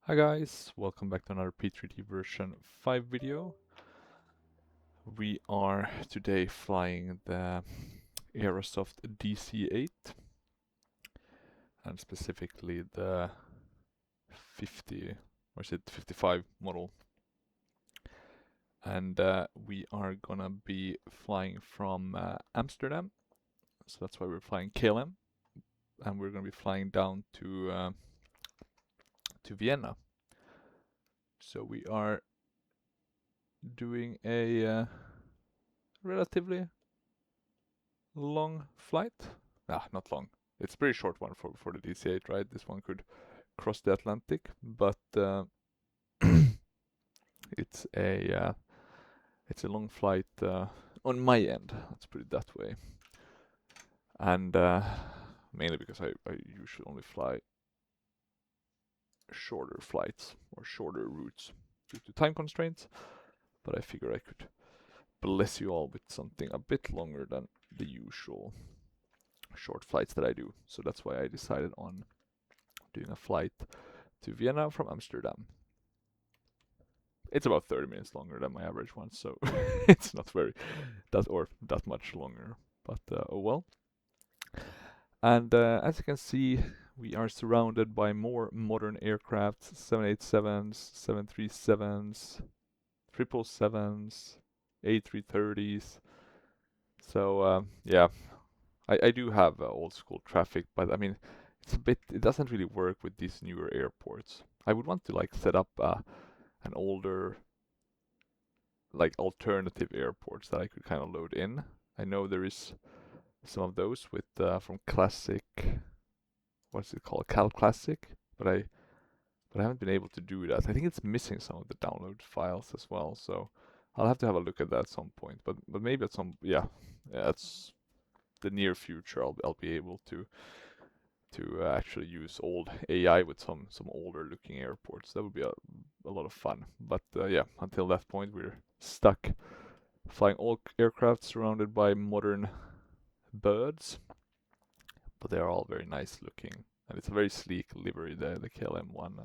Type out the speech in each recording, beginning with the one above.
Hi guys, welcome back to another P3D version 5 video. We are today flying the Aerosoft DC-8 and specifically the 50, or is it 55 model. And we are gonna be flying from Amsterdam, so that's why we're flying KLM, and we're gonna be flying down to Vienna. So we are doing a relatively long flight. Ah, not long. It's a pretty short one for the DC-8, right? This one could cross the Atlantic, but it's a long flight on my end. Let's put it that way. And mainly because I usually only fly shorter flights or shorter routes due to time constraints. But I figure I could bless you all with something a bit longer than the usual short flights that I do. So that's why I decided on doing a flight to Vienna from Amsterdam. It's about 30 minutes longer than my average one, so it's not that much longer. But oh well. And as you can see, we are surrounded by more modern aircraft: 787s, 737s, 777s, A330s. So yeah, I do have old school traffic, but I mean, it doesn't really work with these newer airports. I would want to like set up an older, like alternative airports that I could kind of load in. I know there is some of those with from Classic, what's it called, Cal Classic, but I haven't been able to do that. I think it's missing some of the download files as well, so I'll have to have a look at that at some point. But maybe at some, yeah, that's the near future. I'll be able to actually use old AI with some older looking airports. That would be a lot of fun. But yeah, until that point, we're stuck flying all aircraft surrounded by modern birds. But they are all very nice looking, and it's a very sleek livery, the KLM one.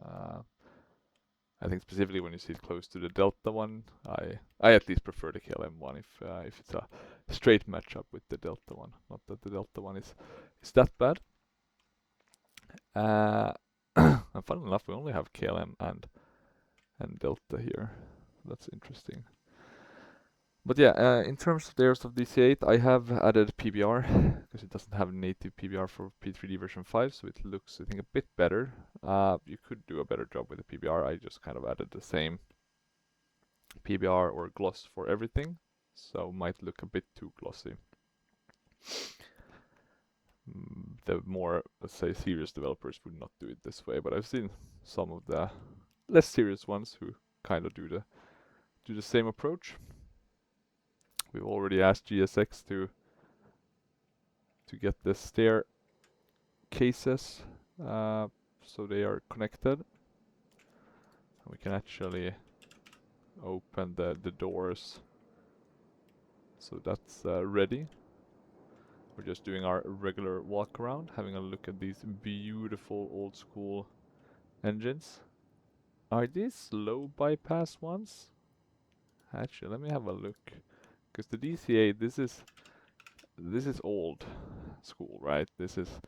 I think specifically when you see it close to the Delta one, I at least prefer the KLM one if it's a straight matchup with the Delta one. Not that the Delta one is that bad. And funnily enough, we only have KLM and Delta here. That's interesting. But yeah, in terms of the Aerosoft DC-8, I have added PBR because it doesn't have native PBR for P3D version 5, so it looks, I think, a bit better. You could do a better job with the PBR. I just kind of added the same PBR or gloss for everything, so might look a bit too glossy. The more, let's say, serious developers would not do it this way, but I've seen some of the less serious ones who kind of do the same approach. We've already asked GSX to get the stair cases so they are connected. We can actually open the doors, so that's ready. We're just doing our regular walk around, having a look at these beautiful old school engines. Are these low bypass ones? Actually, let me have a look, because the DC-8, this is old school, right? This is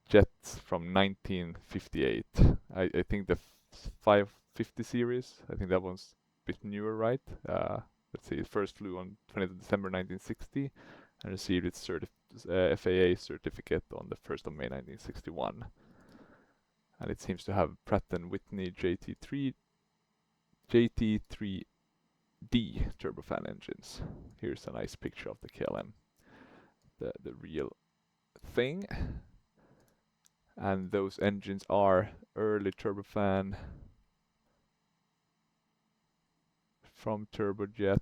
jets from 1958. I think the 550 series, I think that one's a bit newer, right? Let's see, it first flew on 20th December 1960 and received its FAA certificate on the 1st of May 1961. And it seems to have Pratt & Whitney JT3D turbofan engines. Here's a nice picture of the KLM, the real thing. And those engines are early turbofan from Turbojet.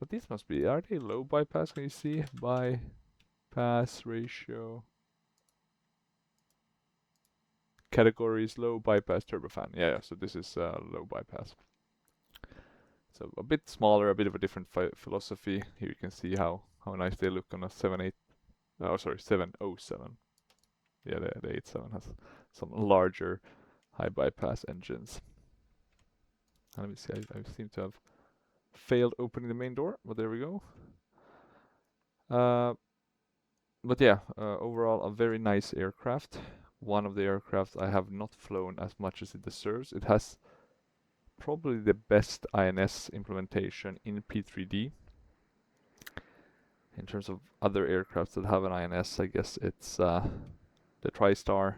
But these must be, are they low bypass? Can you see? Bypass ratio. Categories low bypass turbofan. Yeah, so this is low bypass. So a bit smaller, a bit of a different philosophy. Here you can see how nice they look on a 707. yeah, the 87 has some larger high bypass engines. Let me see, I seem to have failed opening the main door, but there we go. But yeah, overall a very nice aircraft. One of the aircraft I have not flown as much as it deserves. It has probably the best INS implementation in P3D. In terms of other aircraft that have an INS, I guess it's the TriStar,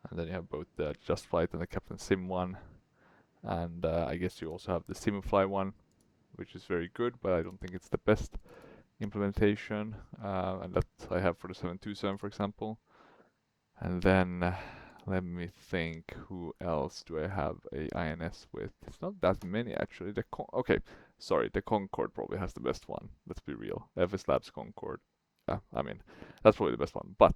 and then you have both the Just Flight and the Captain Sim one, and I guess you also have the Simfly one, which is very good, but I don't think it's the best implementation, and that I have for the 727, for example. And then let me think, who else do I have a INS with? It's not that many actually. Okay, sorry, the Concorde probably has the best one. Let's be real. FS Labs Concorde. Yeah, I mean, that's probably the best one. But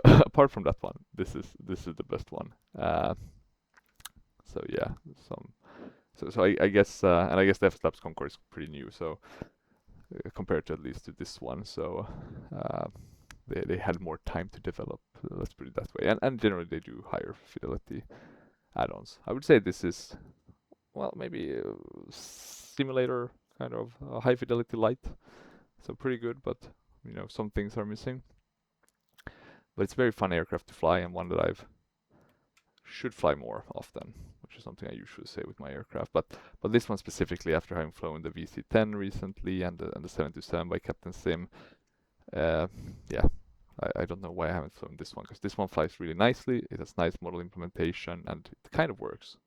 apart from that one, this is the best one. So yeah, so I guess and I guess the FS Labs Concorde is pretty new. So compared to at least to this one, so they had more time to develop. Let's put it that way. And generally they do higher fidelity add-ons. I would say this is, well, maybe a simulator kind of high fidelity light. So pretty good, but you know, some things are missing. But it's a very fun aircraft to fly, and one that I've should fly more often, which is something I usually say with my aircraft. But this one specifically, after having flown the VC-10 recently and the 727 by Captain Sim, yeah, I don't know why I haven't flown this one, because this one flies really nicely. It has nice model implementation, and it kind of works.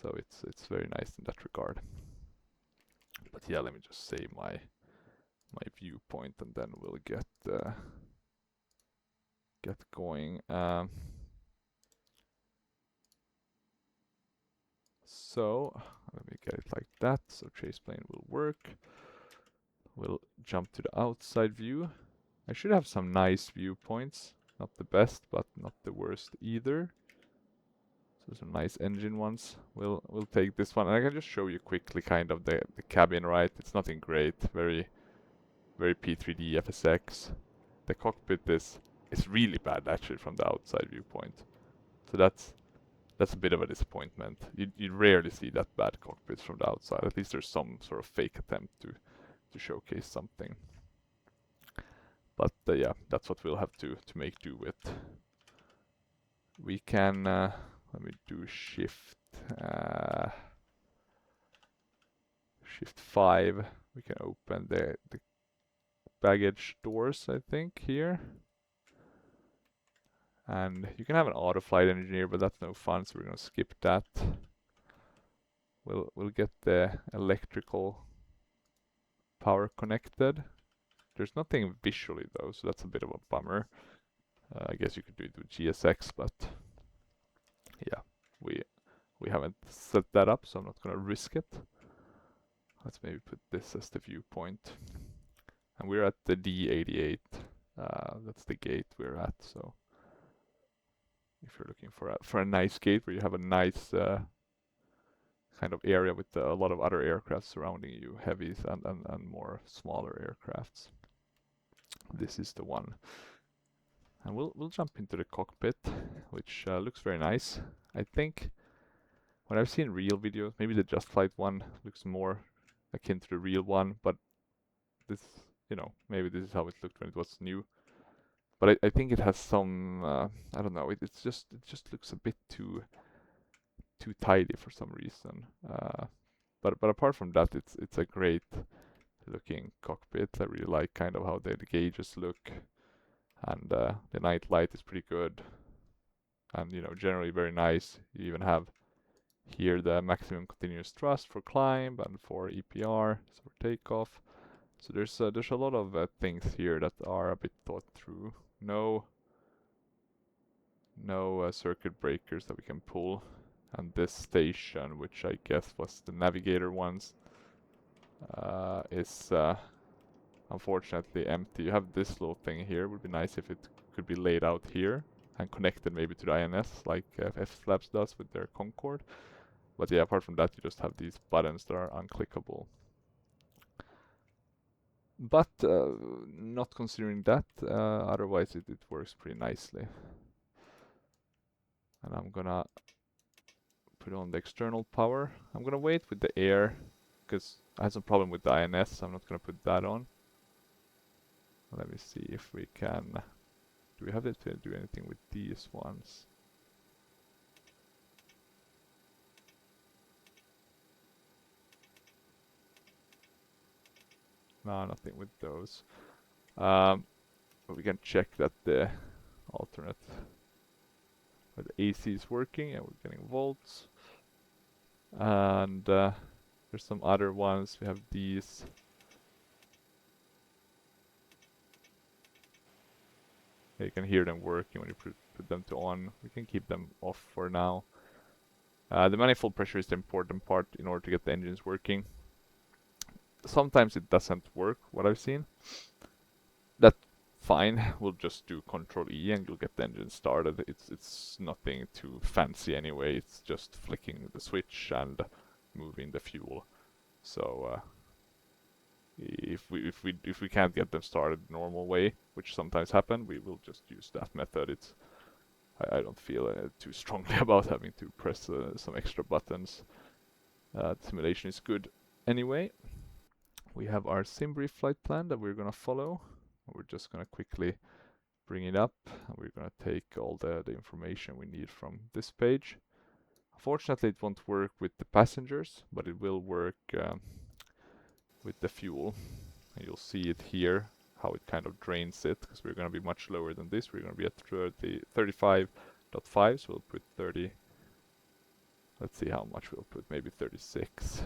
So it's very nice in that regard. But yeah, let me just save my viewpoint, and then we'll get going. So let me get it like that. So chase plane will work. We'll jump to the outside view. I should have some nice viewpoints. Not the best, but not the worst either. So some nice engine ones. We'll take this one, and I can just show you quickly kind of the cabin, right? It's nothing great. Very P3D FSX. The cockpit is really bad actually from the outside viewpoint. So that's a bit of a disappointment. You rarely see that bad cockpits from the outside. At least there's some sort of fake attempt to showcase something. But yeah, that's what we'll have to make do with. We can let me do shift 5. We can open the baggage doors, I think, here. And you can have an auto flight engineer, but that's no fun, so we're gonna skip that. We'll get the electrical power connected. There's nothing visually though, so that's a bit of a bummer. I guess you could do it with GSX, but yeah, we haven't set that up, so I'm not gonna risk it. Let's maybe put this as the viewpoint. And we're at the D88. That's the gate we're at, so if you're looking for a nice gate where you have a nice kind of area with a lot of other aircraft surrounding you, heavies and more smaller aircrafts, this is the one. And we'll jump into the cockpit, which looks very nice. I think when I've seen real videos, maybe the Just Flight one looks more akin to the real one, but this, you know, maybe this is how it looked when it was new. But I think it has some, I don't know, it just looks a bit too tidy for some reason. But apart from that, it's a great looking cockpit. I really like kind of how the gauges look, and the night light is pretty good, and you know, generally very nice. You even have here the maximum continuous thrust for climb and for EPR, so for takeoff. So there's a lot of things here that are a bit thought through. No circuit breakers that we can pull, and this station, which I guess was the navigator ones, is unfortunately empty. You have this little thing here. It would be nice if it could be laid out here and connected maybe to the INS like FS Labs does with their Concorde. But yeah, apart from that, you just have these buttons that are unclickable. But not considering that, otherwise it works pretty nicely. And I'm gonna put on the external power. I'm gonna wait with the air because I had some problem with the INS, so I'm not gonna put that on. Let me see if we can. Do we have to do anything with these ones? No, nothing with those. But we can check that the alternate, or the AC is working and we're getting volts. And there's some other ones. We have these. You can hear them working when you put them to on. We can keep them off for now. The manifold pressure is the important part in order to get the engines working. Sometimes it doesn't work, what I've seen. That's fine. We'll just do Control E and you'll get the engine started. It's nothing too fancy anyway. It's just flicking the switch and moving the fuel. So if we can't get them started the normal way, which sometimes happen, we will just use that method. I don't feel too strongly about having to press some extra buttons. The simulation is good anyway. We have our SimBrief flight plan that we're gonna follow. We're just gonna quickly bring it up and we're gonna take all the information we need from this page. Unfortunately, it won't work with the passengers, but it will work with the fuel. And you'll see it here, how it kind of drains it, because we're going to be much lower than this. We're going to be at 35.5, so we'll put 30. Let's see how much we'll put, maybe 36.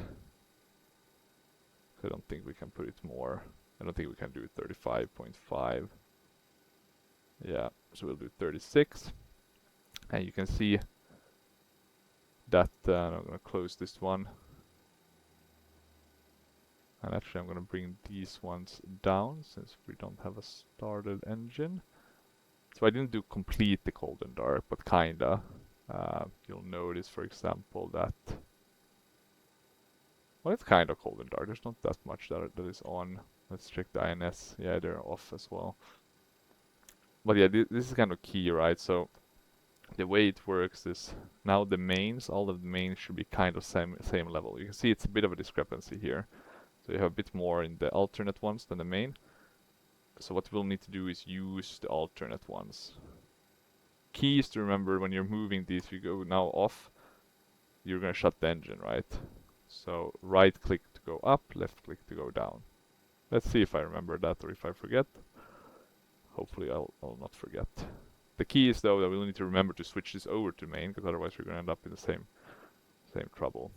I don't think we can put it more. I don't think we can do 35.5. Yeah, so we'll do 36. And you can see that I'm going to close this one. And actually I'm going to bring these ones down since we don't have a started engine. So I didn't do complete the cold and dark, but kinda. You'll notice, for example, that... Well, it's kind of cold and dark. There's not that much that is on. Let's check the INS. Yeah, they're off as well. But yeah, this is kind of key, right? So the way it works is now the mains, all of the mains should be kind of same level. You can see it's a bit of a discrepancy here. So you have a bit more in the alternate ones than the main. So what we'll need to do is use the alternate ones. Key is to remember when you're moving these, you go now off, you're gonna shut the engine, right? So right click to go up, left click to go down. Let's see if I remember that or if I forget. Hopefully I'll not forget. The key is though that we'll need to remember to switch this over to main, because otherwise we're gonna end up in the same trouble.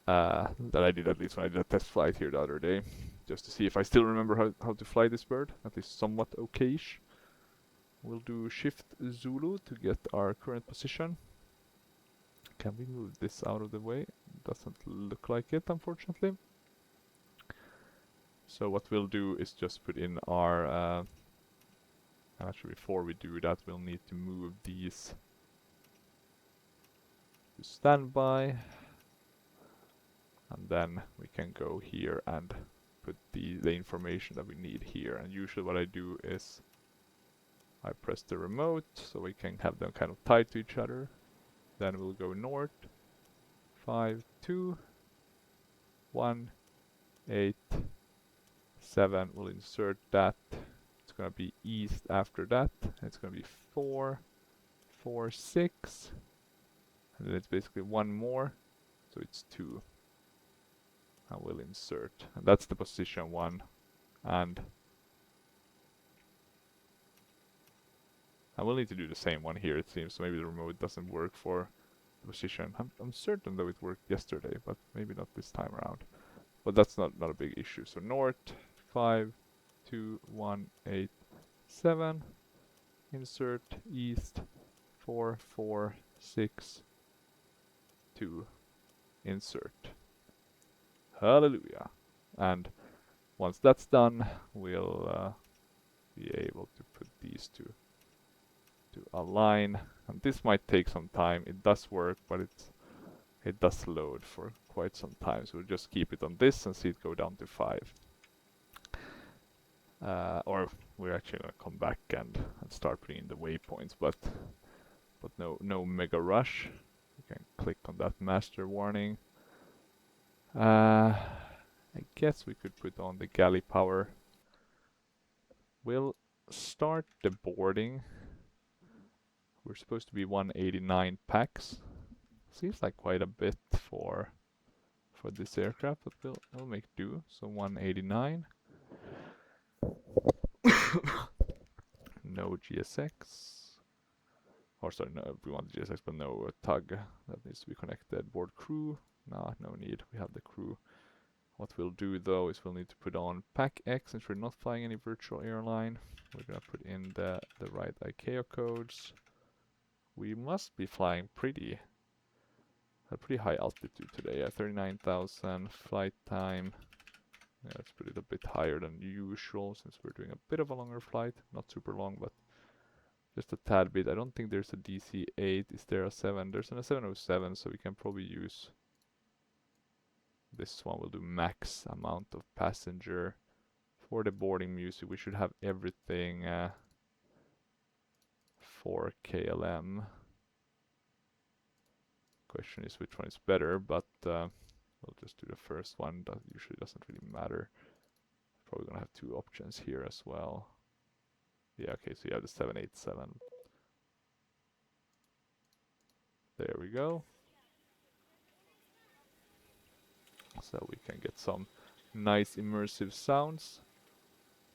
That I did at least when I did a test flight here the other day, just to see if I still remember how to fly this bird, at least somewhat okay-ish. We'll do Shift Zulu to get our current position. Can we move this out of the way? Doesn't look like it, unfortunately. So what we'll do is just put in our... actually, before we do that, we'll need to move these to standby. And then we can go here and put the information that we need here. And usually what I do is I press the remote so we can have them kind of tied to each other. Then we'll go north, 5, 2, 1, 8, 7. We'll insert that. It's going to be east after that. It's going to be 4, 4, 6. And then it's basically one more. So it's 2. I will insert. And that's the position 1. And I will need to do the same one here, it seems. So maybe the remote doesn't work for the position. I'm certain though it worked yesterday, but maybe not this time around. But that's not a big issue. So north, 5, 2, 1, 8, 7. Insert east, 4, 4, 6, 2. Insert. Hallelujah. And once that's done, we'll be able to put these two to align. And this might take some time. It does work, but it does load for quite quite some time, so we'll just keep it on this and see it go down to 5. Or we're actually gonna come back and start putting in the waypoints, but no mega rush. You can click on that master warning. I guess we could put on the galley power. We'll start the boarding. We're supposed to be 189 packs. Seems like quite a bit for this aircraft, but we'll make do. So 189. No GSX. Or sorry, no, we want the GSX, but no tug that needs to be connected. Board crew. Nah, no need. We have the crew. What we'll do though is we'll need to put on Pack X since we're not flying any virtual airline. We're gonna put in the right ICAO codes. We must be flying a pretty high altitude today. 39,000 flight time. Yeah, let's put it a bit higher than usual since we're doing a bit of a longer flight. Not super long, but just a tad bit. I don't think there's a DC-8. Is there a 7? There's a 707, so we can probably use this one. We'll do max amount of passenger. For the boarding music, we should have everything for KLM. Question is which one is better, but we'll just do the first one. That usually doesn't really matter. Probably gonna have 2 options here as well. Yeah, okay, so you have the 787. There we go. So we can get some nice immersive sounds.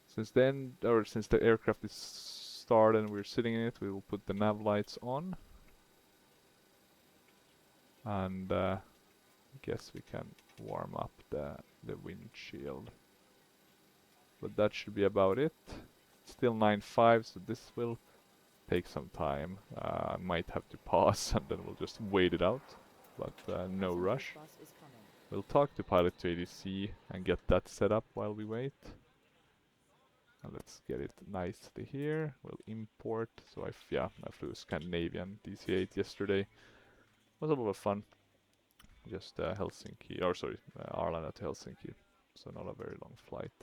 Since the aircraft is started and we're sitting in it, we will put the nav lights on. And I guess we can warm up the windshield. But that should be about it. Still 9.5, so this will take some time. Might have to pause and then we'll just wait it out. But no rush. We'll talk to pilot to ADC and get that set up while we wait. And let's get it nicely here. We'll import. So I flew a Scandinavian DC-8 yesterday. It was a lot of fun. Just Helsinki, or sorry, Arlanda to Helsinki. So not a very long flight.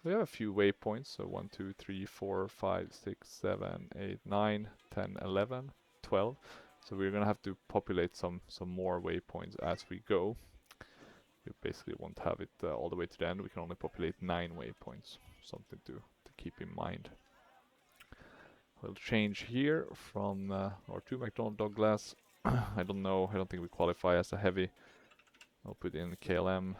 We have a few waypoints. So 1, 2, 3, 4, 5, 6, 7, 8, 9, 10, 11, 12. So we're gonna have to populate some more waypoints as we go. We basically won't have it all the way to the end. We can only populate 9 waypoints. Something to keep in mind. We'll change here from or to McDonnell Douglas. I don't know. I don't think we qualify as a heavy. I'll put in KLM.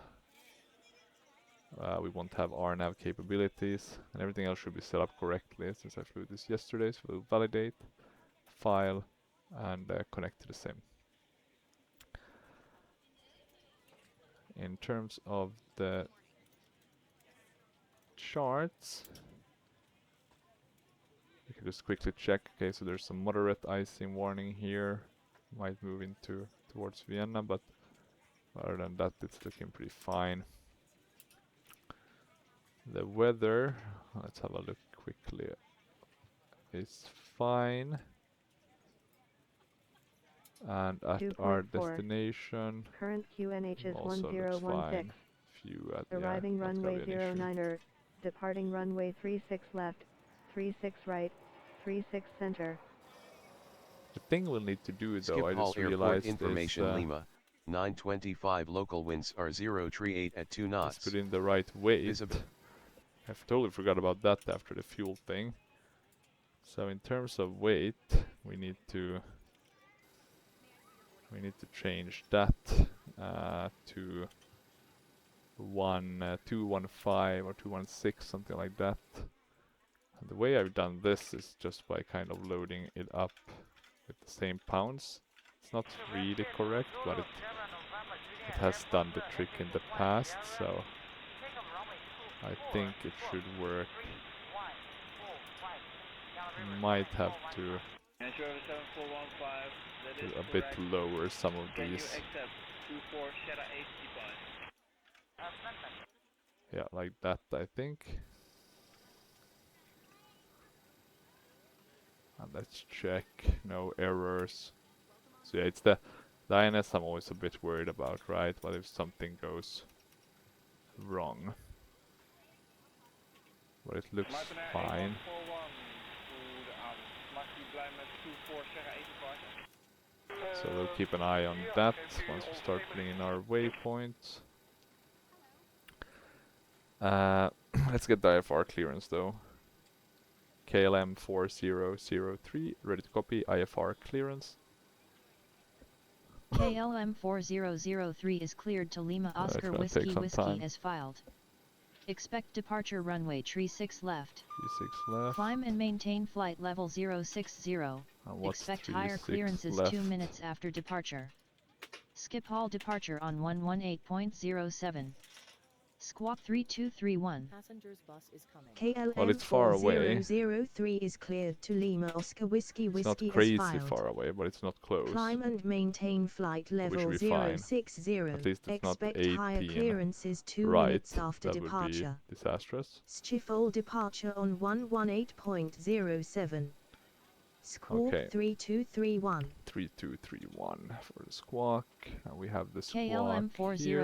We won't have RNAV capabilities, and everything else should be set up correctly since I flew this yesterday. So we'll validate, file, and connect to the sim. In terms of the charts, we can just quickly check. Okay, so there's some moderate icing warning here. Might move towards Vienna, but other than that, it's looking pretty fine. The weather, let's have a look quickly, is fine. And at our destination, current QNH is also 1016. Few at Arriving runway 09 departing runway 36 left, 36 right, 36 center. The thing we'll need to do though, Skip I just realized information is Lima, 925 local winds are 038 at 2 knots. Let's put in the right weight. I totally forgot about that after the fuel thing. So in terms of weight, we need to change that to 215 or 216, something like that. And the way I've done this is just by kind of loading it up with the same pounds. It's not really correct, but it has done the trick in the past, so I think it should work. Might have to do a bit lower some of these. Yeah, like that, I think. And let's check, no errors. So yeah, it's the The INS I'm always a bit worried about, right? What if something goes wrong? But it looks fine. So we'll keep an eye on that once we start putting in our waypoints. Let's get the IFR clearance though. KLM 4003, ready to copy, IFR clearance. KLM 4003 is cleared to Lima Oscar Whiskey Whiskey as filed. Expect departure runway 36 left. 36 left. Climb and maintain flight level 060. Expect higher clearances 2 minutes after departure. Skip all departure on 118.07. Squawk 3231. Passengers bus is coming. KLM Well, it's far away. 4003 is cleared to Lima Oscar Whiskey It's Whiskey not crazy as filed. far away, but it's not close. Climb and maintain flight level should be fine. 060. At least it's not Expect 18 higher clearances 2 right. minutes after That departure. would be disastrous. Schiphol departure on 118.07. Squawk 3231. 3231 for the squawk. And we have the squawk KLM here.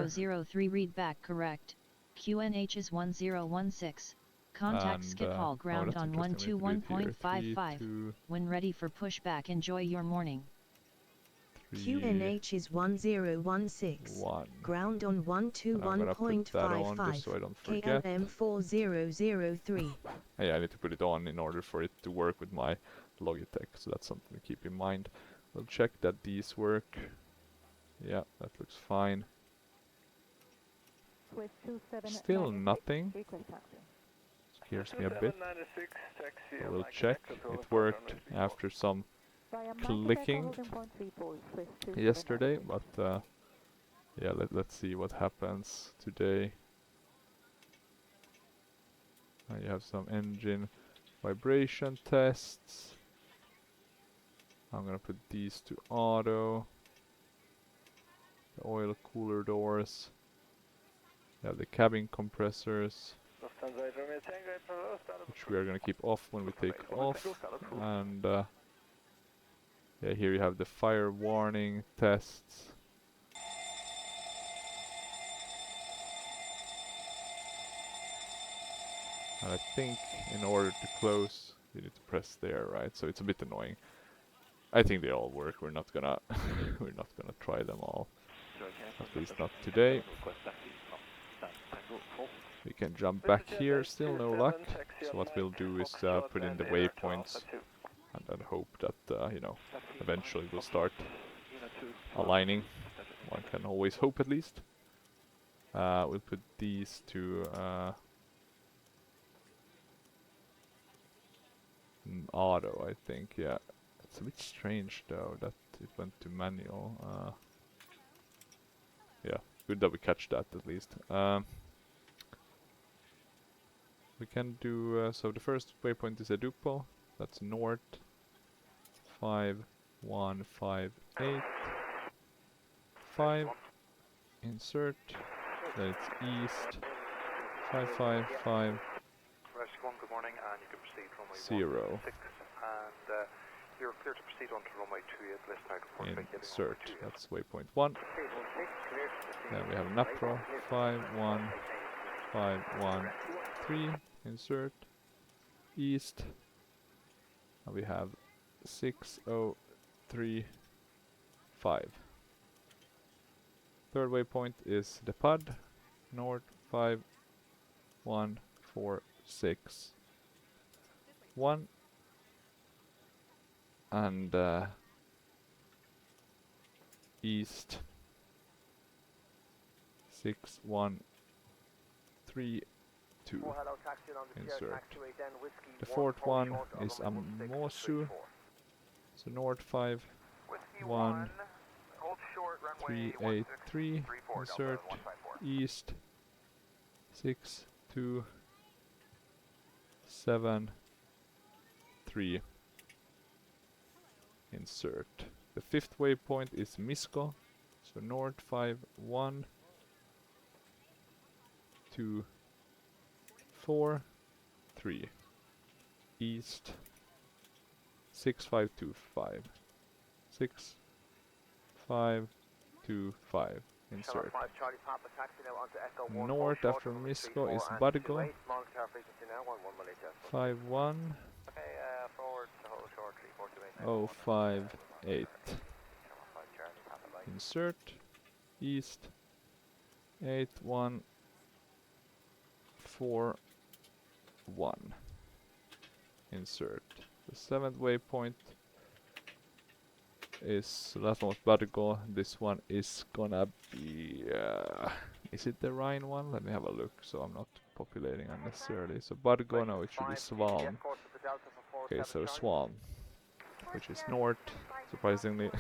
4003 read back correct. QNH is 1016. Contact And, Schiphol ground that's on interesting. We have to do it here. 121.55. When ready for pushback, enjoy your morning. QNH is 1016. 1. Ground on I'm gonna put that on just 121.55. so I don't forget. KLM 4003. Hey, I need to put it on in order for it to work with my Logitech, so that's something to keep in mind. We'll check that these work. Yeah, that looks fine. Still nothing. Scares me a bit. So we'll check. It worked after some clicking yesterday, but yeah, let's see what happens today. You have some engine vibration tests. I'm gonna put these to auto. The oil cooler doors. You have the cabin compressors, which we are gonna keep off when we take off. And yeah, here you have the fire warning tests. And I think in order to close, you need to press there, right? So it's a bit annoying. I think they all work. We're not gonna we're not gonna try them all. At least not today. We can jump back here, still no luck. So what we'll do is put in the waypoints and then hope that, you know, eventually we'll start aligning. One can always hope at least. We'll put these to auto, I think, yeah. It's a bit strange though that it went to manual. Yeah, good that we catch that at least. We can do, so the first waypoint is a dupo, that's north 5158 5, insert, then it's east 555 good morning, and you can proceed runway 0. 6, and you're clear to proceed onto runway 28, list out for Insert, that's waypoint 1. Then we have Napro 51513, insert, east, and we have 6035. Third waypoint is the PUD, north 51461, and east 6132. Insert. The fourth one is Amosu, so north 51383. Insert, east 6273. Insert. The fifth waypoint is Misco, so north 51243. East 6525. 6525. 525. Insert. North after Misco is Badigo. 51 058. Insert. East 8141. Insert. The 7th waypoint is, so that one was Badigo. This one is gonna be, is it the Rhine one? Let me have a look so I'm not populating unnecessarily. So Badigo, no, it should be Swan. Okay, so Swan, which is north, surprisingly.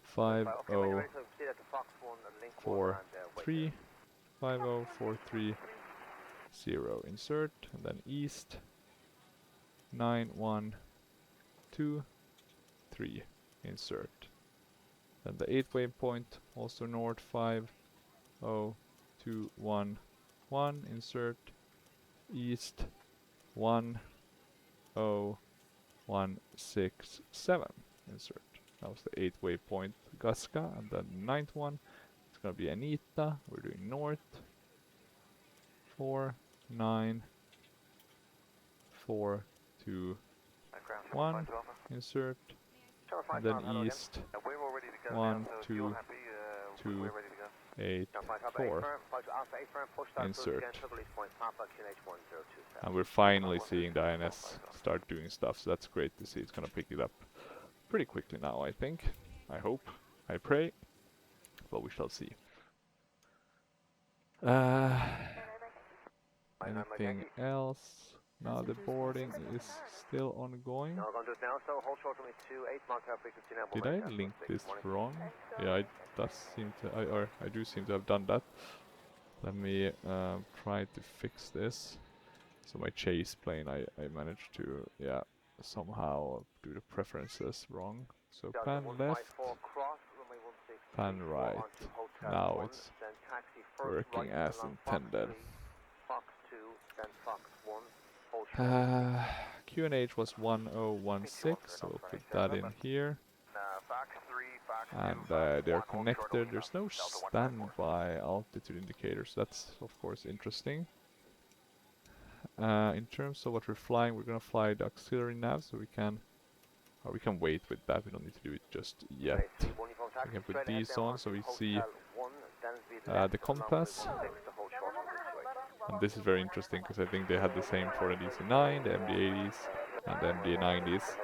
5043, 50430. Insert, and then east 9123. Insert. Then the 8th waypoint, also north 50211. Insert. East 10167. Insert. That was the 8th waypoint, Gaska, and then the 9th one. It's gonna be Anita. We're doing north 49421. Insert. And then east 12284. Insert. And we're finally seeing the INS start doing stuff, so that's great to see. It's gonna pick it up pretty quickly now, I think. I hope. I pray. But we shall see. Anything else? Now the boarding is still ongoing. Did I link this wrong? Yeah, I do seem to have done that. Let me try to fix this. So my chase plane, I managed to, yeah, somehow do the preferences wrong. So pan left, pan right. Now it's working as intended. QNH was 1016, so we'll put that in here. And they're connected. There's no standby altitude indicators. That's of course interesting. In terms of what we're flying, we're gonna fly the auxiliary nav, so we can wait with that. We don't need to do it just yet. We can put these on so we see the compass. And this is very interesting because I think they had the same for the DC-9, the MD-80s, and the MD-90s.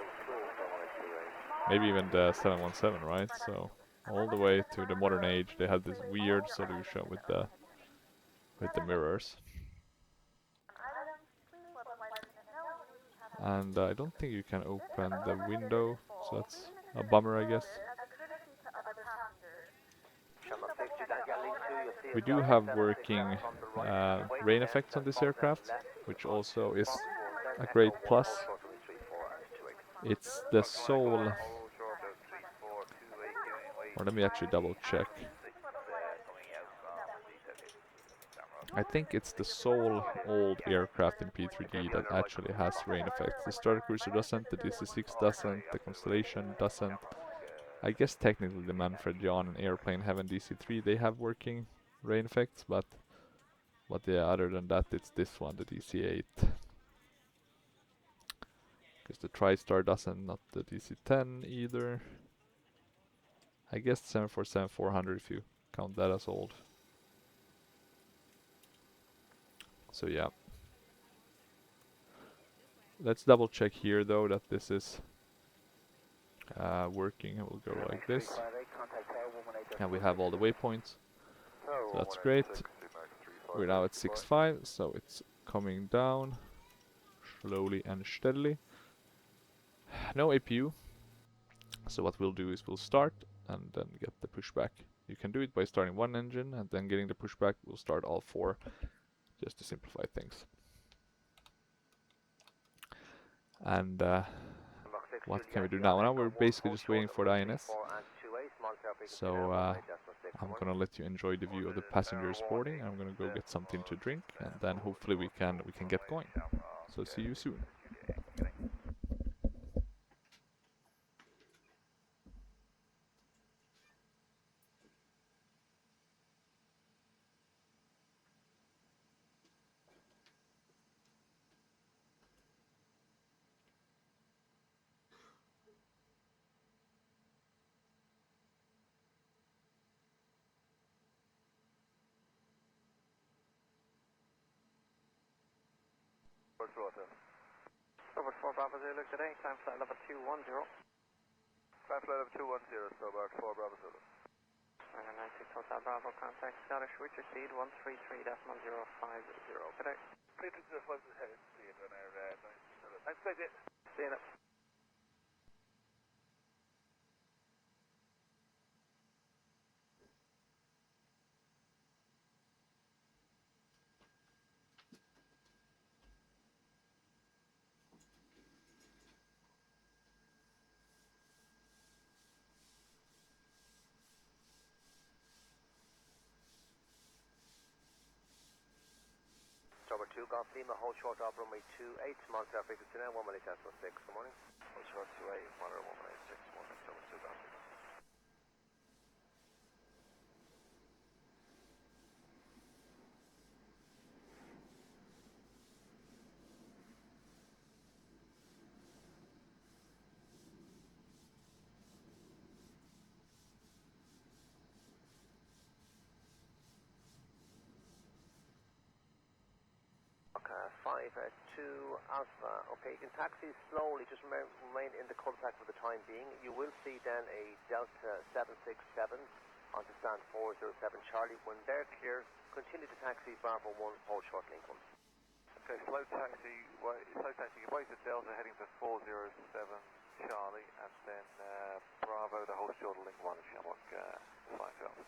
Maybe even the 717, right? So all the way to the modern age, they had this weird solution with the mirrors. And I don't think you can open the window, so that's a bummer, I guess. We do have working rain effects on this aircraft, which also is a great plus. It's the sole, or let me actually double check. I think it's the sole old aircraft in P3D that actually has rain effects. The Starter Cruiser doesn't, the DC-6 doesn't, the Constellation doesn't. I guess technically the Manfred Jan and Airplane Heaven DC-3, they have working rain effects, but yeah, other than that, it's this one, the DC-8. Because the TriStar doesn't, not the DC-10 either. I guess 747-400 if you count that as old. So yeah. Let's double check here though that this is working. We'll go like this. And we have all the waypoints. So that's great. We're now at 6.5, so it's coming down slowly and steadily. No APU. So what we'll do is we'll start and then get the pushback. You can do it by starting one engine and then getting the pushback. We'll start all four just to simplify things. And what can we do now? Now we're basically just waiting for the INS. So I'm gonna let you enjoy the view of the passengers boarding. I'm gonna go get something to drink, and then hopefully we can get going. So see you soon. Rotor. Over 4 Bravo Zulu today, time flight level 210. Time flight level 210, Stobart 4 Bravo Zulu. 96 Hotel Bravo, contact Scottish, Richard Seed 133.050. Good day. 33050 headed, see you on air, thanks, David. See you now. Number 2, Golf Lima, hold short off runway 28, small traffic frequency now, 1 minute 10 6, good morning. Hold short 28, monitor 1 minute 6, morning, number 2, Golf Lima. Okay, 5 2 Alpha. Okay, you can taxi slowly, just remain in the contact for the time being. You will see then a Delta 767 onto stand 407 Charlie. When they're clear, continue to taxi Bravo 1, hold short link 1. Okay, slow taxi, wait at Delta heading to 407 Charlie, and then Bravo, the hold short link 1 Shamrock flight Delta.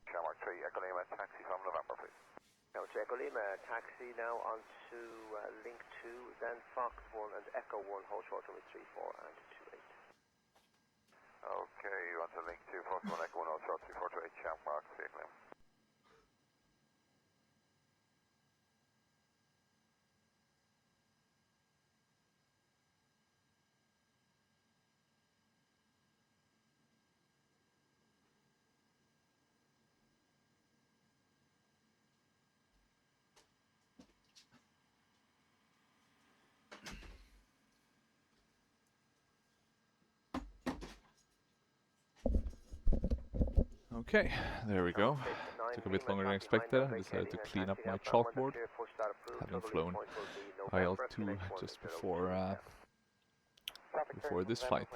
Shamrock 3, Echo Lima, taxi from November, please. Shamrock 3, Echo Lima, taxi now onto link 2, then Fox 1 and Echo 1, hold short runway 34 and 28. Okay, you want to link 2, Fox 1, Echo 1, hold short 34 to 8, Shamrock 3, Echo Lima. Okay, there we go. Took a bit longer than expected. I decided to clean up my chalkboard. Having flown IL-2 just before this flight.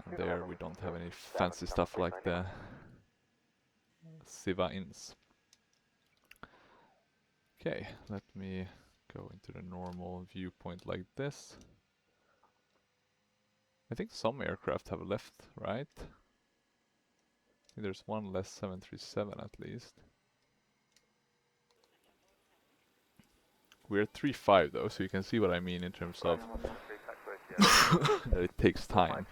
And there we don't have any fancy stuff like the Siva-ins. Okay, let me go into the normal viewpoint like this. I think some aircraft have left, right? I think there's one less 737 at least. We're at 3.5 though, so you can see what I mean in terms of that it takes time.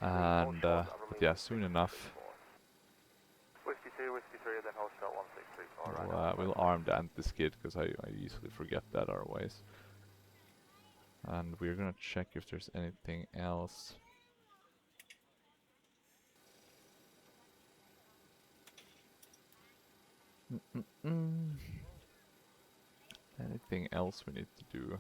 And but yeah, soon enough we'll arm the anti-skid, because I easily forget that otherwise. And we're gonna check if there's anything else. Anything else we need to do?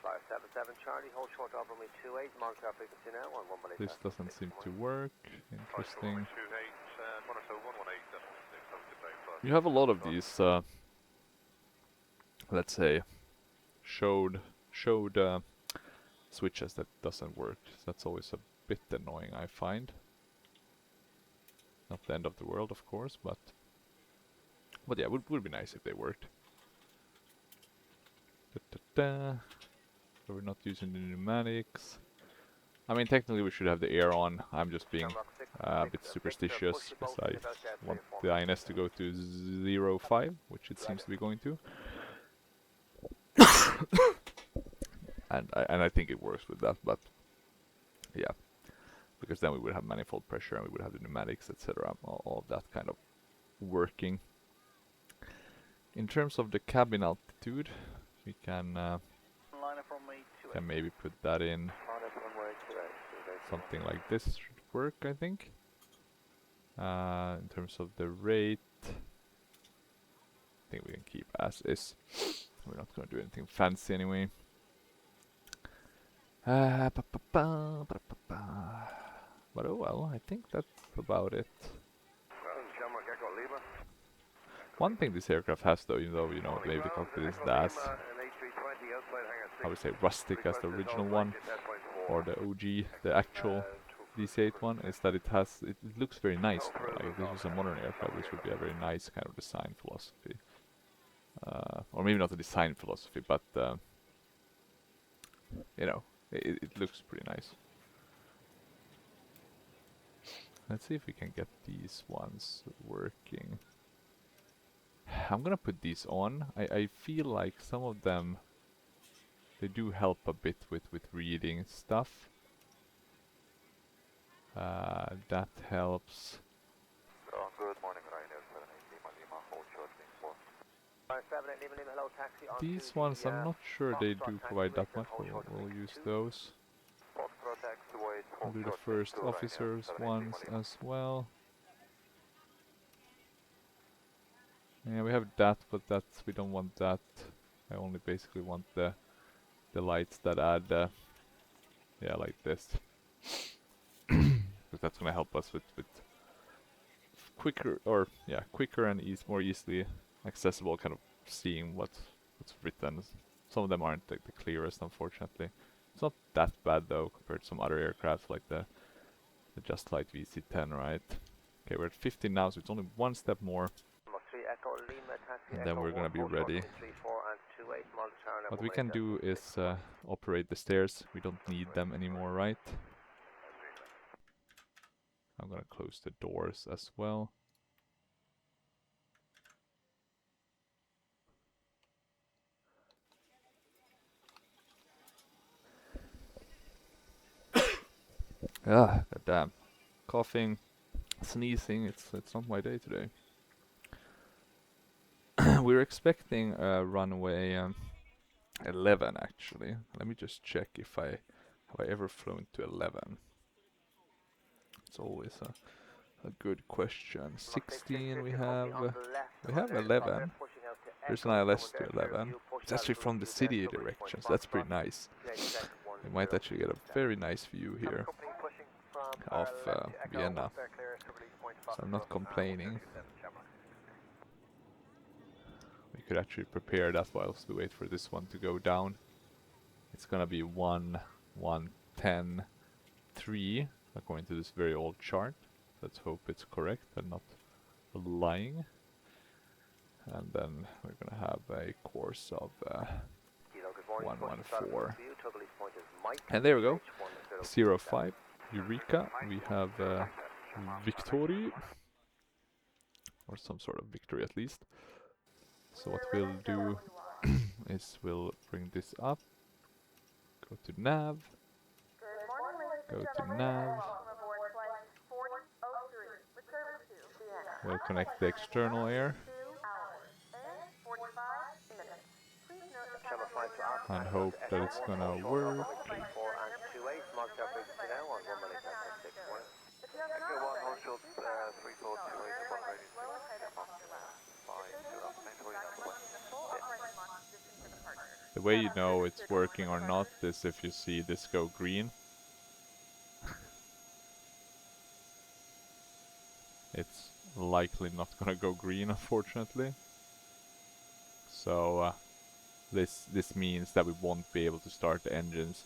577 Charlie, hold short of runway 28, mark traffic frequency now on 1 minute. This doesn't seem to work. Interesting. You have a lot of these, let's say, showed switches that doesn't work. That's always a bit annoying, I find. Not the end of the world, of course, but yeah, it would be nice if they worked. So we're not using the pneumatics. I mean, technically we should have the air on. I'm just being a bit superstitious, because I want the INS to go to 0.5, which it seems to be going to. and I think it works with that, but yeah, because then we would have manifold pressure and we would have the pneumatics, etc. All of that kind of working. In terms of the cabin altitude, we can maybe put that in something like this should work, I think. In terms of the rate, I think we can keep as is. We're not going to do anything fancy anyway. But oh well, I think that's about it. One thing this aircraft has though, even though, you know, maybe the cockpit is as, I would say, rustic as the original one, or the OG, the actual DC-8 one, is that it looks very nice. Like, if this was a modern aircraft, this would be a very nice kind of design philosophy. Or maybe not a design philosophy, but, you know, it looks pretty nice. Let's see if we can get these ones working. I'm gonna put these on. I feel like some of them, they do help a bit with reading stuff. That helps. Good morning, Ryanair 780 Lima, hold short, hello, taxi on These ones, I'm not sure they do provide that much. We'll use those. We'll do the first officers ones as well. Yeah, we have that, but we don't want that. I only basically want the lights that add, yeah, like this. Because that's gonna help us with quicker, or yeah, quicker and more easily accessible kind of seeing what's written. Some of them aren't the clearest, unfortunately. It's not that bad though compared to some other aircraft like the Just Light VC-10, right? Okay, we're at 15 now, so it's only one step more. And then we're gonna be ready. What we can do is operate the stairs. We don't need them anymore, right? I'm gonna close the doors as well. Goddamn. Coughing, sneezing, it's not my day today. We're expecting runway 11 actually. Let me just check if have I ever flown to 11. It's always a good question. 16 we have 11. There's an ILS to 11. It's actually from the city direction, so that's pretty nice. We might actually get a very nice view here of Vienna, so I'm not complaining. We could actually prepare that whilst we wait for this one to go down. It's gonna be 1, 1, 10, 3, according to this very old chart. Let's hope it's correct and not lying. And then we're gonna have a course of 114. And there we go. 05. Eureka. We have victory. Or some sort of victory at least. So what we'll do is we'll bring this up. Go to nav. Go to nav. We'll connect the external air. And hope that it's gonna work. The way you know it's working or not is if you see this go green. It's likely not gonna go green, unfortunately. So this means that we won't be able to start the engines.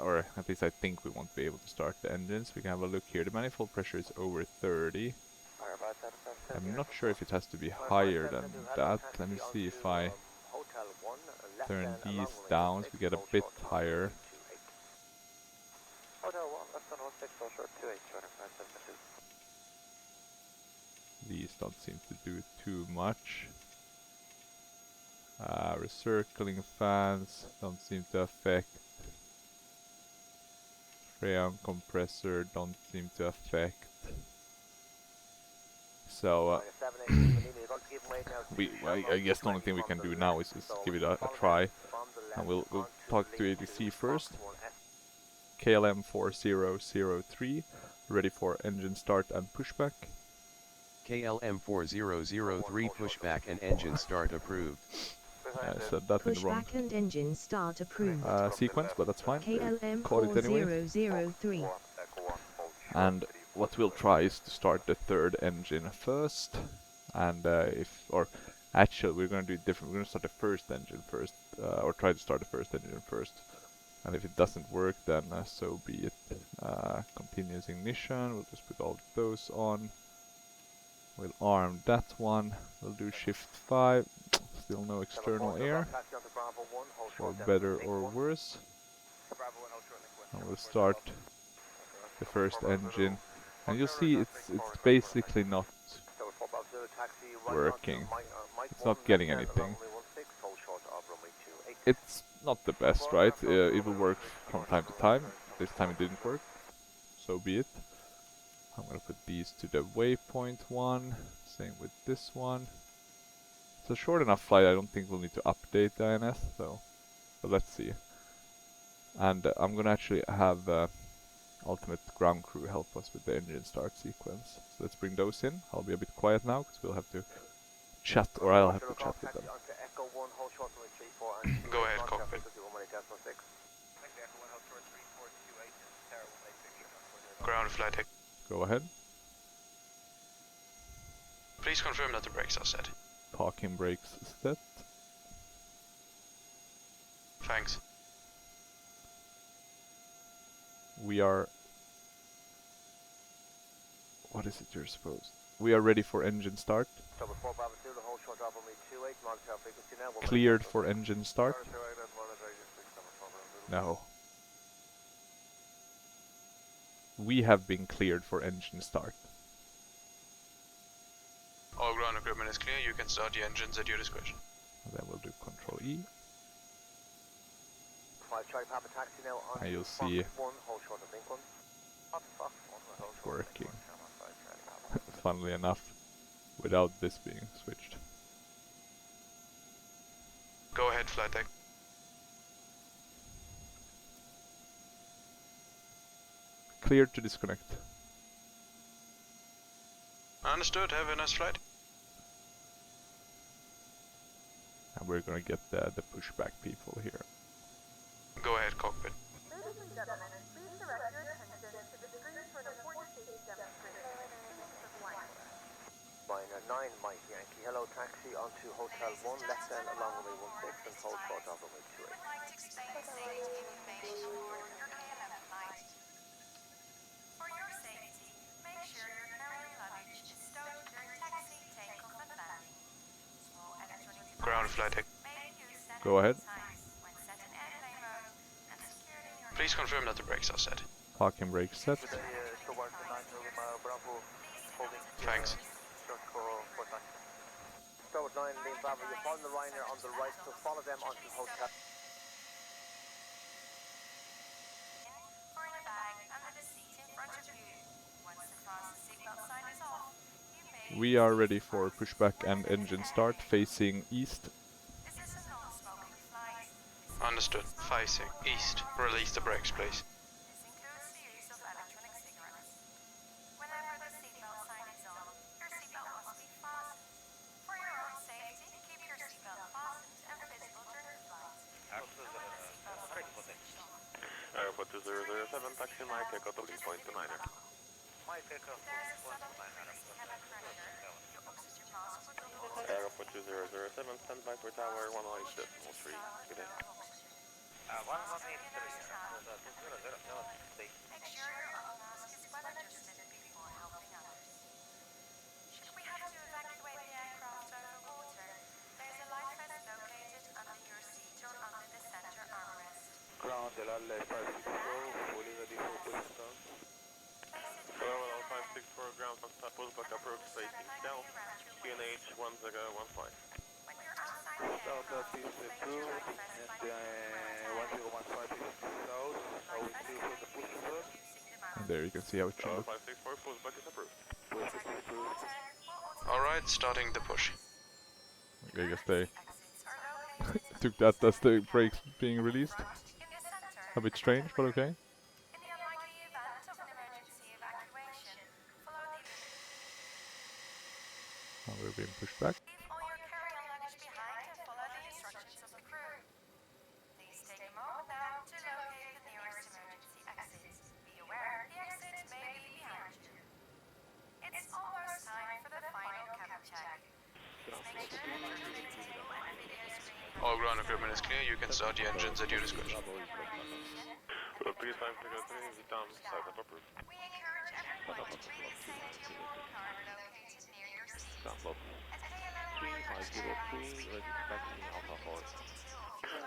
Or at least I think we won't be able to start the engines. We can have a look here. The manifold pressure is over 30. I'm not sure if it has to be higher than that. Let me see if I turn these down so we get a bit higher. These don't seem to do too much. Recircling fans don't seem to affect. Freon compressor don't seem to affect. So I guess the only thing we can do now is just give it a try, and we'll talk to ATC first. KLM 4003, ready for engine start and pushback. KLM 4003 pushback and engine start approved. I said that in the wrong Pushback and engine start approved. sequence, but that's fine. KLM Call it anyway. 4003. And what we'll try is to start the third engine first, and actually we're going to do it different. We're going to start the first engine first, or try to start the first engine first. And if it doesn't work, then so be it. Continuous ignition, we'll just put all of those on. We'll arm that one. We'll do shift 5. Still no external air, for better or worse. And we'll start the first engine, and you'll see it's basically not working. It's not getting anything. It's not the best, right? It will work from time to time. This time it didn't work, so be it. I'm gonna put these to the waypoint one. Same with this one. It's a short enough flight. I don't think we'll need to update the INS though. But let's see. And I'm gonna actually have ultimate ground crew help us with the engine start sequence. So let's bring those in. I'll be a bit quiet now because we'll have to chat, or I'll have to chat with them. Go ahead, cockpit. Ground flight deck. Go ahead. Please confirm that the brakes are set. Parking brakes set. Thanks. We are... What is it you're supposed? We are ready for engine start. Cleared for engine start. No. We have been cleared for engine start. All ground equipment is clear. You can start the engines at your discretion. And then we'll do Control E. And you'll see it's working. Funnily enough, without this being switched. Go ahead, flight deck. Cleared to disconnect. Understood. Have a nice flight. And we're gonna get the pushback people here. Go ahead, cockpit. Ladies and gentlemen, please direct your attention to the screen for an important safety demonstration in the face of line. Liner 9, Mike Yankee. Hello, taxi onto Hotel 1, left end along runway 16 and hold short of runway 28. Would like to explain safety information for your KLM flight. For your safety, make sure your carry luggage is stowed during taxi, takeoff and landing. Small electronic Ground flight deck. Go ahead. Please confirm that the brakes are set. Parking brake set. Thanks. Stowed 9, lean Bravo. You're following the liner on the right, so follow them onto Hotel. For your bag under the seat in front of you. Once the fasten seatbelt sign is off, you may... We are ready for pushback and engine start, facing east. This is a non-smoking flight. Understood. Facing east. Release the brakes, please. This includes the use of electronic cigarettes. Whenever the seatbelt sign is on, your seatbelt must be fastened. For your own safety, keep your seatbelt fastened and visible during the flight. Airport 2007, taxi Mike Echo to lead point to Niner. There's a subtle increase in cabin pressure. Your oxygen mask will be lowered. Airport 2007, stand by for tower 108.3. Good day. Make sure your own mask is well adjusted before helping others. Should we have to evacuate the aircraft over water, there's a life vest located under your seat or under the center armrest. Ground LL564, fully ready for pushback. Level 564, ground pushback approach facing south, QNH 1015. When you're outside the aircraft, place your life vest by the And there you can see how it should look. 564, pushback is approved. Alright, starting the push. I guess they took that as the brakes being released. A bit strange, but okay. In Oh, we're being pushed back. Leave all your carry-on luggage behind and follow the instructions of the crew. Please take a moment now to locate the nearest emergency exit. Be aware, the exit may be behind you. It's almost time for the final cabin check. Please make sure that your tray table and video screen All ground equipment is clear, you can start the engines at your discretion. Witam, startup approved. We encourage everyone to bring a safety award card located near your seat. At KLM, we encourage airlines to be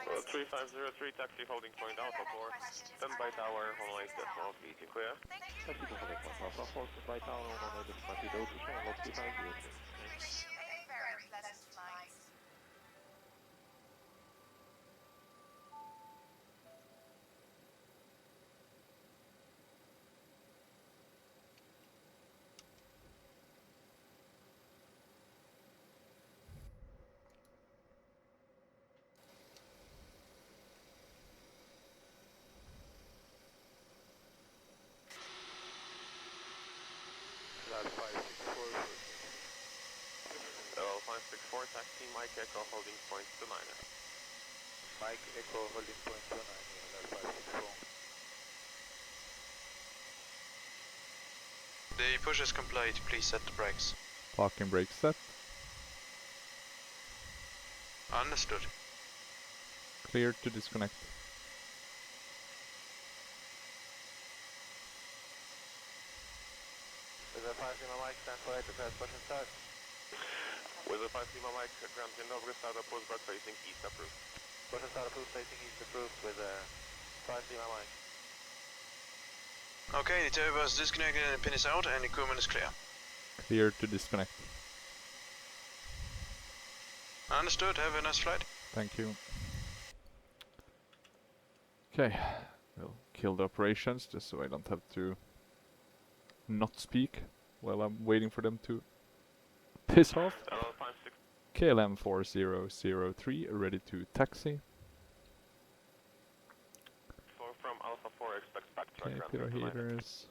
around 3503, taxi holding point Alpha 4. Standby tower, Honolulu decimal meeting clear. Thank you. We wish you a very pleasant flight. L564, taxi Mike Echo holding point to Niner. Mike Echo holding point 29, L564. The push is complete, please set the brakes. Parking brake set. Understood. Clear to disconnect. With a 5 Lima Mike, stand for 8, prepare push and start. With a 5 Lima Mike, ground in over startup postback facing east approved. Push and start approved, facing east approved with a 5 Lima Mike. Okay, the turbo is disconnected and the pin is out and the equipment is clear. Clear to disconnect. Understood, have a nice flight. Thank you. Okay, we'll kill the operations just so I don't have to not speak while I'm waiting for them to piss off. KLM 4003 ready to taxi. From Alpha 4, expect backtrack. Okay, pitot heaters.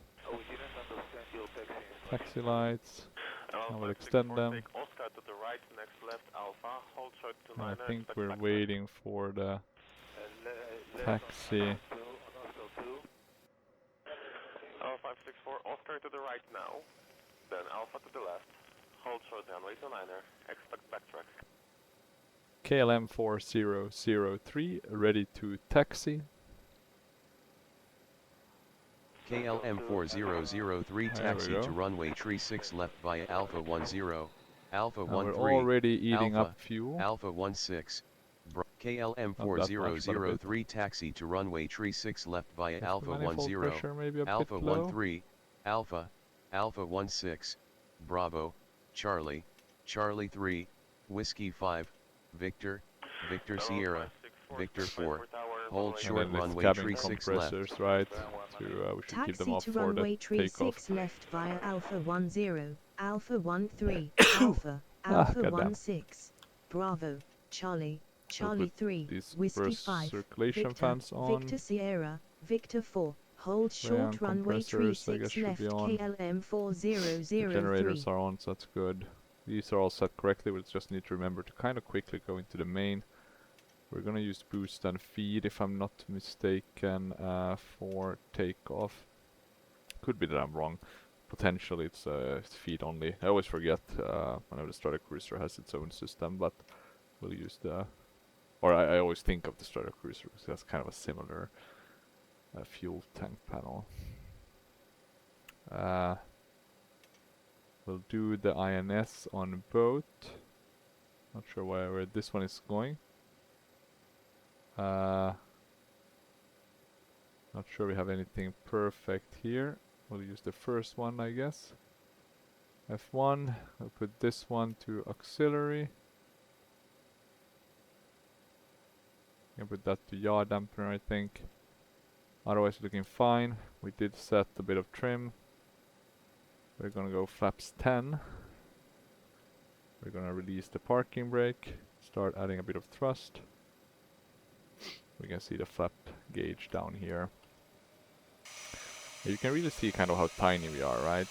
Taxi lights. I will extend them. Take Oscar to the right, next left Alpha, hold short to And I Niner, think expect we're backtrack. waiting for the taxi. L564, Oscar to the right now, then Alpha to the left, hold short runway to Niner, expect backtrack. KLM 4003 ready to taxi. KLM 4003 taxi to runway 36 left via Alpha 10, Alpha 13, we're already eating Alpha, up fuel. Alpha 16, KLM 4003 taxi to runway 36 left via Alpha 10, Alpha 13, Alpha, Alpha 16, Bravo, Charlie, Charlie 3, Whiskey 5, Victor, Victor Sierra, Victor 4, hold short runway 36 left. Right? To, we should keep them Taxi off to for runway the takeoff. 36 left via Alpha 10, Alpha 13, Alpha, Alpha 16, Bravo, Charlie, Charlie 3, Whiskey 5, circulation Victor, fans on. Victor Sierra, Victor 4, hold short runway 36 left KLM 4003. The generators are on, so that's good. These are all set correctly, we just need to remember to kind of quickly go into the main. We're gonna use boost and feed, if I'm not mistaken, for takeoff. Could be that I'm wrong. Potentially it's feed only. I always forget whenever the Stratocruiser has its own system, but we'll use the... Or I always think of the Stratocruiser because that's kind of a similar fuel tank panel. We'll do the INS on boat. Not sure where this one is going. Not sure we have anything perfect here. We'll use the first one, I guess. F1. We'll put this one to auxiliary. Can put that to yaw dampener, I think. Otherwise, looking fine. We did set a bit of trim. We're gonna go flaps 10. We're gonna release the parking brake. Start adding a bit of thrust. We can see the flap gauge down here. You can really see kind of how tiny we are, right?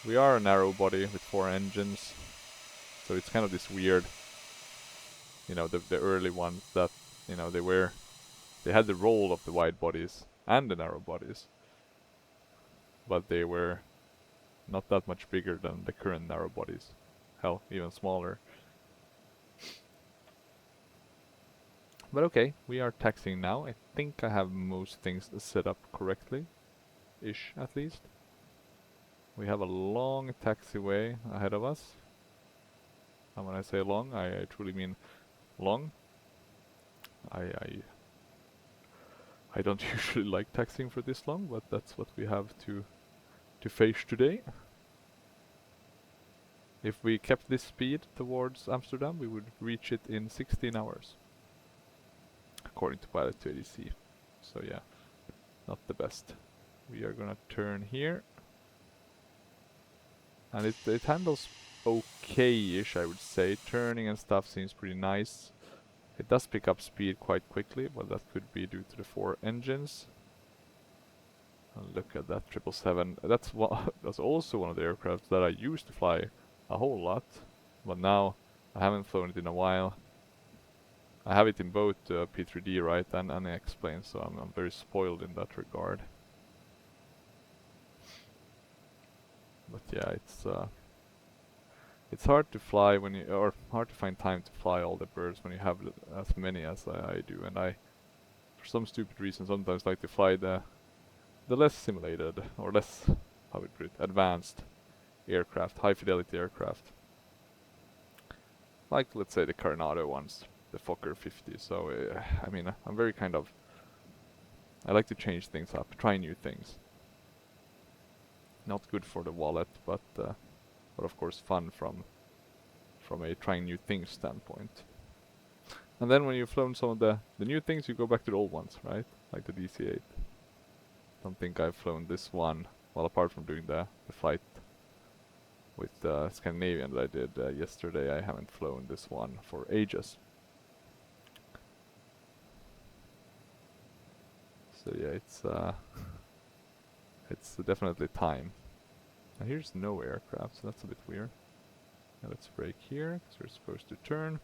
We are a narrow body with 4 engines, so it's kind of this weird, you know, the early ones that, you know, they had the role of the wide bodies and the narrow bodies, but they were not that much bigger than the current narrow bodies. Hell, even smaller. But okay, we are taxiing now. I think I have most things set up correctly-ish, at least. We have a long taxiway ahead of us. And when I say long, I truly mean long. I don't usually like taxiing for this long, but that's what we have to face today. If we kept this speed towards Amsterdam, we would reach it in 16 hours. According to Pilot 280C. So yeah, not the best. We are gonna turn here. And it handles okay-ish, I would say. Turning and stuff seems pretty nice. It does pick up speed quite quickly, but that could be due to the 4 engines. And look at that 777. That's also one of the aircraft that I used to fly a whole lot, but now I haven't flown it in a while. I have it in both P3D, right, and X-plane, so I'm very spoiled in that regard. But yeah, it's hard to fly when you, or hard to find time to fly all the birds when you have as many as I do, and I, for some stupid reason, sometimes like to fly the less simulated, or less, how would put it, advanced aircraft, high fidelity aircraft. Like, let's say the Coronado ones, the Fokker 50, so I mean, I'm very kind of, I like to change things up, try new things. Not good for the wallet, but of course fun from a trying new things standpoint. And then when you've flown some of the new things, you go back to the old ones, right? Like the DC-8. Don't think I've flown this one, well, apart from doing the flight with Scandinavian that I did yesterday. I haven't flown this one for ages. So yeah, it's definitely time. Now here's no aircraft, so that's a bit weird. Now let's brake here, because we're supposed to turn.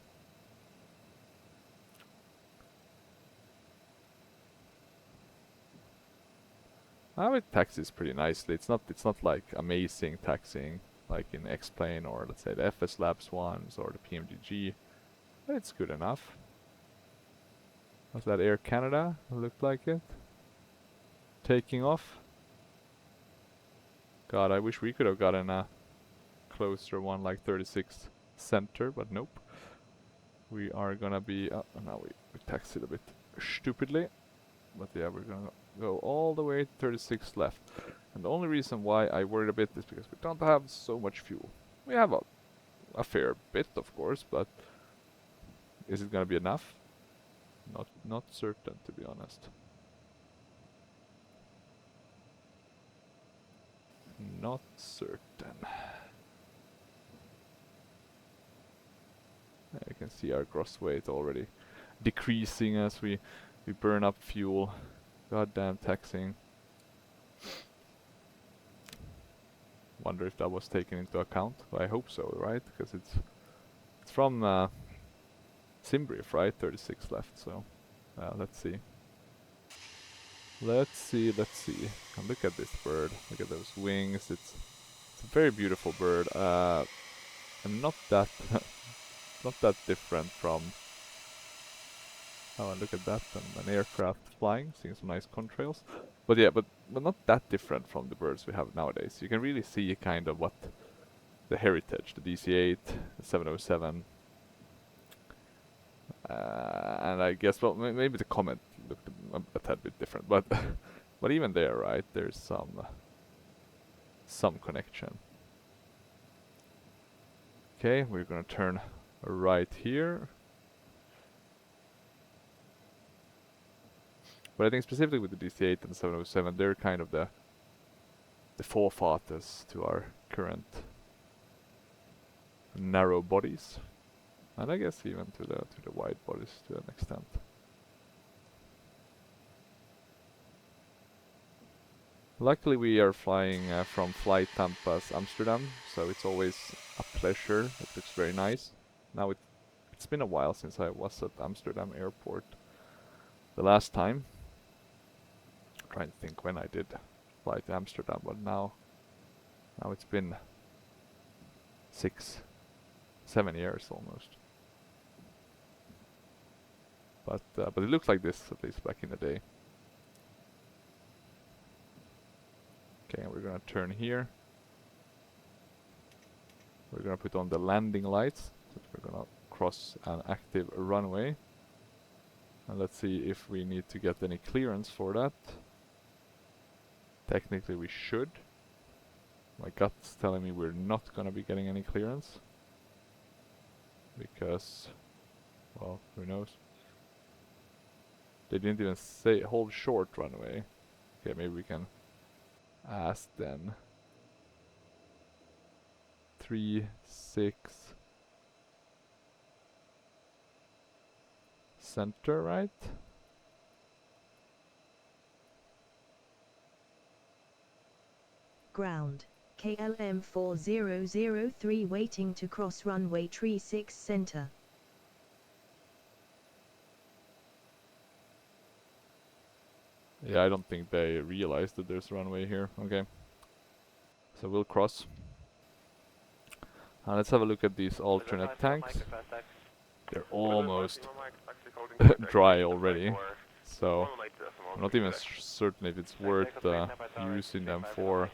Now it taxis pretty nicely. It's not like amazing taxiing like in X-plane or let's say the FS Labs ones or the PMGG, but it's good enough. Was that Air Canada? Looked like it. Taking off. God, I wish we could have gotten a closer one like 36 center, but nope. We are gonna be, now we taxied a bit stupidly, but yeah, we're gonna go all the way to 36 left. And the only reason why I worried a bit is because we don't have so much fuel. We have a fair bit, of course, but is it gonna be enough? Not certain, to be honest. Not certain. You can see our gross weight already decreasing as we burn up fuel. Goddamn taxing. Wonder if that was taken into account. Well, I hope so, right? Because it's from Simbrief, right? 36 left, so let's see. Let's see. And look at this bird. Look at those wings. It's a very beautiful bird. And not that not that different from. Oh, and look at that, an aircraft flying, seeing some nice contrails. But yeah, but not that different from the birds we have nowadays. You can really see kind of what the heritage, the DC-8, the 707. And I guess, well, maybe the Comet looked a tad bit different, but but even there, right, there's some connection. Okay, we're gonna turn right here. But I think specifically with the DC-8 and the 707, they're kind of the forefathers to our current narrow bodies, and I guess even to the wide bodies to an extent. Luckily we are flying from Flight Tampa's Amsterdam, so it's always a pleasure. It looks very nice. Now it's been a while since I was at Amsterdam airport the last time. I'm trying to think when I did fly to Amsterdam, but now it's been 6-7 years almost. But it looks like this, at least back in the day. Okay, we're gonna turn here. We're gonna put on the landing lights. So we're gonna cross an active runway. And let's see if we need to get any clearance for that. Technically we should. My gut's telling me we're not gonna be getting any clearance. Because, well, who knows? They didn't even say hold short runway. Okay, maybe we can ask then. 3-6 center, right? Ground. KLM 4003 waiting to cross runway 36 center. Yeah, I don't think they realized that there's a runway here. Okay. So we'll cross. Let's have a look at these alternate tanks. They're almost dry already. So I'm not even certain if it's worth using them for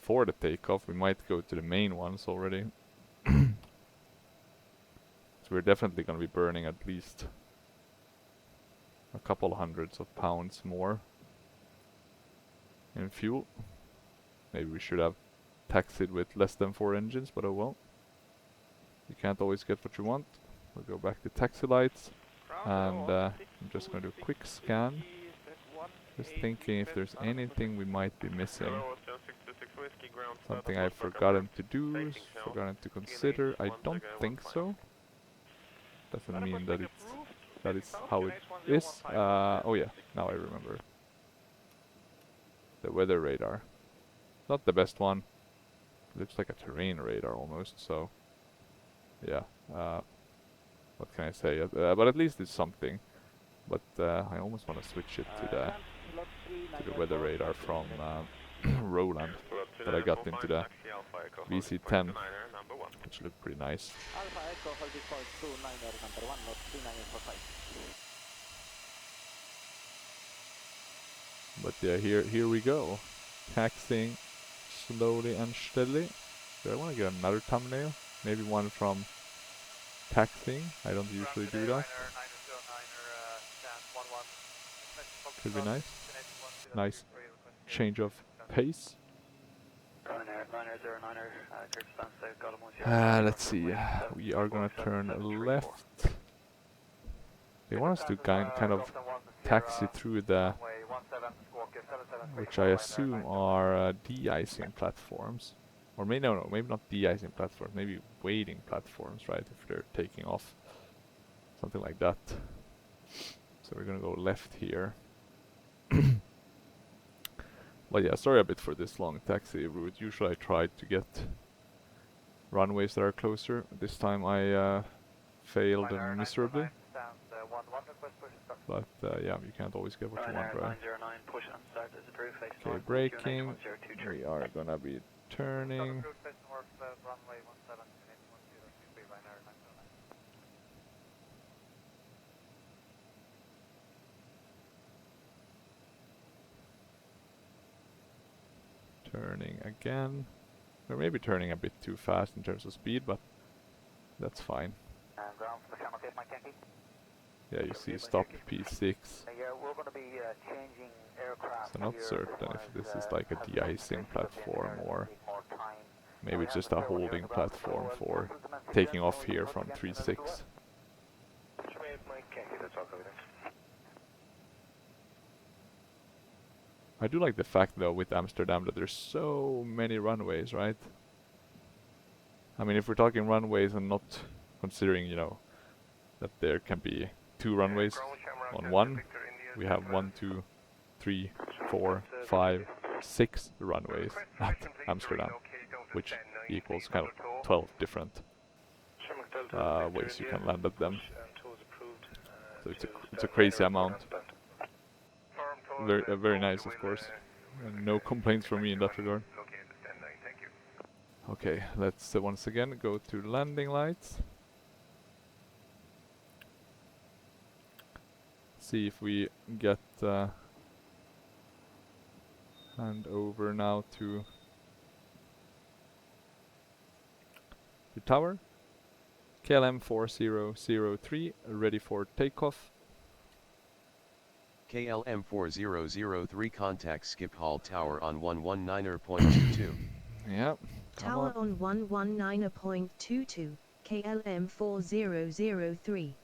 the takeoff. We might go to the main ones already. So we're definitely going to be burning at least a couple hundreds of pounds more in fuel. Maybe we should have taxied with less than 4 engines, but oh well. You can't always get what you want. We'll go back to taxi lights, and I'm just going to do a quick scan. Just thinking if there's anything we might be missing. Something I've forgotten to do, forgotten to consider. I don't think so. Doesn't mean that it's how it is. Oh yeah, now I remember. The weather radar. Not the best one. Looks like a terrain radar almost, so yeah. What can I say? But at least it's something. But I almost want to switch it to the weather radar from Roland that I got into the VC10, which looked pretty nice. But yeah, here we go. Taxiing slowly and steadily. Do I want to get another thumbnail? Maybe one from taxiing. I don't usually do that. Could be nice. Nice change of pace. Let's see. We are gonna turn left. They want us to kind of taxi through the, which I assume are de-icing platforms. Or maybe maybe not de-icing platforms, maybe waiting platforms, right? If they're taking off. Something like that. So we're gonna go left here. But yeah, sorry a bit for this long taxi route. Usually I try to get runways that are closer. This time I failed miserably. But yeah, you can't always get what you want, right? Okay, braking. We are gonna be turning. Turning again. We're maybe turning a bit too fast in terms of speed, but that's fine. Yeah, you see stop P6. So not certain if this is like a de-icing platform or maybe it's just a holding platform for taking off here from 3.6. I do like the fact though with Amsterdam that there's so many runways, right? I mean, if we're talking runways and not considering, you know, that there can be 2 runways on one, we have 1, 2, 3, 4, 5, 6 runways at Amsterdam, which equals kind of 12 different ways you can land at them. So it's a crazy amount. Very nice, of course. And no complaints from me in that regard. Okay, let's once again go to landing lights. See if we get hand over now to the tower. KLM 4003 ready for takeoff. KLM 4003 contact Schiphol Tower on 119.22. Yeah. Tower on 119.22, KLM 4003.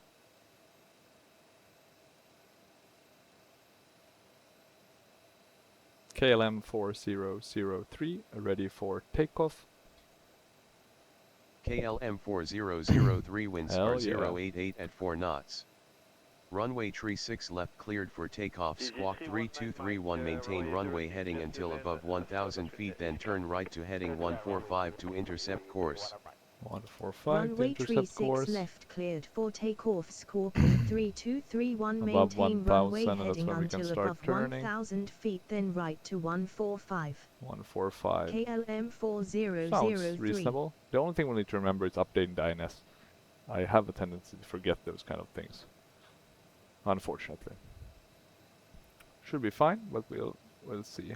KLM 4003 ready for takeoff. KLM 4003 winds are 088 at 4 knots. Runway tree 6 left cleared for takeoff. Squawk 3231 maintain runway heading until above 1000 feet, then turn right to heading 145 to intercept course. 145 to intercept course. Runway 36 left cleared for takeoff. Scorpion 3231 maintain runway heading until above 1000 feet, then right to 145. 145. KLM 4003. Sounds reasonable. The only thing we need to remember is updating the INS. I have a tendency to forget those kind of things. Unfortunately. Should be fine, but we'll see.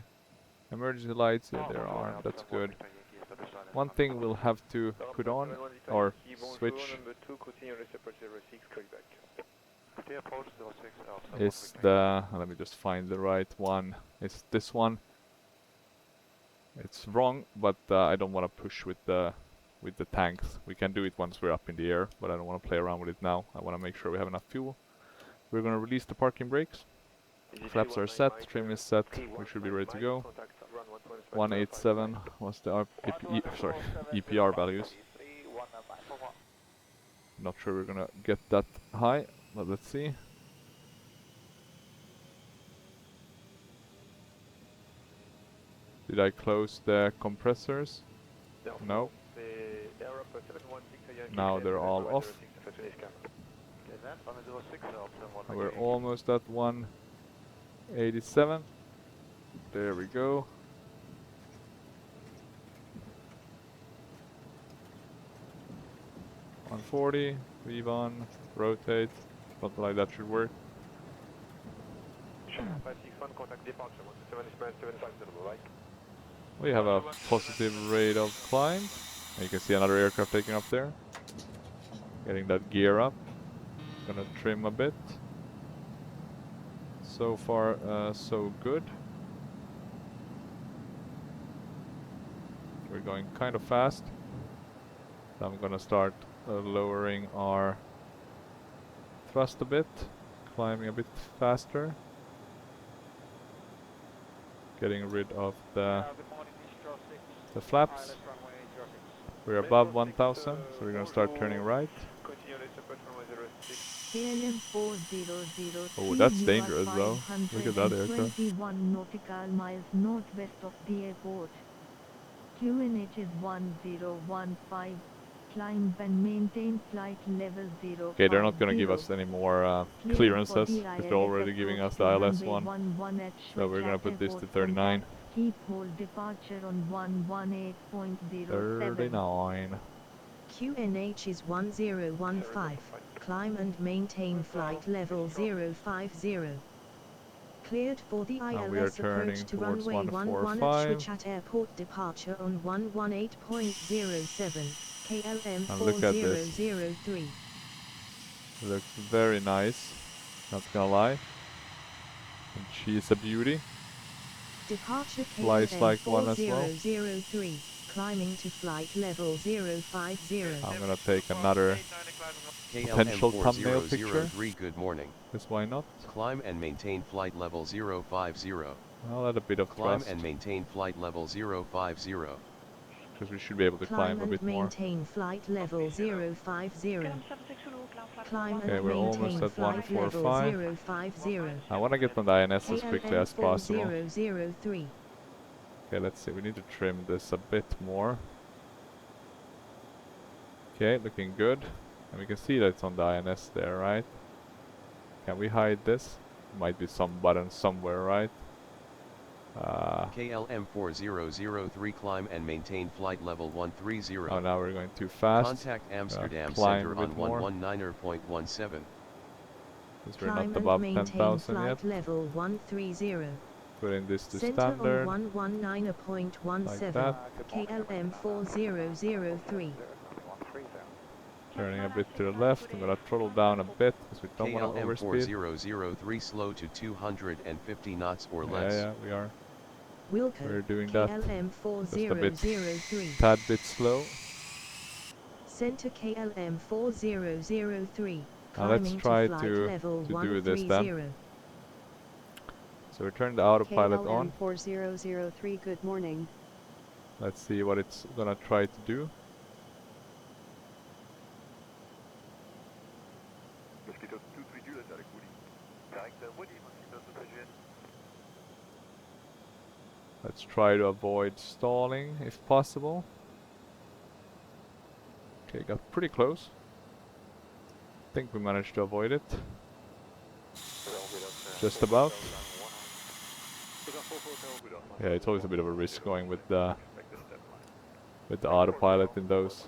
Emergency lights, yeah, there are. That's good. One thing we'll have to put on or switch is the, let me just find the right one. It's this one. It's wrong, but I don't want to push with the tanks. We can do it once we're up in the air, but I don't want to play around with it now. I want to make sure we have enough fuel. We're going to release the parking brakes. Flaps are set, trim is set, we should be ready to go. 187 was the EPR values. Not sure we're gonna get that high, but let's see. Did I close the compressors? No. Now they're all off. We're almost at 187. There we go. .140, leave on, rotate, something like that should work. We have a positive rate of climb. You can see another aircraft taking up there. Getting that gear up. Gonna trim a bit. So far, so good. We're going kind of fast. So I'm gonna start lowering our thrust a bit, climbing a bit faster, getting rid of the flaps. We're above 1000, so we're gonna start turning right. Oh, that's dangerous though. Look at that aircraft. 21 nautical miles northwest of the airport. QNH is 1015. Climb and maintain flight level 0. Okay, they're not gonna give us any more clearances because they're already giving us the ILS-1. So we're gonna put this to 39. Keep hold departure on 118.07. 39. QNH is 1015. Climb and maintain flight level 050. Cleared for the ILS approach to runway 11 at switch at airport departure on 118.07. KLM 4003. Looks very nice, not gonna lie. And she's a beauty. Departure Flies like one as well. 4003. Climbing to flight level 050. I'm gonna take another potential thumbnail picture. Good morning. Because why not? Climb and maintain flight level 050. I'll add a bit of Climb thrust. and maintain flight level 050. because we should be able to climb a bit more. Maintain flight level 050. Climb Okay, and we're almost maintain at flight level 145. 050. I want to get on the INS as quickly as possible. 4003. Okay, let's see. We need to trim this a bit more. Okay, looking good. And we can see that it's on the INS there, right? Can we hide this? Might be some button somewhere, right? KLM 4003 climb and maintain flight level 130. Oh, now we're going too fast. Contact Amsterdam climb Center on 119.17. Because we're not above 10,000 yet. Level 130. Putting this to Center standard. on 119.17. Like that. KLM 4003. Turning a bit to the left. I'm gonna throttle down a bit because we don't want to KLM overspeed. 4003 slow to 250 knots or less. Yeah, we are. Wilco, We're doing that KLM just a bit, 4003. tad bit slow. Center KLM 4003. Now let's try to do this then. So we turn the autopilot on. KLM 4003, good morning. Let's see what it's gonna try to do. Let's try to avoid stalling if possible. Okay, got pretty close. I think we managed to avoid it. Just about. Yeah, it's always a bit of a risk going with the autopilot in those.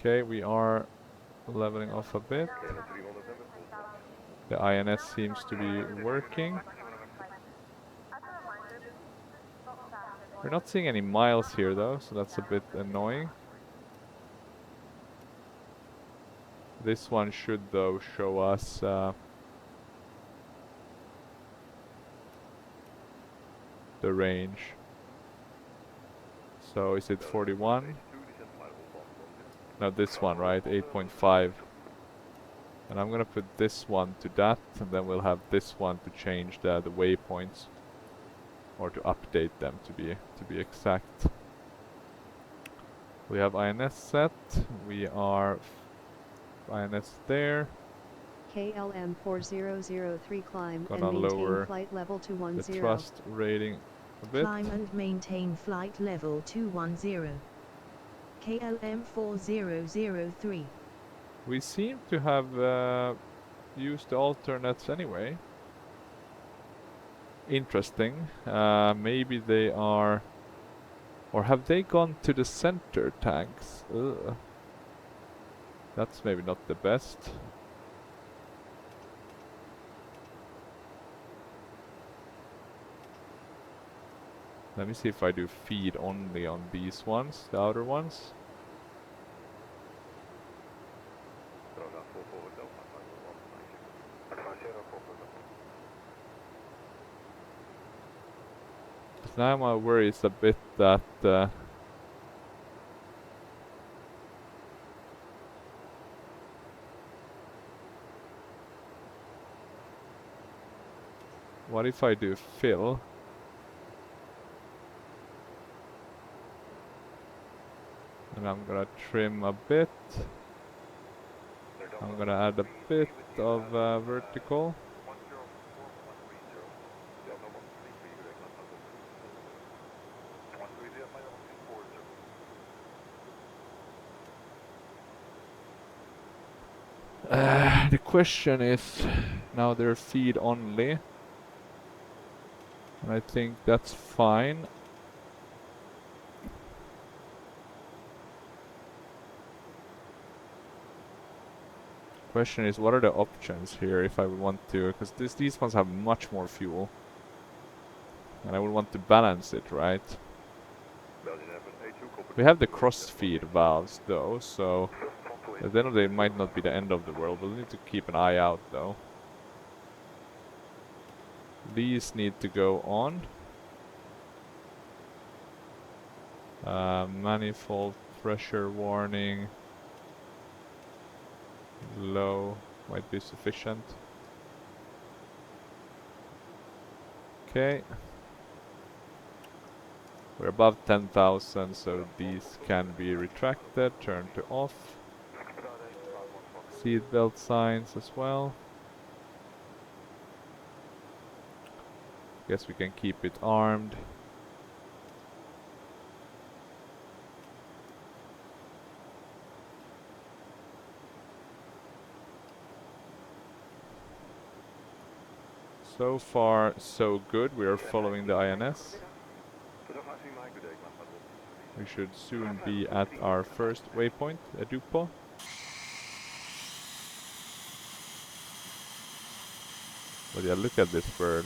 Okay, we are leveling off a bit. The INS seems to be working. We're not seeing any miles here though, so that's a bit annoying. This one should though show us the range. So is it 41? No, this one, right? 8.5. And I'm gonna put this one to that, and then we'll have this one to change the waypoints, or to update them to be exact. We have INS set. We are INS there. KLM 4003 climb Gonna and maintain lower flight level 210. the thrust rating a bit. Climb and maintain flight level 210. KLM 4003. We seem to have used the alternates anyway. Interesting. Maybe they are... Or have they gone to the center tanks? Ugh. That's maybe not the best. Let me see if I do feed only on these ones, the outer ones. Now my worry is a bit that what if I do fill? And I'm gonna trim a bit. I'm gonna add a bit of vertical. The question is, now they're feed only, and I think that's fine. Question is, what are the options here if I would want to, because these ones have much more fuel, and I would want to balance it, right? We have the cross feed valves though, so at the end of the day it might not be the end of the world. We'll need to keep an eye out though. These need to go on. Manifold pressure warning. Low might be sufficient. Okay. We're above 10,000, so these can be retracted, turned to off. Seatbelt signs as well. Guess we can keep it armed. So far, so good. We are following the INS. We should soon be at our first waypoint, Edupo. But yeah, look at this bird.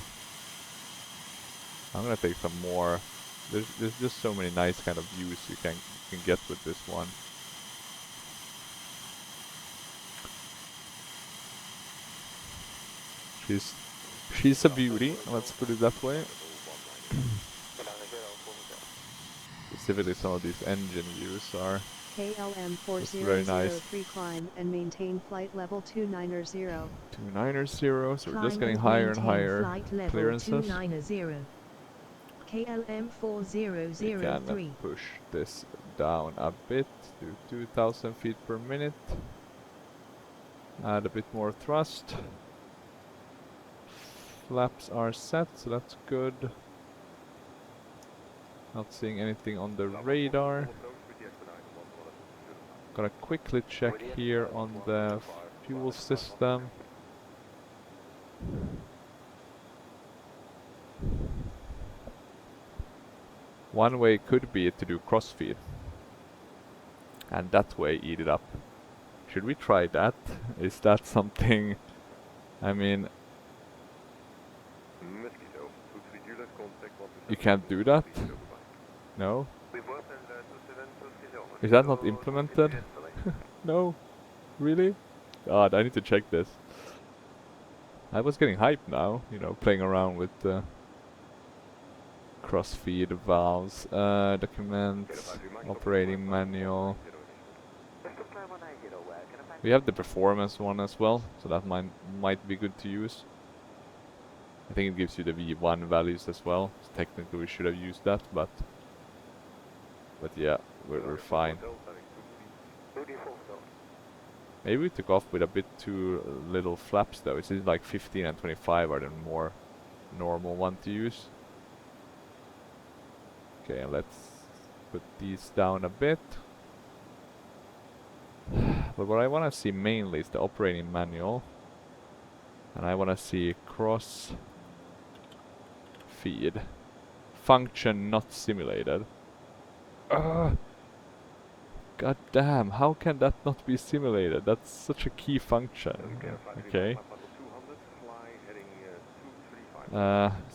I'm gonna take some more. There's just so many nice kind of views you can get with this one. She's a beauty, let's put it that way. Specifically some of these engine views are KLM very nice. 4003 climb and maintain flight level 290. 290, so we're just getting higher and higher clearances. KLM 4003. We can push this down a bit to 2000 feet per minute. Add a bit more thrust. Flaps are set, so that's good. Not seeing anything on the radar. Gotta quickly check here on the fuel system. One way could be to do crossfeed, and that way eat it up. Should we try that? Is that something? I mean, you can't do that? No? Is that not implemented? No? Really? God, I need to check this. I was getting hyped now, you know, playing around with the crossfeed valves, documents, operating manual. We have the performance one as well, so that might be good to use. I think it gives you the V1 values as well. So technically we should have used that, but yeah, we're fine. Maybe we took off with a bit too little flaps though. It seems like 15 and 25 are the more normal one to use. Okay, and let's put these down a bit. But what I want to see mainly is the operating manual. And I want to see cross feed. Function not simulated. God damn, how can that not be simulated? That's such a key function. Okay.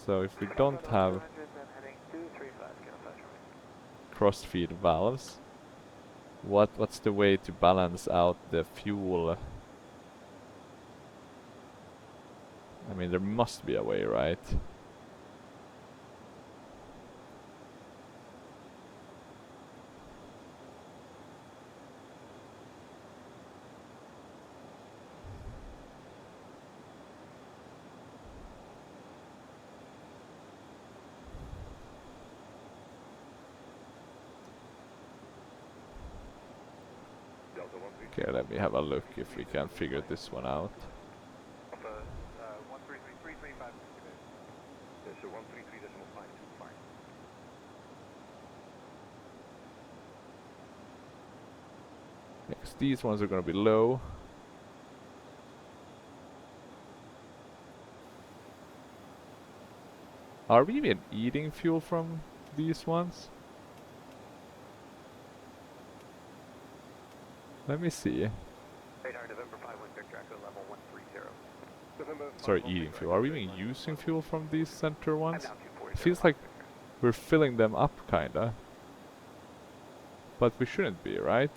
So if we don't have cross-feed valves, what's the way to balance out the fuel? I mean, there must be a way, right? Okay, let me have a look if we can figure this one out. Next, these ones are gonna be low. Are we even eating fuel from these ones? Let me see. Sorry, eating fuel. Are we even using fuel from these center ones? It feels like we're filling them up, kinda. But we shouldn't be, right?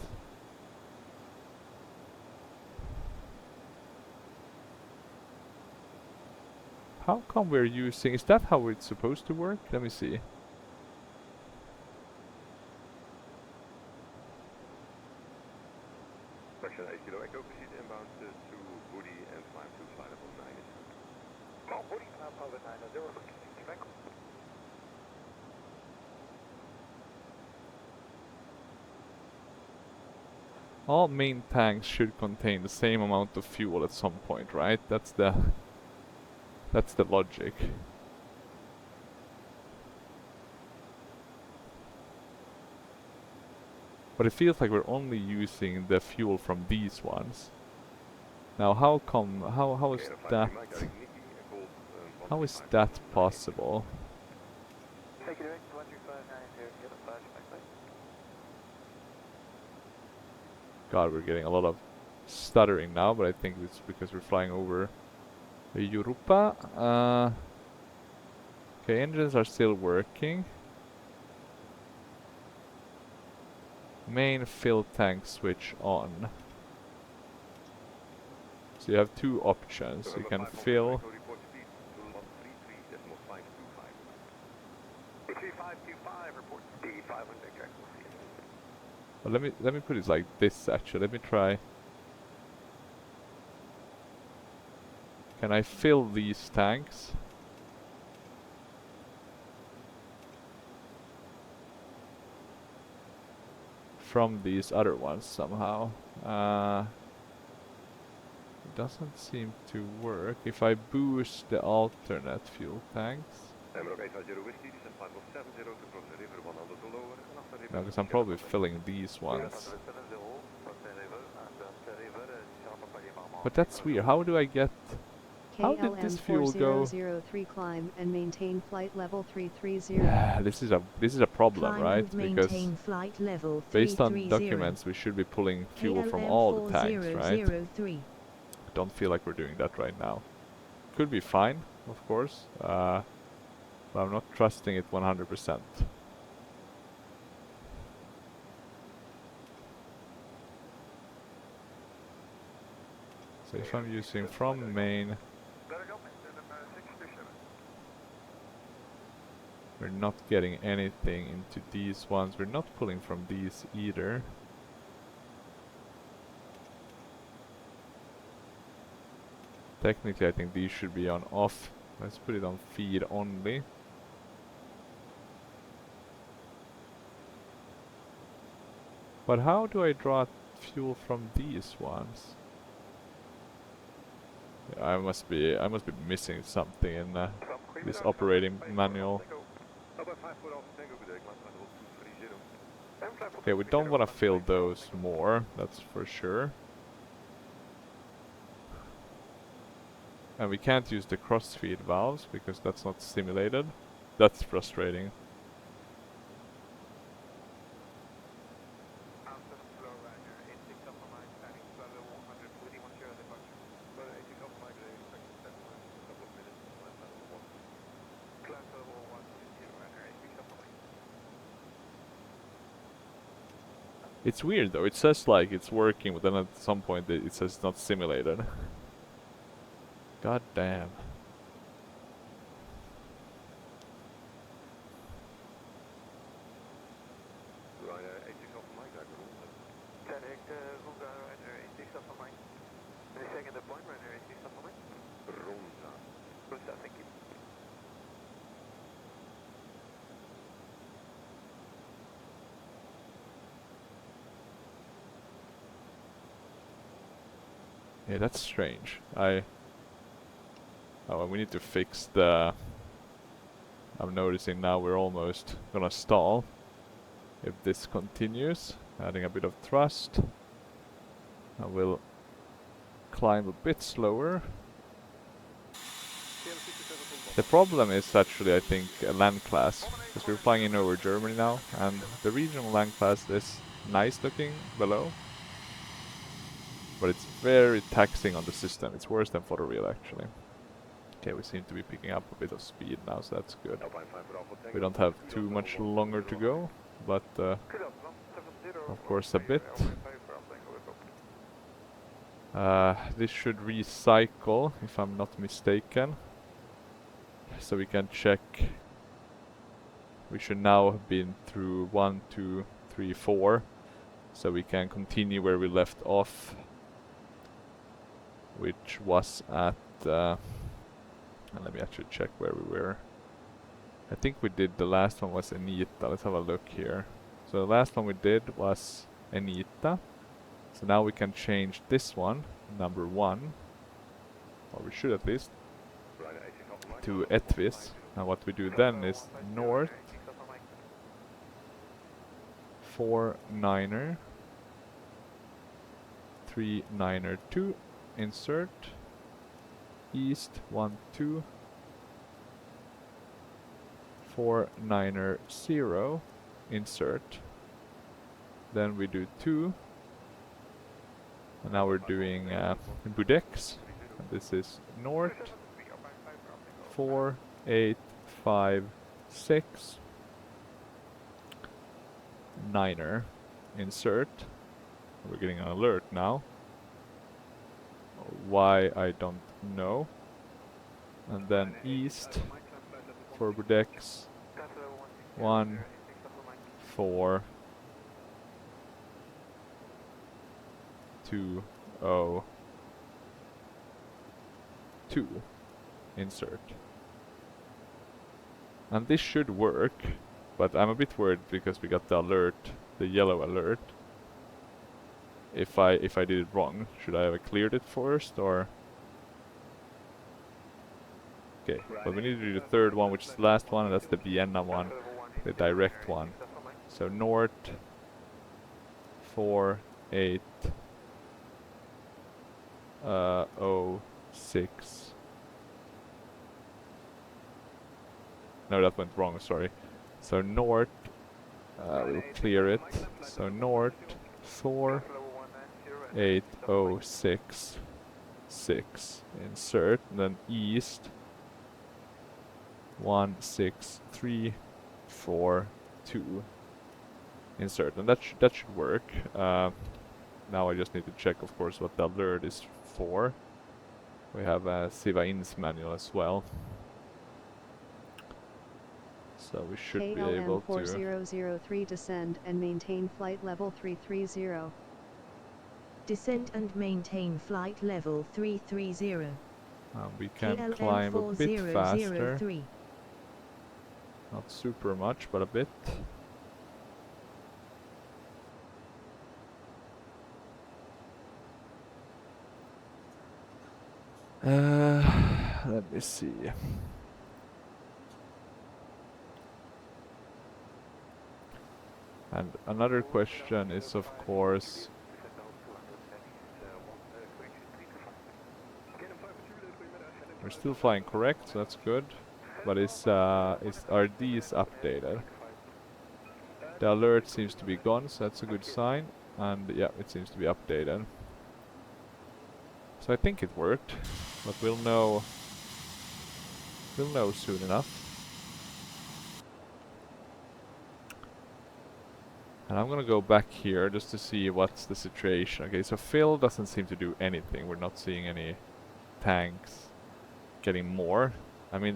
How come we're using... Is that how it's supposed to work? Let me see. All main tanks should contain the same amount of fuel at some point, right? That's the logic. But it feels like we're only using the fuel from these ones. Now how come, how is that possible? God, we're getting a lot of stuttering now, but I think it's because we're flying over Europa. Okay, engines are still working. Main fill tank switch on. So you have two options. You can fill. Well, let me put it like this actually. Let me try. Can I fill these tanks? From these other ones somehow. It doesn't seem to work. If I boost the alternate fuel tanks. No, because I'm probably filling these ones. But that's weird. How do I get... How did this fuel go? KLM 4003 climb and maintain flight level 330. This is a problem, Climb right? and Because maintain flight level based on documents we should be pulling fuel from all the tanks, right? I don't feel like we're doing that right now. Could be fine, of course, but I'm not trusting it 100%. So if I'm using from main, we're not getting anything into these ones. We're not pulling from these either. Technically I think these should be on off. Let's put it on feed only. But how do I draw fuel from these ones? Yeah, I must be missing something in this operating manual. Okay, we don't want to fill those more, that's for sure. And we can't use the cross-feed valves because that's not simulated. That's frustrating. It's weird though, it says like it's working, but then at some point it says it's not simulated. God damn. Yeah, that's strange. Oh, well, we need to fix the... I'm noticing now we're almost gonna stall. If this continues, adding a bit of thrust. I will climb a bit slower. The problem is actually, I think, a land class. Because we're flying in over Germany now, and the regional land class is nice looking below. But it's very taxing on the system. It's worse than photoreal actually. Okay, we seem to be picking up a bit of speed now, so that's good. We don't have too much longer to go, but of course a bit. This should recycle, if I'm not mistaken. So we can check. We should now have been through 1, 2, 3, 4. So we can continue where we left off. Which was at... and let me actually check where we were. I think we did, the last one was Anita. Let's have a look here. So the last one we did was Anita. So now we can change this one, number 1, or we should at least, to Etvis. And what we do then is north 49er 39er 2, insert, east 12 49er 0, insert, then we do 2, and now we're doing Budex, and this is north 4856 9er, insert. We're getting an alert now. Why, I don't know. And then east for Budex 1 4 2 0 2, insert. And this should work, but I'm a bit worried because we got the alert, the yellow alert. If I did it wrong, should I have cleared it first, or? Okay, but we need to do the third one, which is the last one, and that's the Vienna one, the direct one. So north 48 06. No, that went wrong, sorry. So north, we'll clear it. So north 4806 6, insert, and then east 16342, insert, and that should work. Now I just need to check, of course, what the alert is for. We have a Siva Ins manual as well, so we should KLM be able 4003 descend and maintain flight level 330. Descend and maintain flight level 330. We can KLM climb a bit faster. 4003. Not super much, but a bit. Let me see. And another question is, of course, we're still flying correct, so that's good. But are these updated? The alert seems to be gone, so that's a good sign. And yeah, it seems to be updated. So I think it worked, but we'll know soon enough. And I'm gonna go back here just to see what's the situation. Okay, so Phil doesn't seem to do anything. We're not seeing any tanks getting more. I mean,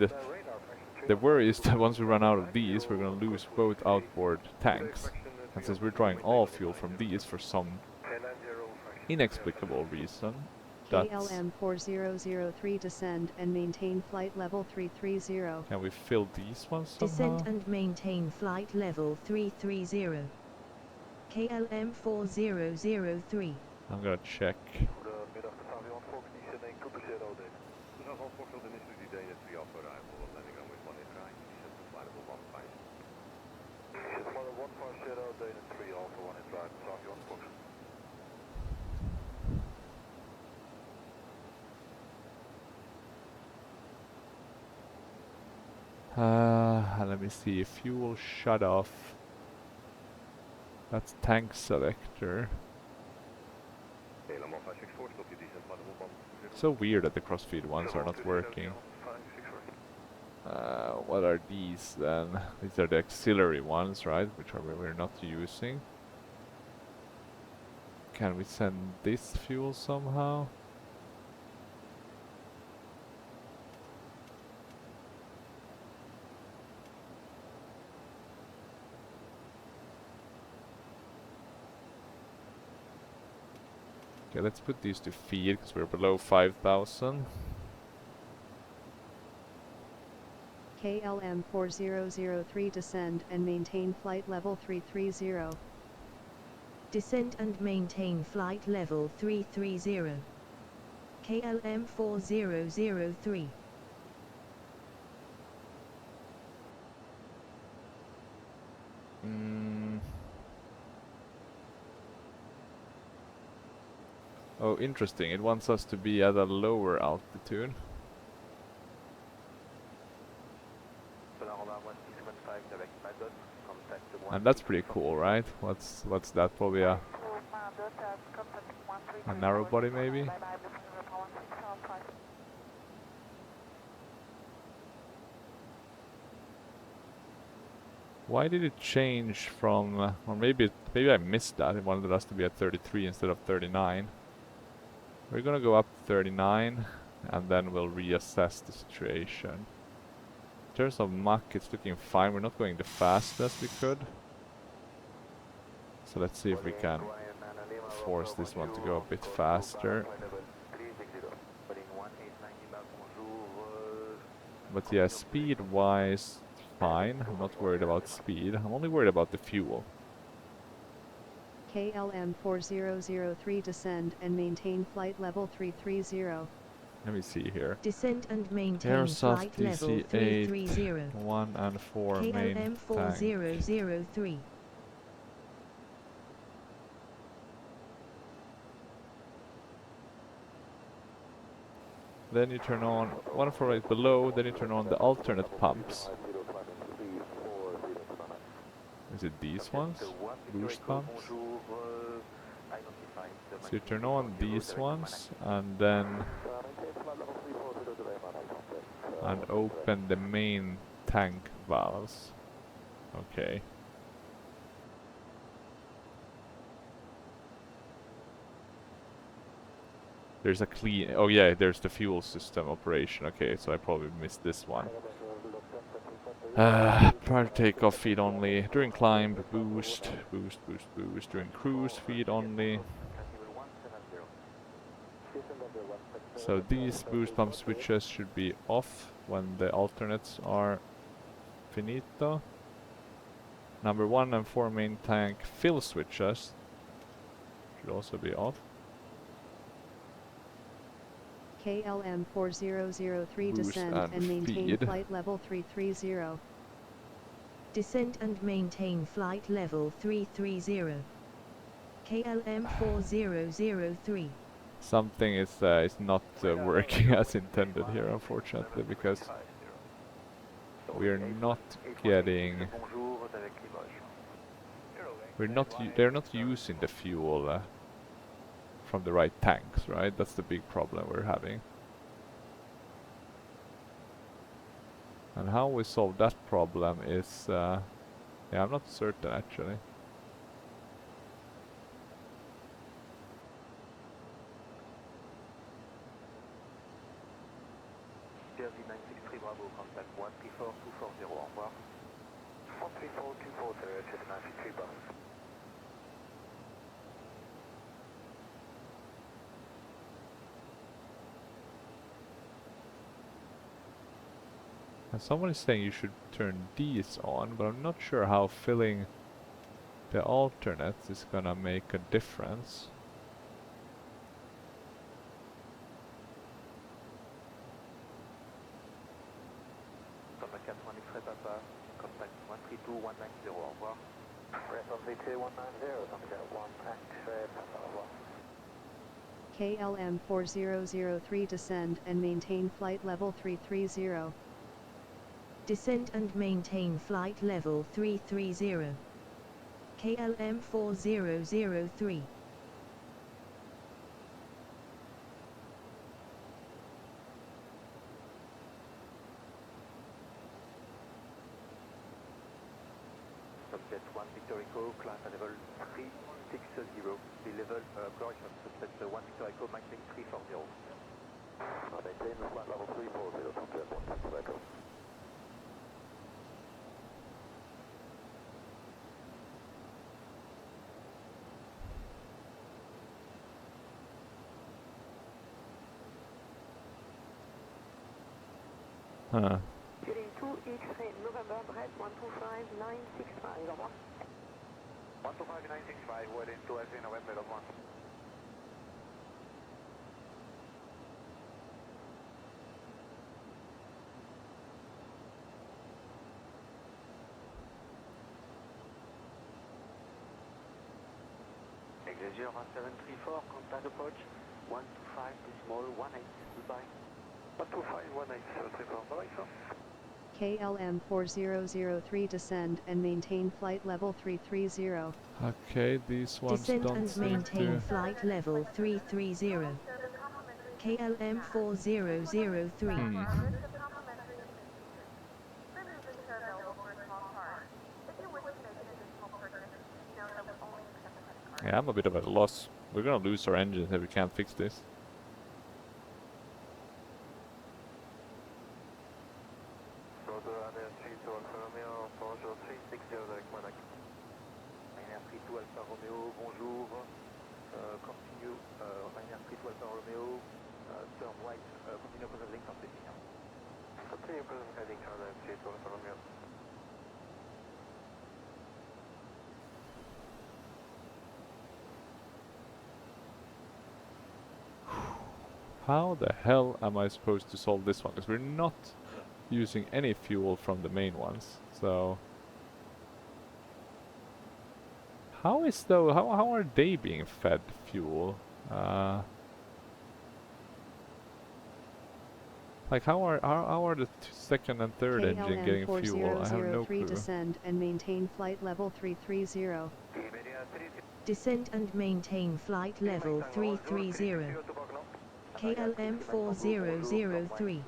the worry is that once we run out of these, we're gonna lose both outboard tanks. And since we're drawing all fuel from these for some inexplicable reason, KLM 4003 descend and maintain flight level 330. Can we fill these ones somehow? Descend and maintain flight level 330. KLM 4003. I'm gonna check. Let me see, fuel shut off. That's tank selector. So weird that the crossfeed ones are not working. What are these then? These are the auxiliary ones, right? Which we're not using. Can we send this fuel somehow? Okay, let's put these to feed because we're below 5,000. KLM 4003 descend and maintain flight level 330. Descend and maintain flight level 330. KLM 4003. Oh, interesting. It wants us to be at a lower altitude. And that's pretty cool, right? What's that? Probably a narrow body, maybe? Why did it change from... or maybe I missed that. It wanted us to be at 33 instead of 39. We're gonna go up to 39 and then we'll reassess the situation. In terms of Mach, it's looking fine. We're not going the fastest we could. So let's see if we can force this one to go a bit faster. But yeah, speed-wise, fine. I'm not worried about speed. I'm only worried about the fuel. KLM 4003 descend and maintain flight level 330. Let me see here. Descend and maintain Aerosoft flight level DC-8, 330. 1 and 4 main KLM 4003. Then you turn on 1 and 4 right below, then you turn on the alternate pumps. Is it these ones? Boost pumps? So you turn on these ones and then open the main tank valves. Okay. There's a clean... oh yeah, there's the fuel system operation. Okay, so I probably missed this one. Prior to takeoff, feed only. During climb, boost. During cruise, feed only. So these boost pump switches should be off when the alternates are finito. Number 1 and 4 main tank fill switches should also be off. KLM 4003 Boost descend and maintain feed. flight level 330. Descend and maintain flight level 330. KLM 4003. Something is not working as intended here, unfortunately, because we're not getting... they're not using the fuel from the right tanks, right? That's the big problem we're having. And how we solve that problem is... yeah, I'm not certain actually. Bravo, contact 134-240, au revoir. 134-240, check 963 Bravo. And someone is saying you should turn these on, but I'm not sure how filling the alternates is gonna make a difference. Contact 41 X-ray Papa, contact 132-190, au revoir. Rest on 190, contact 1 X-ray Papa, au revoir. KLM 4003 descend and maintain flight level 330. Descend and maintain flight level 330. KLM 4003. Subject 1 Victor Echo, climb at level 360, be level correction. Subject 1 Victor Echo, maintain 340. Maintain flight level 340, subject 1 Victor Echo. Huh. Heading 2 X-ray, November, Brett, 125965, au revoir. 125965, we're in 2 X-ray, November, au revoir. Exagere 1734, contact approach 125.18, goodbye. 125.18, bye-bye, sir. KLM 4003 descend and maintain flight level 330. Okay, these ones descend don't and seem maintain to... flight level 330. KLM 4003. Yeah, I'm a bit of a loss. We're gonna lose our engines if we can't fix this. How the hell am I supposed to solve this one? Because we're not using any fuel from the main ones, so... How are they being fed fuel? Like how are the second and third engine getting fuel? I have no clue. Descend and maintain flight level 330. Descend and maintain flight level 330. KLM 4003.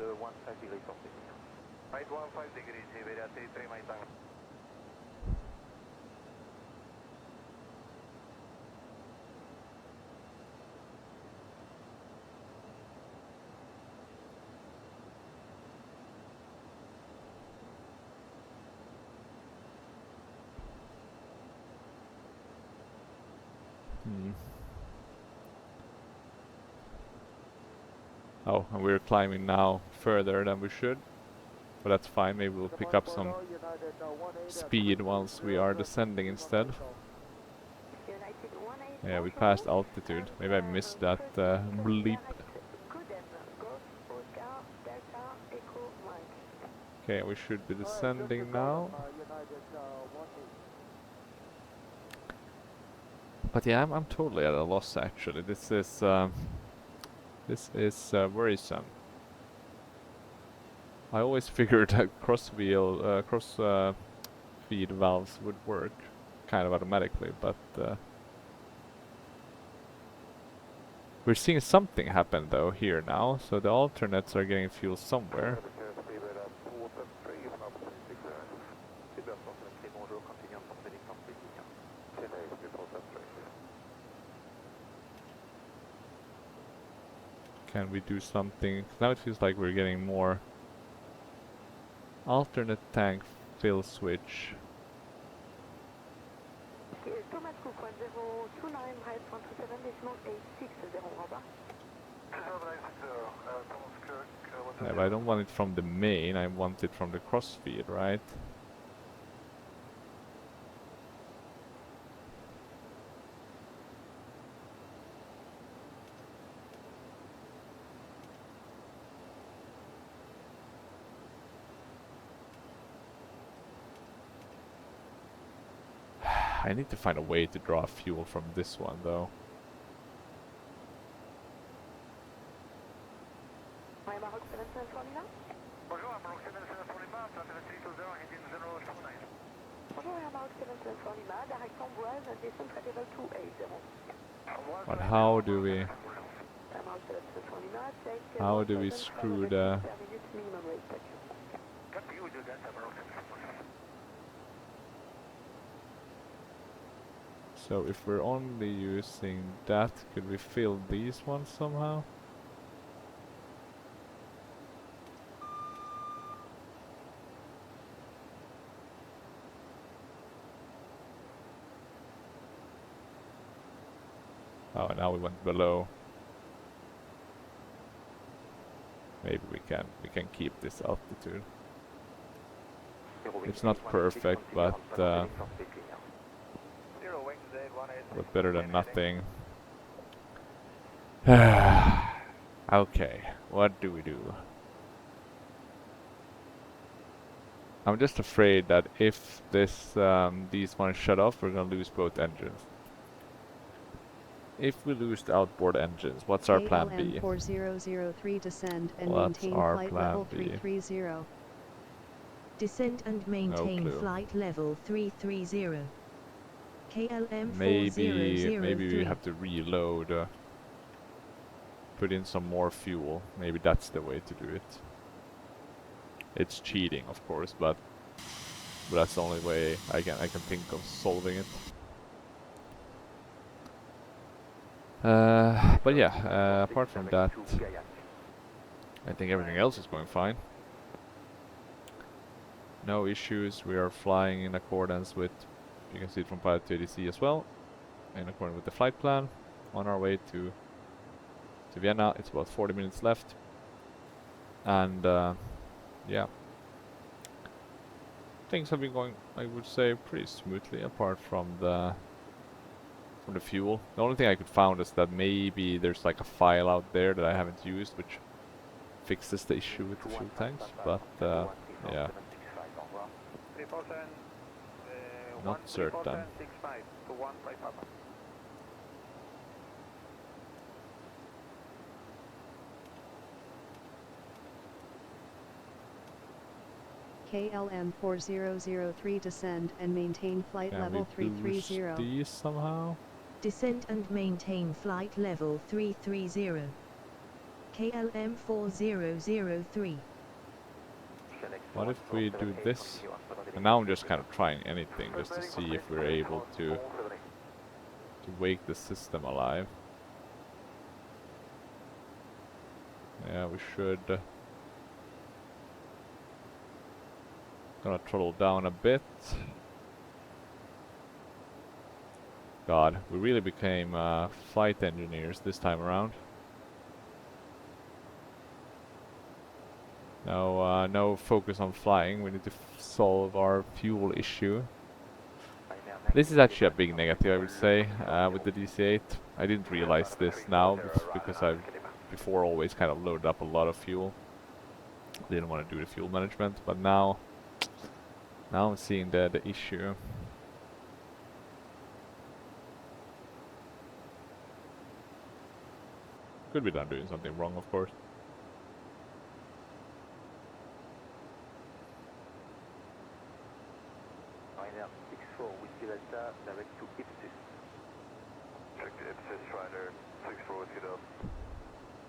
Oh, and we're climbing now further than we should. But that's fine, maybe we'll pick up some speed once we are descending instead. Yeah, we passed altitude. Maybe I missed that bleep. Okay, we should be descending now. But yeah, I'm totally at a loss actually. This is worrisome. I always figured that cross feed valves would work kind of automatically, but we're seeing something happen though here now, so the alternates are getting fuel somewhere. Can we do something? Now it feels like we're getting more. Alternate tank fill switch. Yeah, but I don't want it from the main, I want it from the crossfeed, right? I need to find a way to draw fuel from this one though. But how do we screw the... So if we're only using that, could we fill these ones somehow? Oh, now we went below. Maybe we can keep this altitude. It's not perfect, but better than nothing. Okay, what do we do? I'm just afraid that if these ones shut off, we're gonna lose both engines. If we lose the outboard engines, what's our plan B? KLM 4003 descend and maintain flight level 330. Descend and maintain flight level 330. KLM 4003. Maybe we have to reload. Put in some more fuel. Maybe that's the way to do it. It's cheating, of course, but that's the only way I can think of solving it. But yeah, apart from that, I think everything else is going fine. No issues. We are flying in accordance with, you can see it from pilot to ADC as well, in accordance with the flight plan. On our way to Vienna. It's about 40 minutes left, and yeah, things have been going, I would say, pretty smoothly, apart from the fuel. The only thing I could find is that maybe there's like a file out there that I haven't used, which fixes the issue with the fuel tanks, but yeah, not certain. KLM 4003 descend and maintain flight level 330. These somehow? Descend and maintain flight level 330. KLM 4003. What if we do this? And now I'm just kind of trying anything just to see if we're able to wake the system alive. Yeah, we should. Gonna throttle down a bit. God, we really became flight engineers this time around. No focus on flying. We need to solve our fuel issue. This is actually a big negative, I would say, with the DC-8. I didn't realize this now because I before always kind of loaded up a lot of fuel. Didn't want to do the fuel management, but now I'm seeing the issue. Could be done doing something wrong, of course.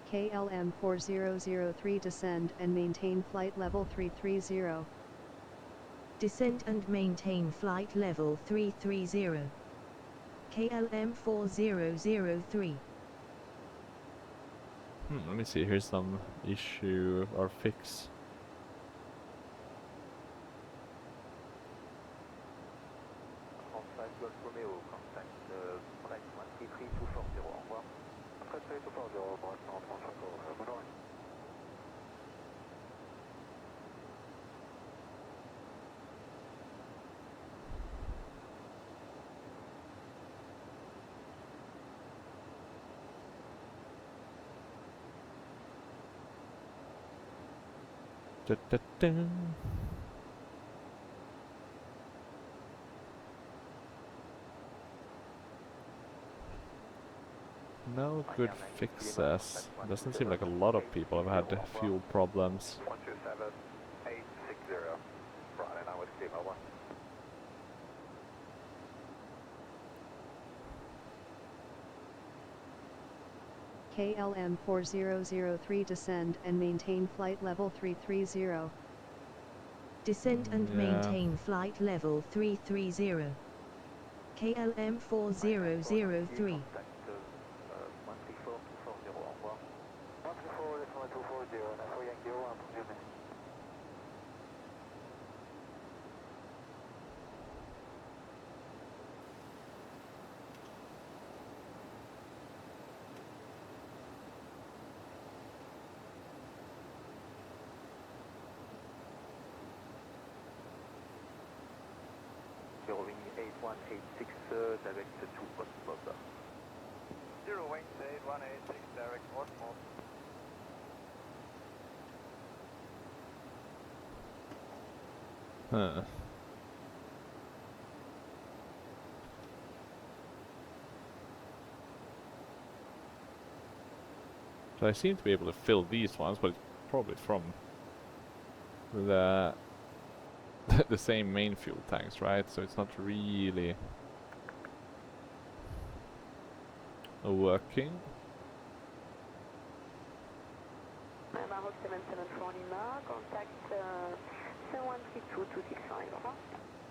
KLM 4003 descend and maintain flight level 330. Descend and maintain flight level 330. KLM 4003. Let me see, here's some issue or fix. Da, da, da. No good fixes. Doesn't seem like a lot of people have had fuel problems. 127-860. Right, now it's clear, over. KLM 4003 descend and maintain flight level 330. Descend and maintain flight level 330. KLM 4003. 186, direct to Oslo. 0 wing, 186, direct Oslo. Huh. So I seem to be able to fill these ones, but it's probably from the the same main fuel tanks, right? So it's not really working. Maroc 77 Lima, contact 7132-265, over.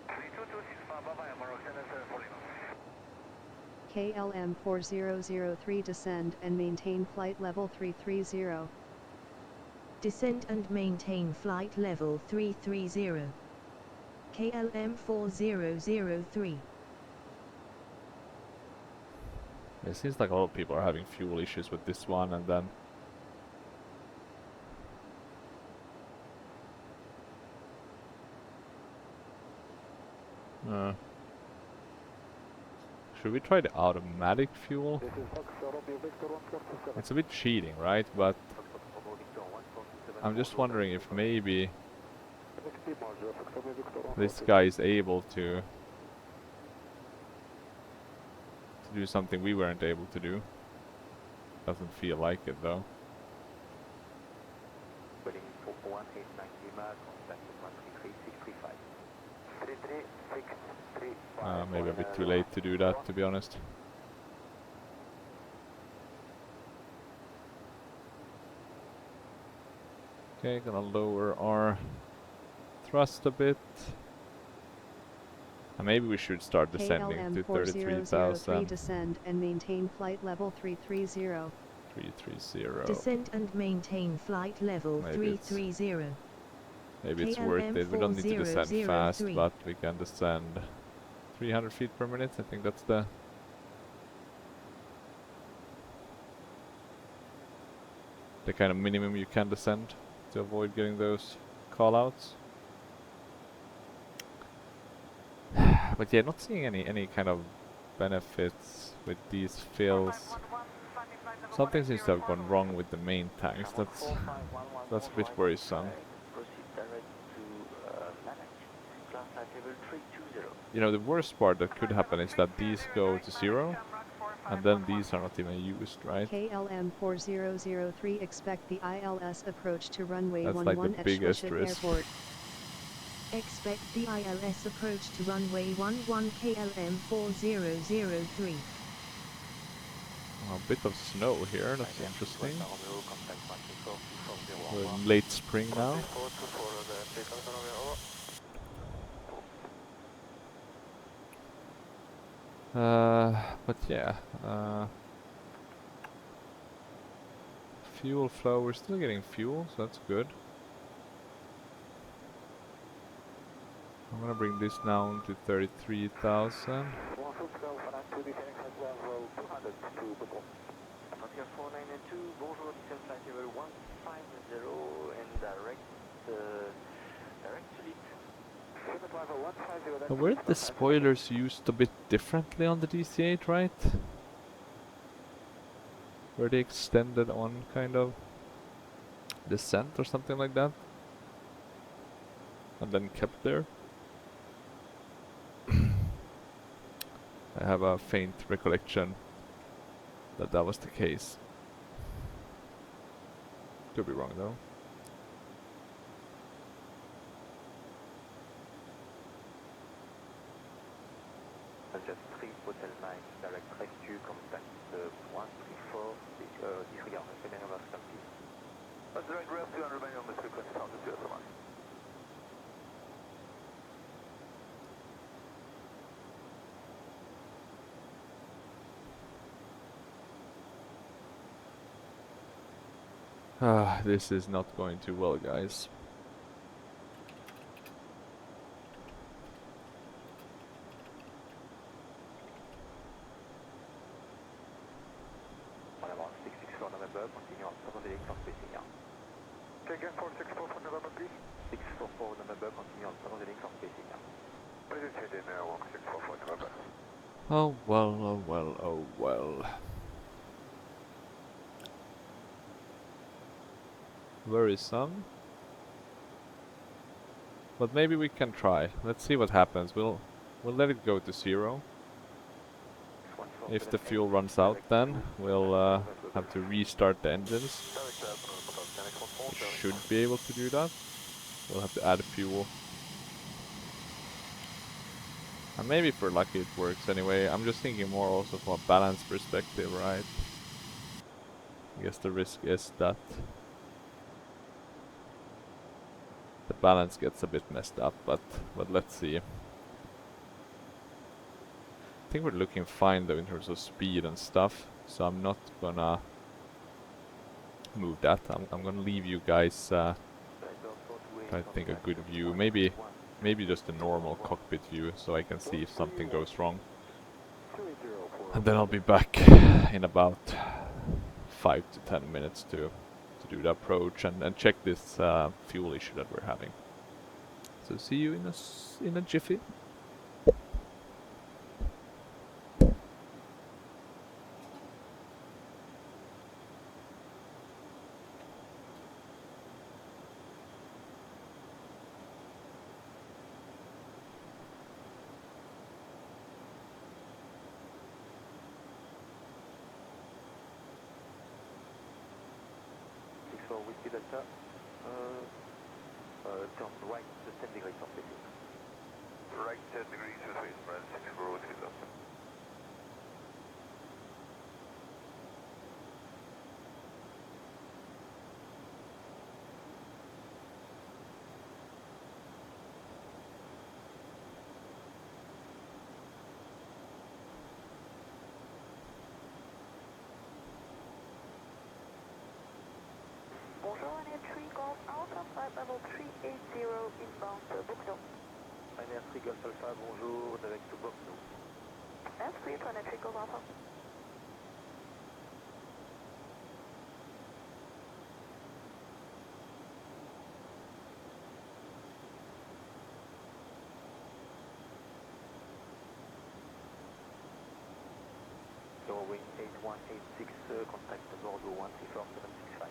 32-265, bye-bye, Maroc 77 Lima. KLM 4003 descend and maintain flight level 330. Descend and maintain flight level 330. KLM 4003. It seems like a lot of people are having fuel issues with this one, and then should we try the automatic fuel? It's a bit cheating, right? But I'm just wondering if maybe this guy is able to do something we weren't able to do. Doesn't feel like it though. Maybe a bit too late to do that, to be honest. Okay, gonna lower our thrust a bit. And maybe we should start descending KLM to 4003 33,000. descend and maintain flight level 330. 330. Descend and maintain flight level 330. Maybe it's worth it. We don't need to descend fast, but we can descend 300 feet per minute. I think that's the kind of minimum you can descend to avoid getting those call-outs. But yeah, not seeing any kind of benefits with these fills. Something seems to have gone wrong with the main tanks. That's a bit worrisome. You know, the worst part that could happen is that these go to 0, and then these are not even used, right? KLM 4003 expect the ILS approach to runway 11 like the at biggest Schwechat risk. Airport. Expect the ILS approach to runway 11 KLM 4003. A bit of snow here, that's interesting. We're late spring now. But yeah, fuel flow, we're still getting fuel, so that's good. I'm gonna bring this down to 33,000. Weren't the spoilers used a bit differently on the DC-8, right? Were they extended on kind of descent or something like that? And then kept there? I have a faint recollection that that was the case. Could be wrong though. Just 3 Hotel 9, direct rescue, contact 134, disregard, remain over frequency. Direct rescue and remain on the frequency of the 201. This is not going too well, guys. Again, 464 for November, please. 644 November, continue on 7 heading for spacing now. Please head in walk 644 November. Oh well, oh well, oh well. Worrisome. But maybe we can try. Let's see what happens. We'll let it go to 0. If the fuel runs out, then we'll have to restart the engines. We should be able to do that. We'll have to add fuel. And maybe if we're lucky it works anyway. I'm just thinking more also from a balance perspective, right? I guess the risk is that the balance gets a bit messed up, but let's see. I think we're looking fine though in terms of speed and stuff, so I'm not gonna move that. I'm gonna leave you guys try to think a good view. Maybe just a normal cockpit view so I can see if something goes wrong. And then I'll be back in about 5 to 10 minutes to do the approach and check this fuel issue that we're having. So see you in a jiffy. So Whiskey Delta, turn right 10 degrees southwest. Right 10 degrees southwest, Brand 64 Whiskey Delta. Bonjour, on air 3 Golf Alpha, flight level 380 inbound to Boucno. On air 3 Golf Alpha, bonjour, direct to Boucno. That's clear to on air 3 Golf Alpha. Wing 8186, contact Bordeaux 134765.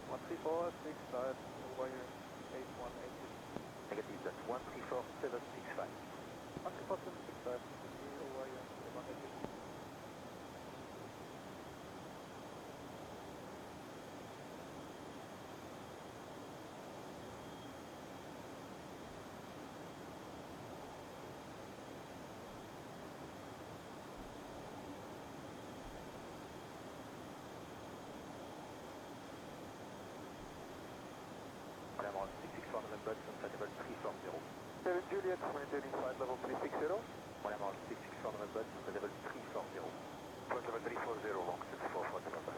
13465, wire 8186. Negative, that's 134765. 134765, wire 8186. Paramount 661 November, sunset level 340. Juliet, maintaining flight level 360. Paramount 661 November, sunset level 340. Flight level 340, long 64 for November.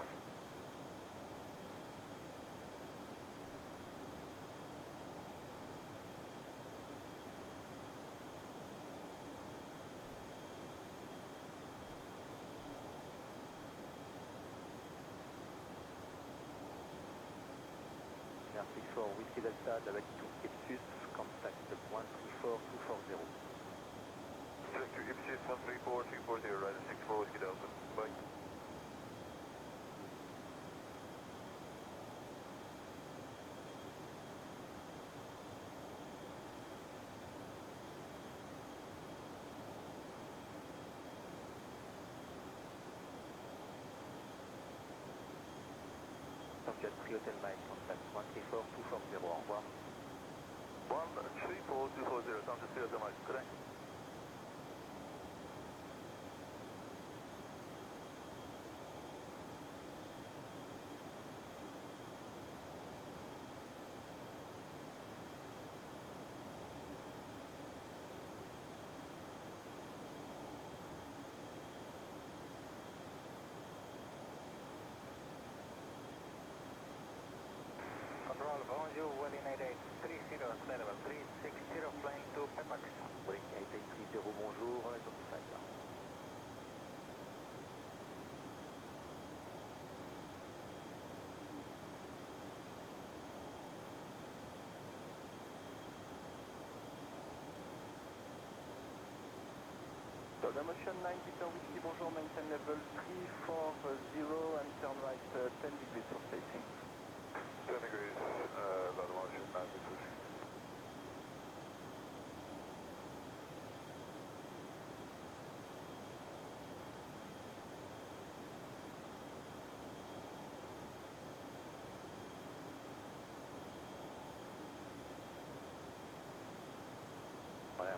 Air 64 Whiskey Delta, direct to Ipsus, contact 134240. Direct to Ipsus 134240, right 64 Whiskey Delta. Bye. Subjet 3 Hotel Mike, contact 134240, au revoir. 134240, Subjet 3 Hotel Mike, correct. Bonjour, Welling 88, 30, level 360, flying to Pepax. Wing Motion 9 Victor Whiskey, bonjour, maintain level 340 and turn right 10 degrees for spacing. 10 degrees, Motion 9 Victor Whiskey.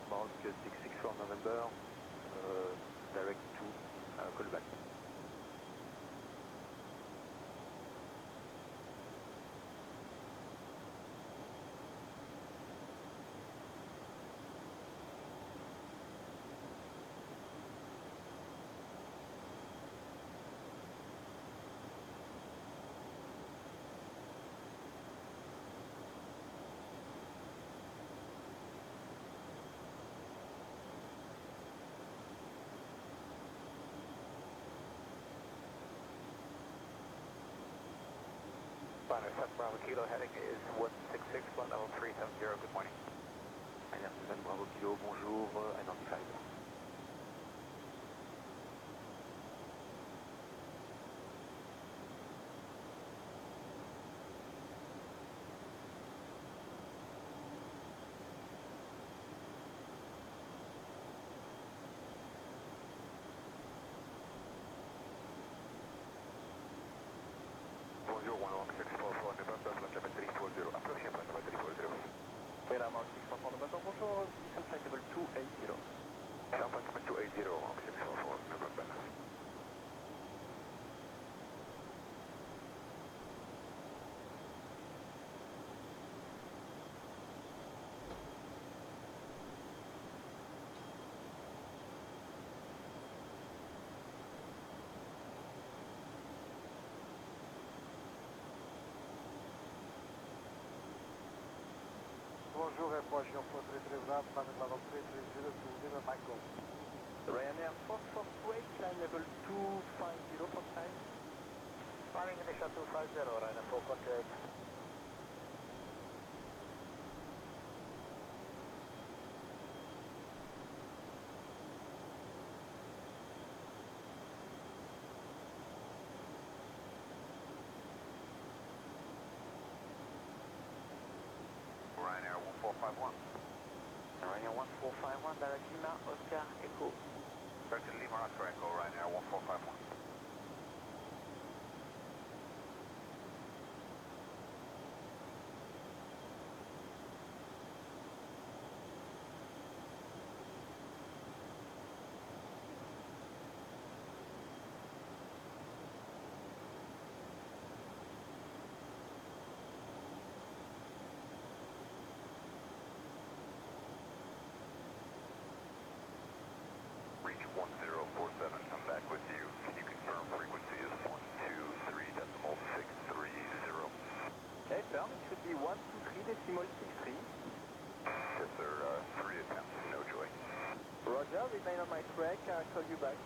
Mark 664 November, direct to callback. Bravo Kilo heading is 166, flight level 370, good morning. Bravo Kilo, bonjour, identified. Bonjour, 11644 November, flight level 340, approaching flight level 340. Aerosoft DC-8 November, bonjour, flight level 280. Flight level 280, 1644 November. Bonjour, approaching for 330, flight level 330 to Lima Michael. Ryanair 448, climb level 250 for time. Firing initial 250, Ryanair 448. Ryanair 1451. Ryanair 1451, direct Lima, Oscar, Echo. Direct Lima, Oscar, Echo, Ryanair 1451. Reach 1047, come back with you. Can you confirm frequency is 123.630? Okay, firm, it should be 123.63. Yes, sir, 3 attempts, no joy. Roger, remain on my track, I'll call you back.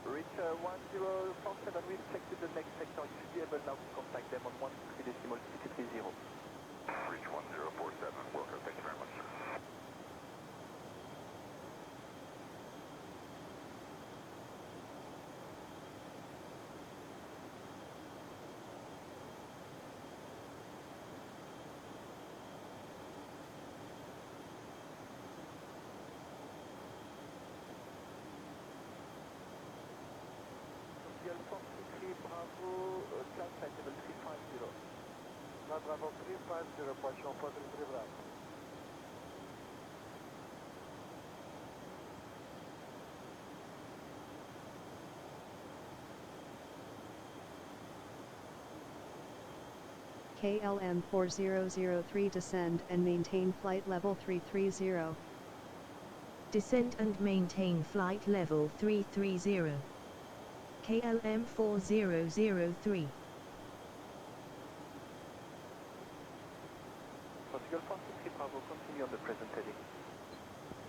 Reach 1047, we've selected the next sector. You should be able now to contact them on 123.630. Reach 1047, welcome, thank you very much, sir. Bravo, climb flight level 350. Bravo 350, approaching 433 Bravo. KLM 4003 descend and maintain flight level 330. Descend and maintain flight level 330. KLM 4003. Portugal 43 Bravo, continue on the present heading.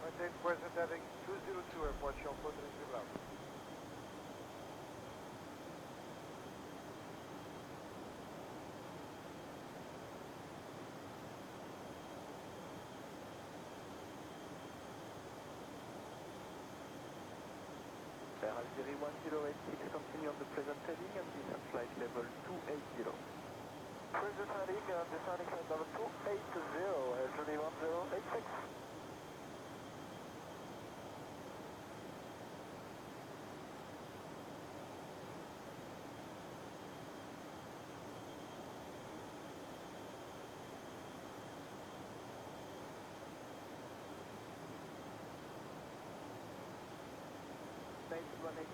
Maintain present heading 202, airport Jean 43 Bravo. Algeria 1086, continue on the present heading and descend flight level 280. Present heading and descending flight level 280, Algeria 1086.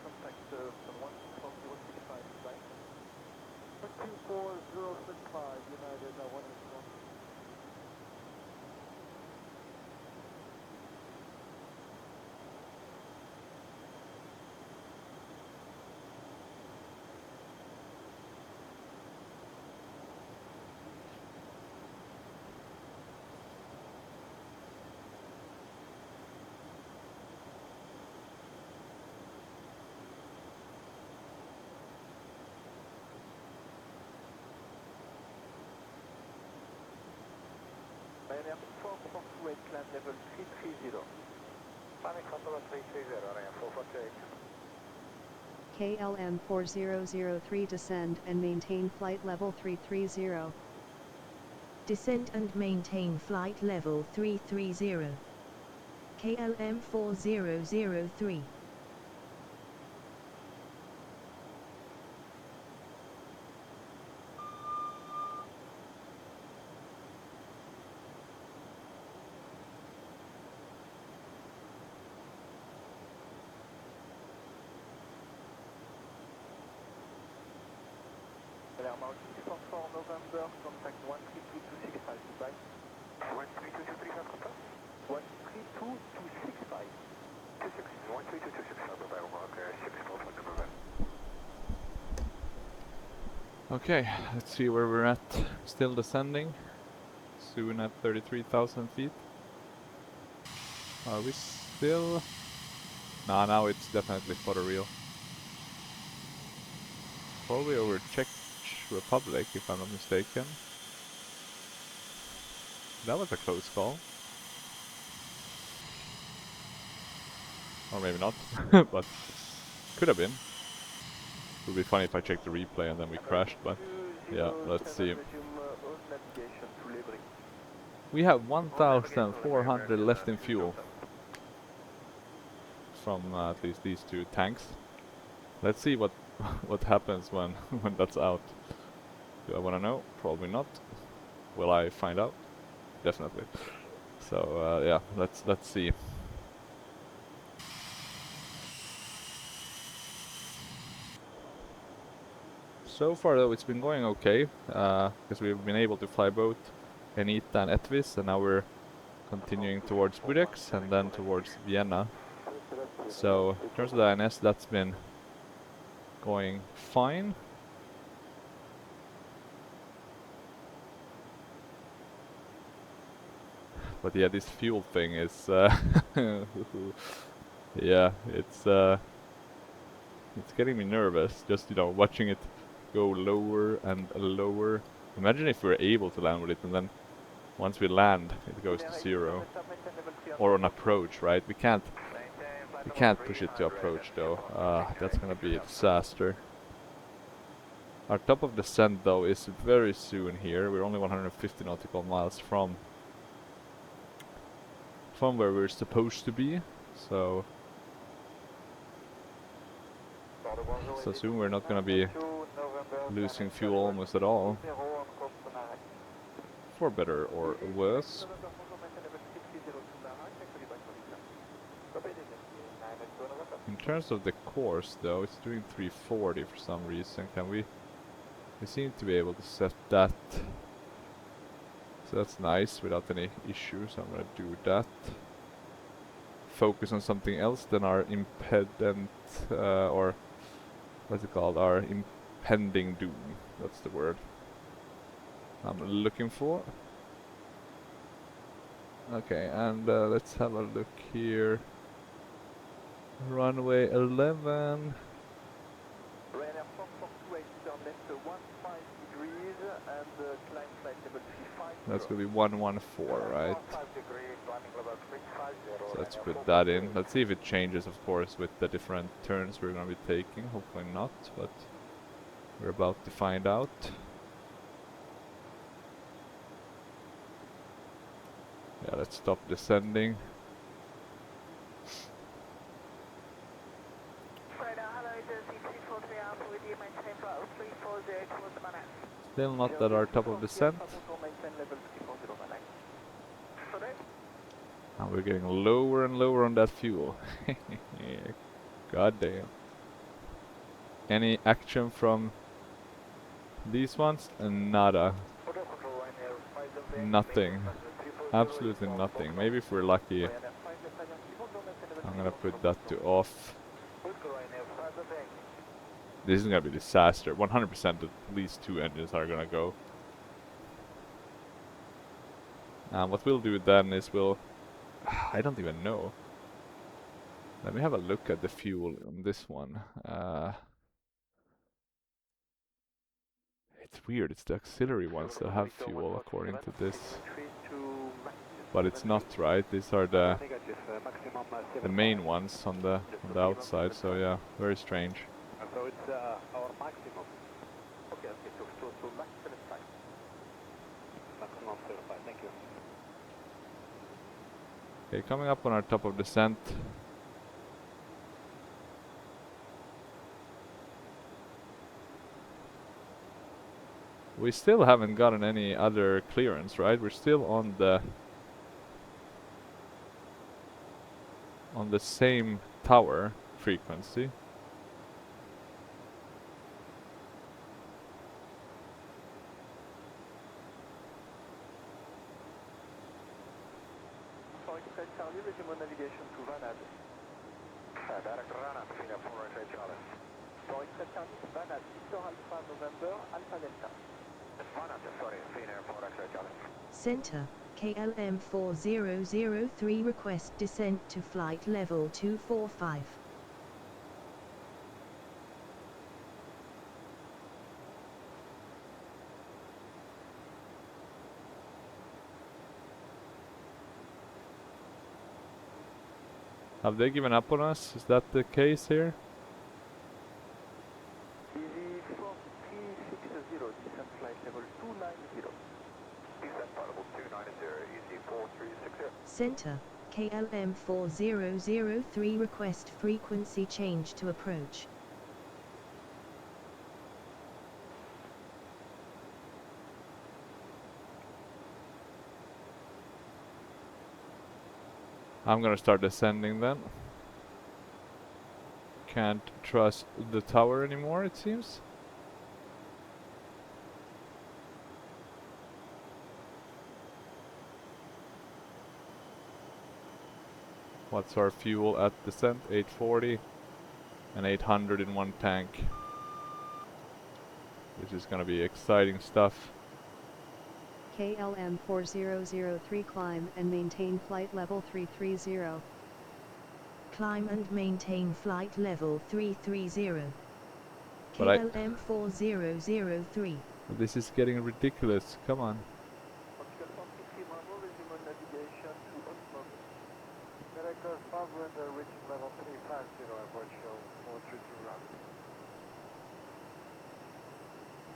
Contact 14065, right? 14065, United 181. Ryanair 4428, climb level 330. Panic level 330, Ryanair 448. KLM 4003 descend and maintain flight level 330. Descend and maintain flight level 330. KLM 4003. Mountain 44 November, contact 132265, goodbye. 132235, contact? 132265. 132265, goodbye, okay, 64 for November. Okay, let's see where we're at. Still descending. Soon at 33,000 feet. Are we still? Nah, now it's definitely photoreal. Probably over Czech Republic, if I'm not mistaken. That was a close call. Or maybe not, but could have been. It would be funny if I checked the replay and then we crashed, but yeah, let's see. We have 1,400 left in fuel from at least these two tanks. Let's see what happens when that's out. Do I want to know? Probably not. Will I find out? Definitely. So yeah, let's see. So far though, it's been going okay, because we've been able to fly both Enita and Etvis, and now we're continuing towards Budex and then towards Vienna. So in terms of the INS, that's been going fine. But yeah, this fuel thing is yeah, it's getting me nervous, just, you know, watching it go lower and lower. Imagine if we were able to land with it and then once we land it goes to 0. Or on approach, right? We can't push it to approach though. That's gonna be a disaster. Our top of descent though is very soon here. We're only 150 nautical miles from where we're supposed to be, so soon we're not gonna be losing fuel almost at all, for better or worse. In terms of the course though, it's doing 340 for some reason. We seem to be able to set that, so that's nice without any issues. I'm gonna do that. focus on something else than our impedant, or what's it called, our impending doom. That's the word I'm looking for. Okay, and let's have a look here. Runway 11. Ryanair 428, turn left 15 degrees and climb flight level 350. That's going to be 114, right? 5 degrees, climbing level 350. So let's put that in. Let's see if it changes, of course, with the different turns we're going to be taking. Hopefully not, but we're about to find out. Yeah, let's stop descending. Still not at our top of descent. And we're getting lower and lower on that fuel. God damn. Any action from these ones? Nada. Nothing. Absolutely nothing. Maybe if we're lucky. I'm gonna put that to off. This is gonna be a disaster. 100% at least 2 engines are gonna go. And what we'll do then is we'll... I don't even know. Let me have a look at the fuel on this one. It's weird, it's the auxiliary ones that have fuel according to this. But it's not, right? These are the main ones on the outside, so yeah, very strange. So it's our maximum. Okay, so max 75. Maximum 75, thank you. Okay, coming up on our top of descent. We still haven't gotten any other clearance, right? We're still on the same tower frequency. Charlie, resume navigation to Vanad. Direct Vanad, Fina 4 Charlie. So it's Charlie, Vanad, Victor Alpha November, Alpha Delta. Vanad, sorry, Fina 4 Charlie. Center, KLM 4003 request descent to flight level 245. Have they given up on us? Is that the case here? Easy 4360, descent flight level 290. Descent flight level 290, easy 4360. Center, KLM 4003 request frequency change to approach. I'm gonna start descending then. Can't trust the tower anymore, it seems. What's our fuel at descent? 840 and 800 in one tank. This is gonna be exciting stuff. KLM 4003 climb and maintain flight level 330. Climb and maintain flight level 330. But KLM 4003. This is getting ridiculous, come on.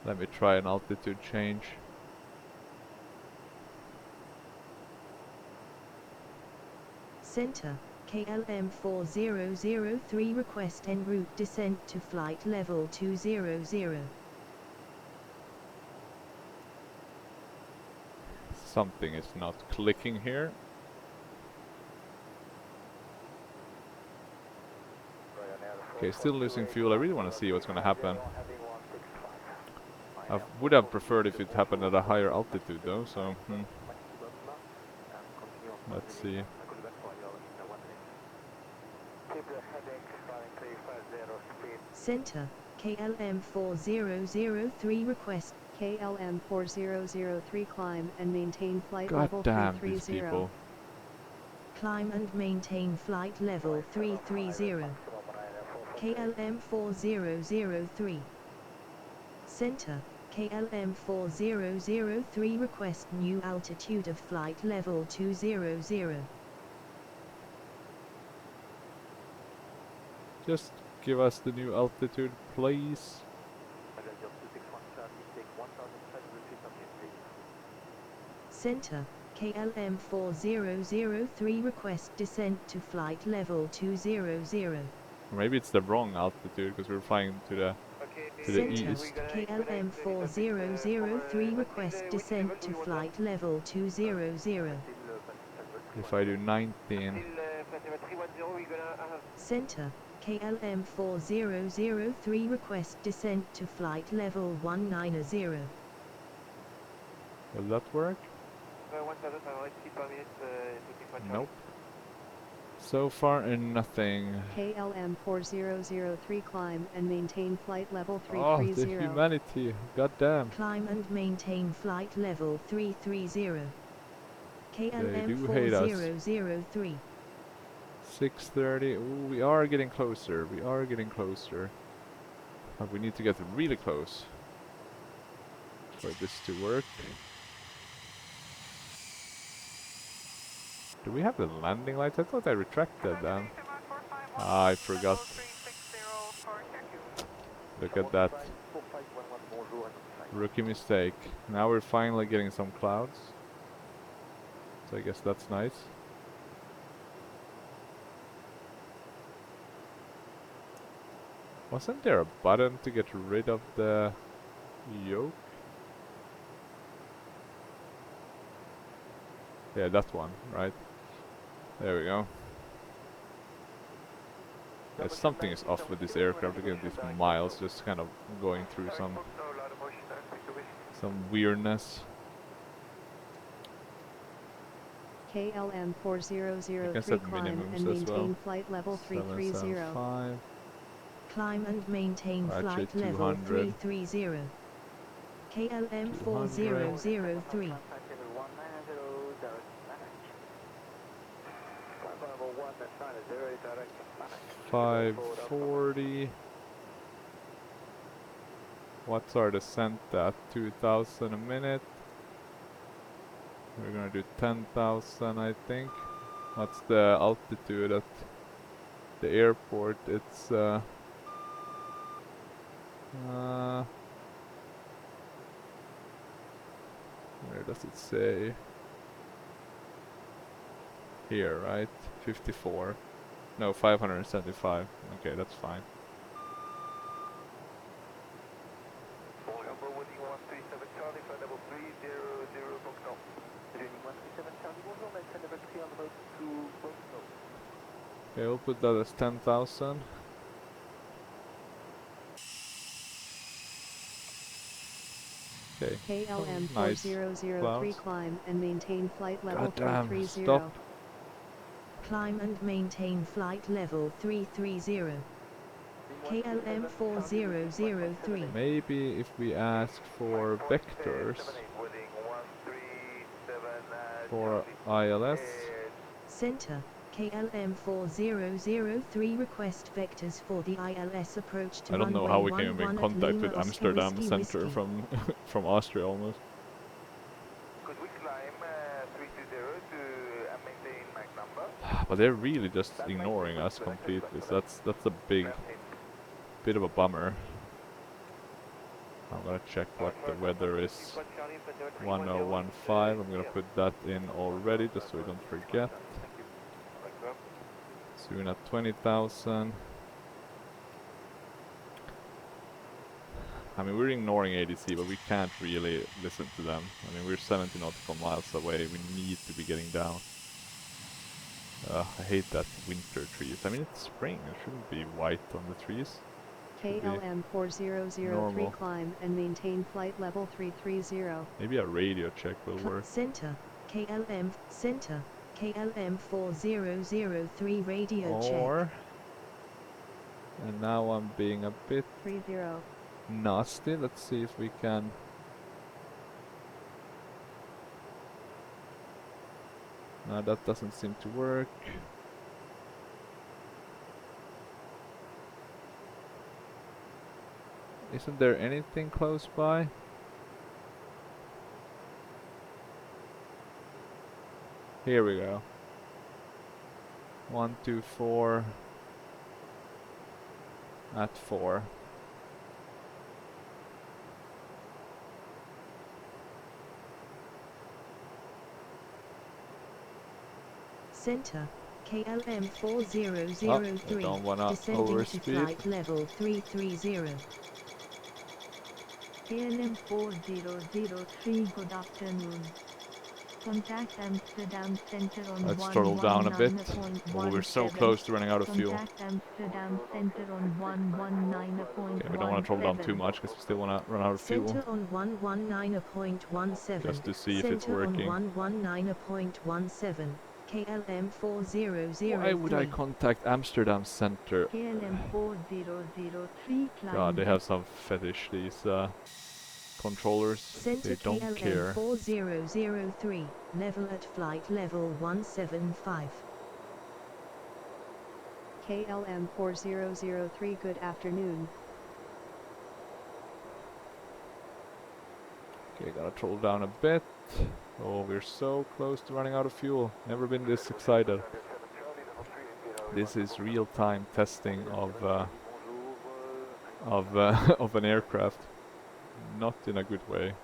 Let me try an altitude change. Center, KLM 4003 request en route descent to flight level 200. Something is not clicking here. Okay, still losing fuel. I really want to see what's going to happen. I would have preferred if it happened at a higher altitude though, so let's see. Center, KLM 4003 request. KLM 4003 climb and maintain flight God level damn 330. these people. Climb and maintain flight level 330. KLM 4003. Center, KLM 4003 request new altitude of flight level 200. Just give us the new altitude, please. Center, KLM 4003 request descent to flight level 200. Maybe it's the wrong altitude because we're flying to the east. KLM 4003 request descent to flight level 200. If I do 19. Center, KLM 4003 request descent to flight level 190. Will that work? Nope. So far nothing. KLM 4003 climb and maintain flight level 330. Oh, the humanity. God damn. Climb and maintain flight level 330. KLM 4003. 6:30. Ooh, we are getting closer. We are getting closer. But we need to get really close for this to work. Do we have the landing lights? I thought I retracted them. Ah, I forgot. Look at that. Rookie mistake. Now we're finally getting some clouds. So I guess that's nice. Wasn't there a button to get rid of the yoke? Yeah, that one, right? There we go. Yeah, something is off with this aircraft. Look at these miles just kind of going through some weirdness. KLM 4003 climb and maintain flight level 330. Climb and maintain flight level 330. KLM 4003. 540. What's our descent at? 2,000 a minute. We're gonna do 10,000, I think. What's the altitude at the airport? It's where does it say? Here, right? 54. No, 575. Okay, that's fine. Okay, we'll put that as 10,000. Okay. KLM Nice 4003 climb and maintain flight level 330. Stop. Climb and maintain flight level 330. KLM 4003. Maybe if we ask for vectors for ILS. Center, KLM 4003 request vectors for the ILS approach to I don't know how we came in contact with Lima Amsterdam Oscar Center Whiskey. from Austria almost. Could we climb 320 to maintain Mach number? But they're really just ignoring us completely, so that's a bit of a bummer. I'm gonna check what the weather is. 1015. I'm gonna put that in already just so we don't forget. Soon at 20,000. I mean, we're ignoring ADC, but we can't really listen to them. I mean, we're 70 nautical miles away. We need to be getting down. I hate that winter trees. I mean, it's spring. It shouldn't be white on the trees. KLM 4003 normal. climb and maintain flight level 330. Maybe a radio check will work. Center, KLM, Center, KLM 4003 radio check. Or And now I'm being a bit 30. nasty. Let's see if we can. No, that doesn't seem to work. Isn't there anything close by? Here we go. 1, 2, 4 at 4. Center, KLM 4003, don't wanna descending to overspeed. flight level 330. KLM 4003, good afternoon. Contact Amsterdam Center on Let's throttle down a bit. Oh, we're so 119.17. close to running out of fuel. Contact Amsterdam Center on 119.17. Okay, we don't want to throttle down too much because we still want to run out of fuel. Center on 119.17. Just to see if it's Center working. on 119.17. KLM 4003. Why would I contact Amsterdam Center? KLM 4003, God, they have some fetish, these controllers. Center They don't KLM care. 4003, level at flight level 175. KLM 4003, good afternoon. Okay, gotta throttle down a bit. Oh, we're so close to running out of fuel. Never been this excited. This is real-time testing of of an aircraft. Not in a good way.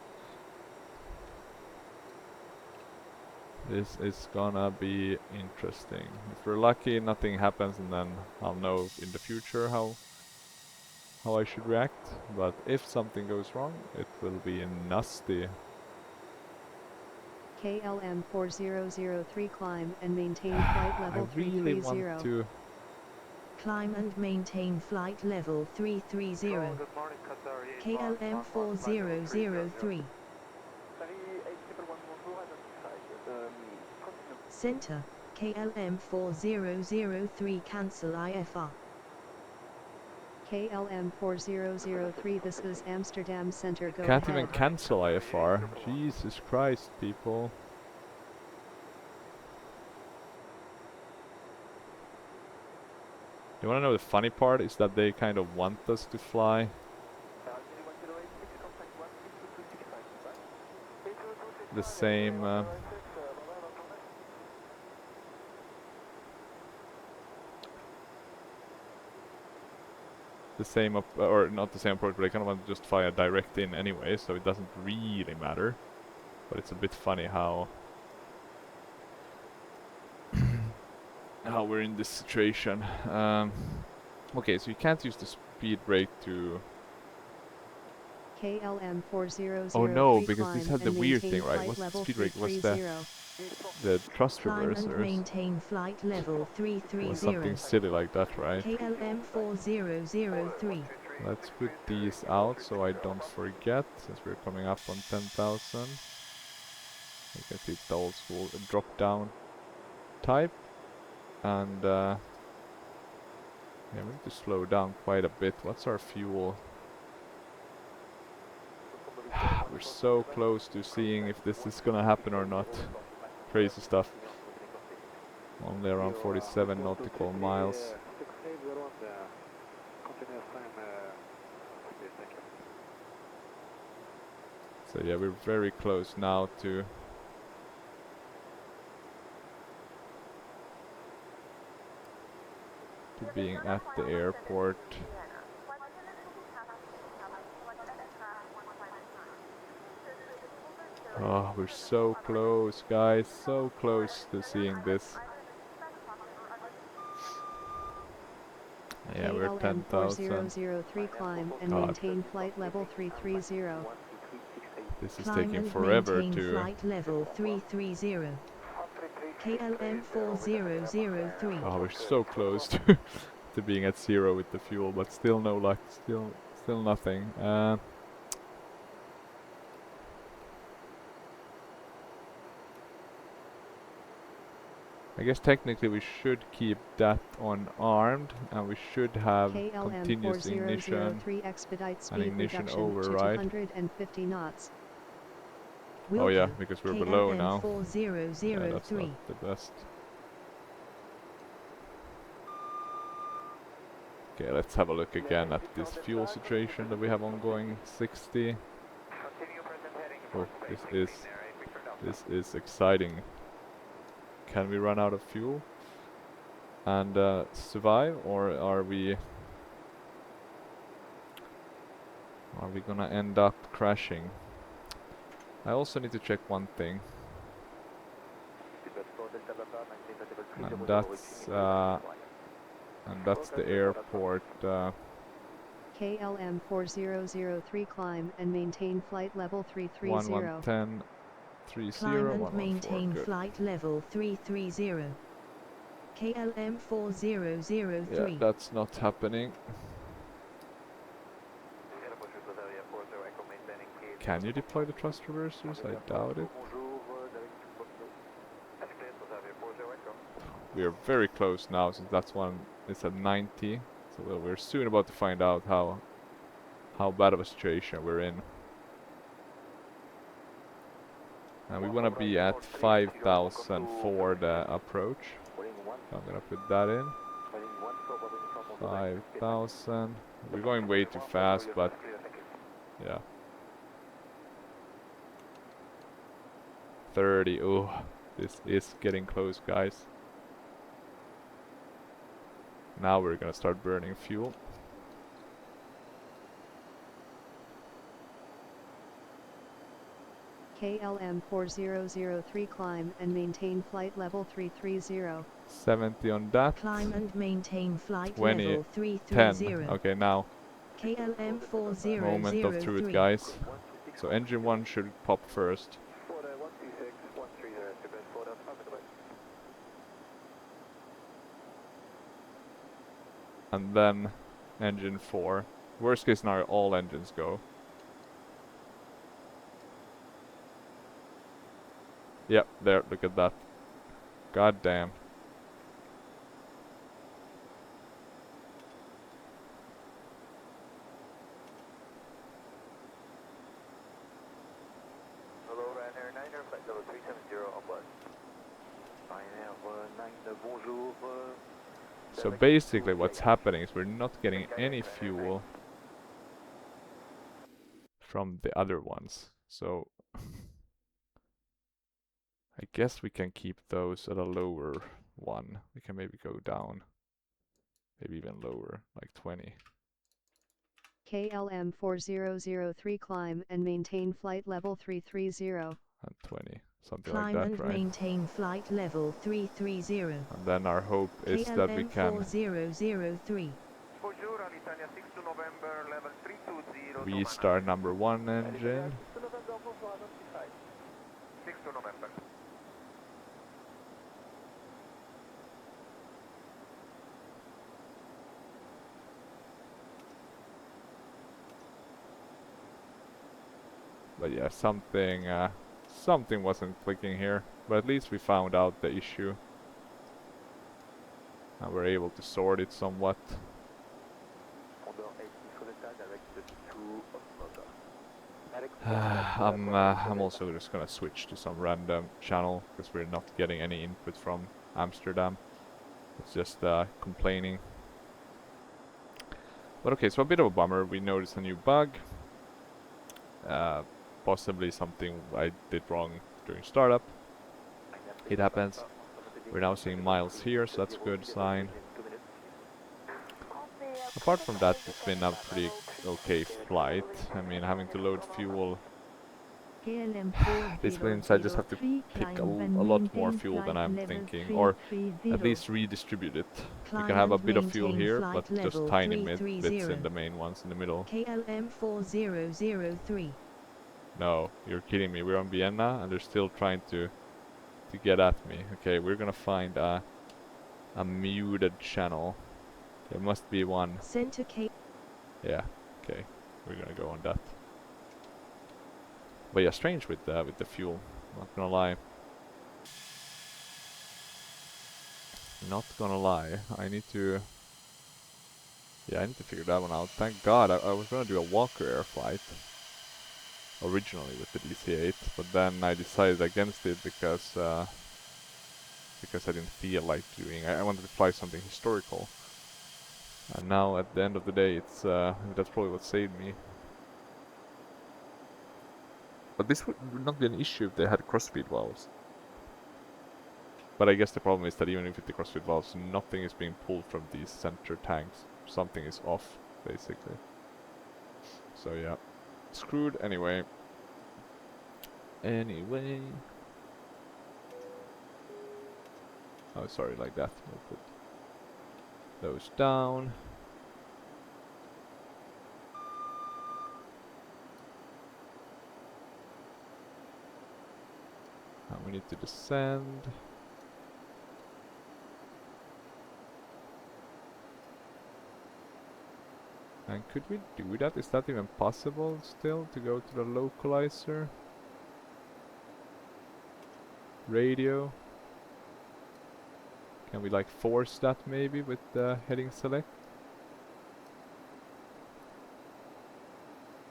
This is gonna be interesting. If we're lucky, nothing happens, and then I'll know in the future how I should react. But if something goes wrong, it will be nasty. KLM 4003, climb and maintain flight level 330. I really want to climb and maintain flight level 330. KLM 4003. Center, KLM 4003, cancel IFR. KLM 4003, this is Amsterdam Center, go Can't ahead. even cancel IFR. Jesus Christ, people. You wanna know the funny part is that they kind of want us to fly. The same or not the same approach, but I kind of want to just fly a direct in anyway, so it doesn't really matter. But it's a bit funny how we're in this situation. Okay, so you can't use the speed brake to... KLM 4003. Oh no, because this had the weird thing, right? What's the speed brake? What's the thrust reversers? Maintain flight level 330. Or something silly like that, right? KLM 4003. Let's put these out so I don't forget, since we're coming up on 10,000. You can see the old school drop down type. And yeah, we need to slow down quite a bit. What's our fuel? We're so close to seeing if this is gonna happen or not. Crazy stuff. Only around 47 nautical miles. So yeah, we're very close now to being at the airport. Oh, we're so close, guys, so close to seeing this. Yeah, we're 10,000. 4003, climb and maintain flight level 330. This is taking forever to... flight level 330. KLM 4003. Oh, we're so close to, to being at 0 with the fuel, but still no luck, still nothing. I guess technically we should keep that on armed, and we should have KLM continuous ignition expedite speed and ignition reduction override. to 250 knots. Oh yeah, because we're below now. 4003. Yeah, that's not the best. Okay, let's have a look again at this fuel situation that we have ongoing. 60. Oh, this is exciting. Can we run out of fuel and survive, or are we gonna end up crashing? I also need to check one thing, and that's the airport. KLM 4003 climb and maintain flight level 330. 1110 30. Climb and maintain flight level 330. KLM 4003. Yeah, that's not happening. Can you deploy the thrust reversers? I doubt it. We are very close now, since that's one is at 90. So we're soon about to find out how bad of a situation we're in. And we want to be at 5,000 for the approach. So I'm gonna put that in. 5,000. We're going way too fast, but yeah. 30. Oh, this is getting close, guys. Now we're gonna start burning fuel. KLM 4003 climb and maintain flight level 330. 70 on that. Climb and maintain flight 20, level 330. 10. Okay, now. KLM 4003. Moment of truth, guys. So engine 1 should pop first. And then engine 4. Worst case scenario, all engines go. Yep, there, look at that. God damn. Hello, Ryanair 9er, flight level 370 en bas. Ryanair 9, bonjour. So basically what's happening is we're not getting any fuel from the other ones. So I guess we can keep those at a lower one. We can maybe go down, maybe even lower, like 20. KLM 4003 climb and maintain flight level 330. And 20, something Climb like that, and right? maintain flight level 330. And then our hope is KLM that we can 4003. restart number 1 engine. But yeah, something wasn't clicking here. But at least we found out the issue. And we're able to sort it somewhat. I'm also just gonna switch to some random channel because we're not getting any input from Amsterdam. It's just complaining. But okay, so a bit of a bummer. We noticed a new bug. Possibly something I did wrong during startup. It happens. We're now seeing miles here, so that's a good sign. Apart from that, it's been a pretty okay flight. I mean, having to load fuel. This means I just have to pick a lot more fuel than I'm thinking, or at least redistribute it. We can have a bit of fuel here, but just tiny bits in the main ones in the middle. KLM 4003. No, you're kidding me. We're on Vienna and they're still trying to get at me. Okay, we're gonna find a muted channel. There must be one. Center K. Yeah, okay. We're gonna go on that. But yeah, strange with the fuel, not gonna lie. Not gonna lie, I need to... Yeah, I need to figure that one out. Thank God, I was gonna do a Walker Air flight originally with the DC-8, but then I decided against it because I didn't feel like doing. I wanted to fly something historical, and now at the end of the day, it's that's probably what saved me. But this would not be an issue if they had crossfeed valves. But I guess the problem is that even if it's the crossfeed valves, nothing is being pulled from these center tanks. Something is off, basically. So yeah, screwed anyway. Oh, sorry, like that. We'll put those down. And we need to descend. And could we do that? Is that even possible still to go to the localizer? Radio? Can we like force that maybe with the heading select?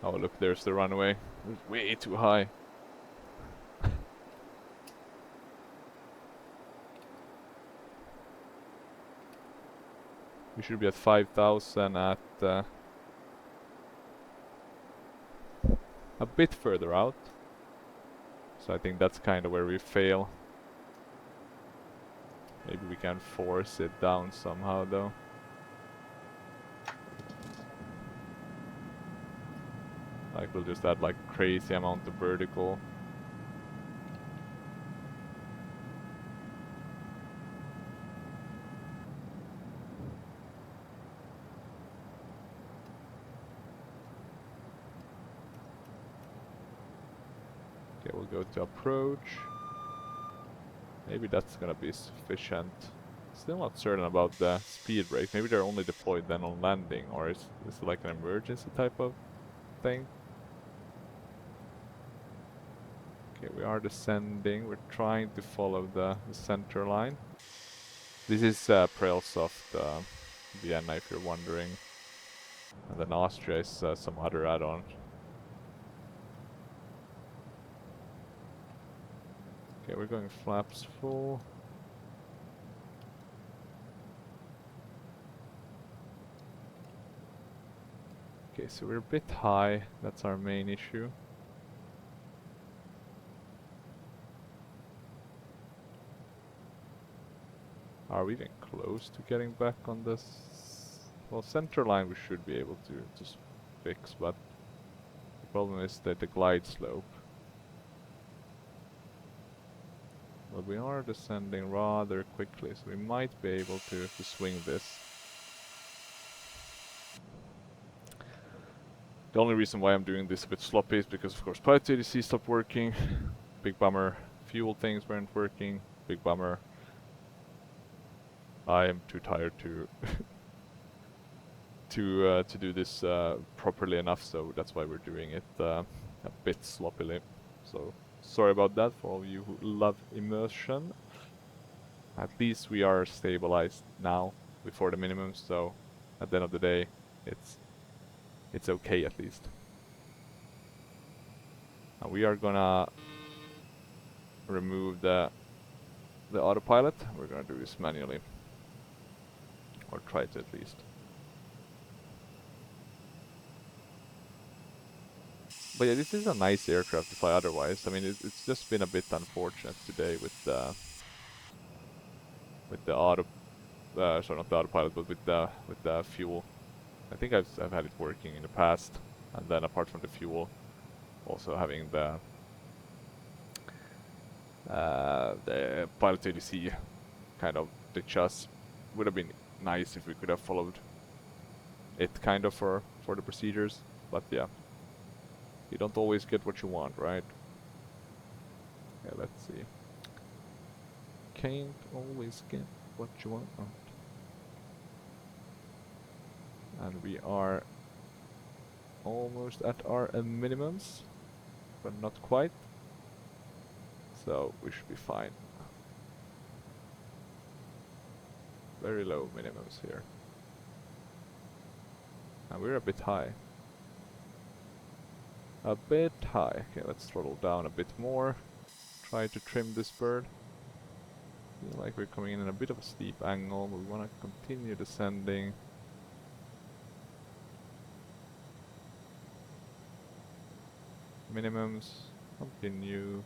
Oh look, there's the runway. It's way too high. We should be at 5,000 at a bit further out. So I think that's kind of where we fail. Maybe we can force it down somehow though. Like we'll just add like crazy amount of vertical. Okay, we'll go to approach. Maybe that's gonna be sufficient. Still not certain about the speed brake. Maybe they're only deployed then on landing, or is it like an emergency type of thing? Okay, we are descending. We're trying to follow the center line. This is Aerosoft Vienna, if you're wondering. And then Austria is some other add-on. Okay, we're going flaps full. Okay, so we're a bit high. That's our main issue. Are we even close to getting back on this? Well, center line we should be able to just fix, but the problem is that the glide slope. But we are descending rather quickly, so we might be able to swing this. The only reason why I'm doing this a bit sloppy is because, of course, Pilot ADC stopped working. Big bummer. Fuel things weren't working. Big bummer. I am too tired to to do this properly enough, so that's why we're doing it a bit sloppily. So sorry about that for all of you who love immersion. At least we are stabilized now before the minimum, so at the end of the day, it's okay at least. And we are gonna remove the autopilot. We're gonna do this manually, or try to at least. But yeah, this is a nice aircraft to fly otherwise. I mean, it's just been a bit unfortunate today with the auto, sorry, not the autopilot, but with the fuel. I think I've had it working in the past, and then apart from the fuel, also having the Pilot ADC kind of ditch us. Would have been nice if we could have followed it kind of for the procedures, but yeah. You don't always get what you want, right? Yeah, let's see. Can't always get what you want. And we are almost at our minimums, but not quite. So we should be fine. very low minimums here. And we're a bit high. A bit high. Okay, let's throttle down a bit more. Try to trim this bird. Feel like we're coming in a bit of a steep angle, but we want to continue descending. Minimums. Continue.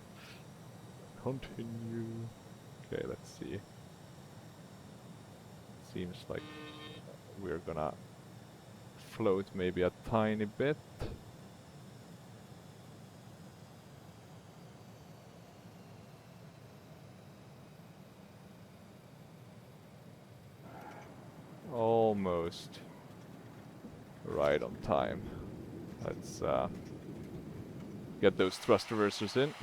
Continue. Okay, let's see. Seems like we're gonna float maybe a tiny bit. Almost right on time. Let's get those thrust reversers in.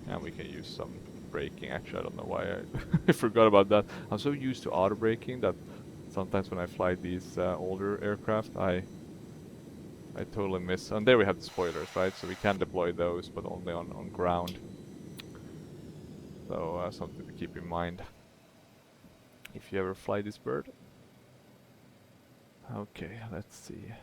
And we can use some braking. Actually, I don't know why I forgot about that. I'm so used to auto braking that sometimes when I fly these older aircraft, I totally miss. And there we have the spoilers, right? So we can deploy those, but only on ground. So something to keep in mind if you ever fly this bird. Okay, let's see.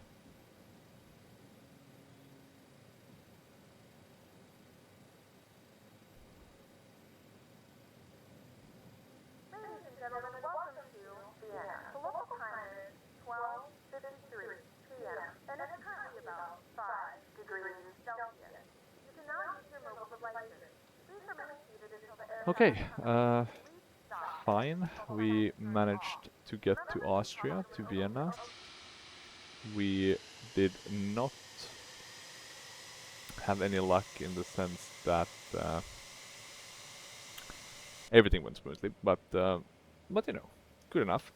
Ladies and gentlemen, welcome to Vienna. The local time is 12:53 p.m. and it's currently about 5 degrees Celsius. You can now use your mobile devices. Please remain seated until the aircraft Okay, comes fine. We managed to get to Austria, to Vienna. We did not have any luck in the sense that everything went smoothly, but you know, good enough.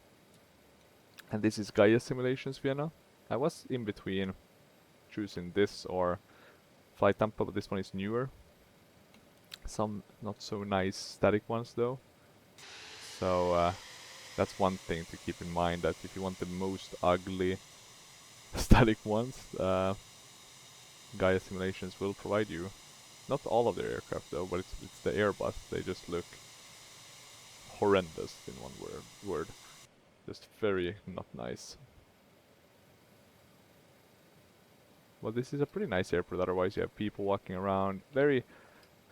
And this is Gaia Simulations Vienna. I was in between choosing this or Flight Tampa, but this one is newer. Some not so nice static ones though. So that's one thing to keep in mind, that if you want the most ugly static ones, Gaia Simulations will provide you. Not all of their aircraft though, but it's the Airbus. They just look horrendous in one word. Just very not nice. Well, this is a pretty nice airport, otherwise you have people walking around. Very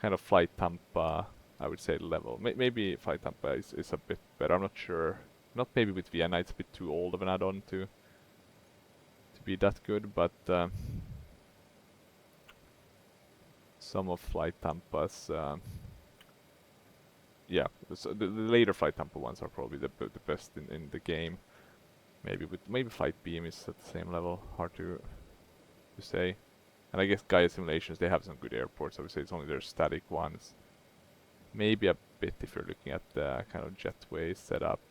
kind of Flight Tampa, I would say, level. Maybe Flight Tampa is a bit better, I'm not sure. Not maybe with Vienna, it's a bit too old of an add-on to be that good, but some of Flight Tampa's, yeah, so the later Flight Tampa ones are probably the best in the game. Maybe Flight Beam is at the same level, hard to say. And I guess Gaia Simulations, they have some good airports. I would say it's only their static ones. Maybe a bit if you're looking at the kind of jetway setup.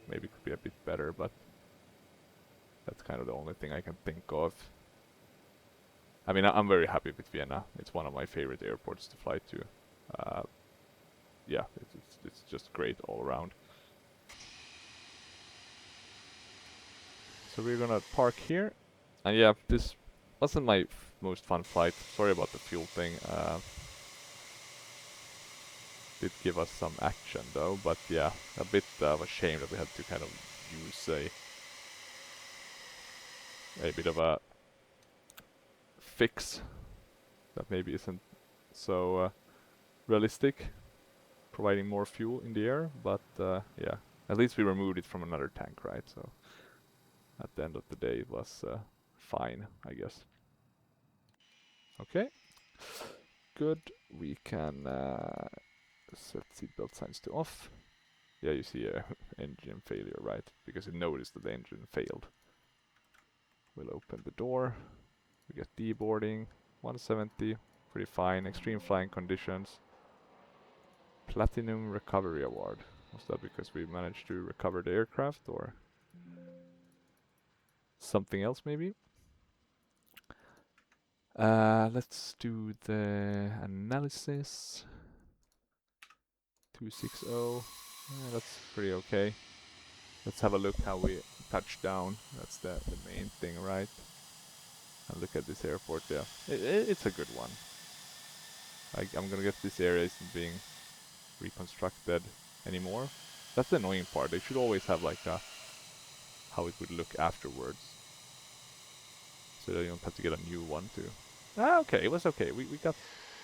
Maybe it could be a bit better, but that's kind of the only thing I can think of. I mean, I'm very happy with Vienna. It's one of my favorite airports to fly to. Yeah, it's just great all around. So we're gonna park here. And yeah, this wasn't my most fun flight. Sorry about the fuel thing. Did give us some action though, but yeah, a bit of a shame that we had to kind of use a bit of a fix that maybe isn't so realistic, providing more fuel in the air, but yeah, at least we removed it from another tank, right? So at the end of the day it was fine, I guess. Okay, good. We can set seatbelt signs to off. Yeah, you see a engine failure, right? Because it noticed that the engine failed. We'll open the door. We get deboarding. 170, pretty fine. Extreme flying conditions. Platinum Recovery Award. Was that because we managed to recover the aircraft or something else maybe? Let's do the analysis. 260. That's pretty okay. Let's have a look how we touch down. That's the main thing, right? And look at this airport. Yeah, it's a good one. I'm gonna guess this area isn't being reconstructed anymore. That's the annoying part. They should always have like a how it would look afterwards, so that you don't have to get a new one too. Okay, it was okay. We got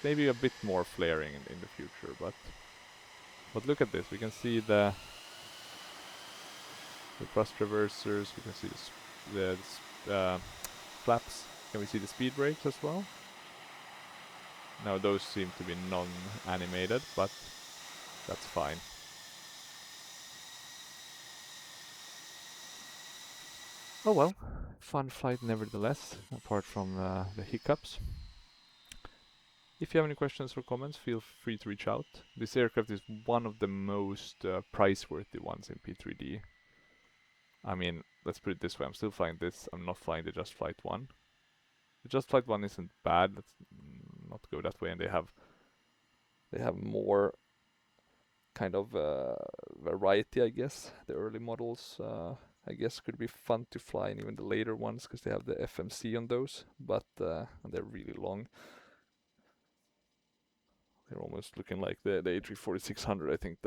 maybe a bit more flaring in the future, but look at this. We can see the thrust reversers. We can see the flaps. Can we see the speed brakes as well? Now those seem to be non-animated, but that's fine. Oh well, fun flight nevertheless, apart from the hiccups. If you have any questions or comments, feel free to reach out. This aircraft is one of the most price-worthy ones in P3D. I mean, let's put it this way, I'm still flying this, I'm not flying the Just Flight 1. The Just Flight 1 isn't bad, let's not go that way, and they have more kind of variety, I guess. The early models, I guess, could be fun to fly, and even the later ones, because they have the FMC on those, but and they're really long. They're almost looking like the A340-600, I think.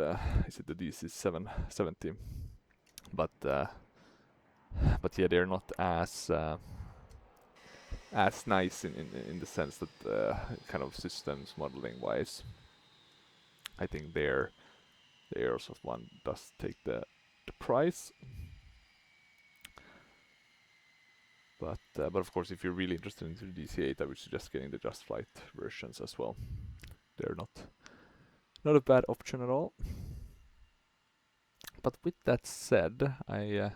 Is it the DC-770? But yeah, they're not as nice in the sense that kind of systems modeling wise. I think the Aerosoft one does take the price. But of course, if you're really interested in the DC-8, I would suggest getting the Just Flight versions as well. They're not a bad option at all. But with that said, I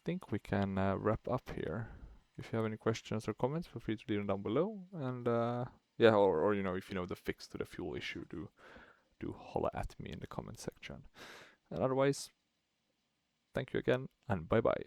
think we can wrap up here. If you have any questions or comments, feel free to leave them down below. And yeah, or you know, if you know the fix to the fuel issue, do holla at me in the comment section. And otherwise, thank you again, and bye bye.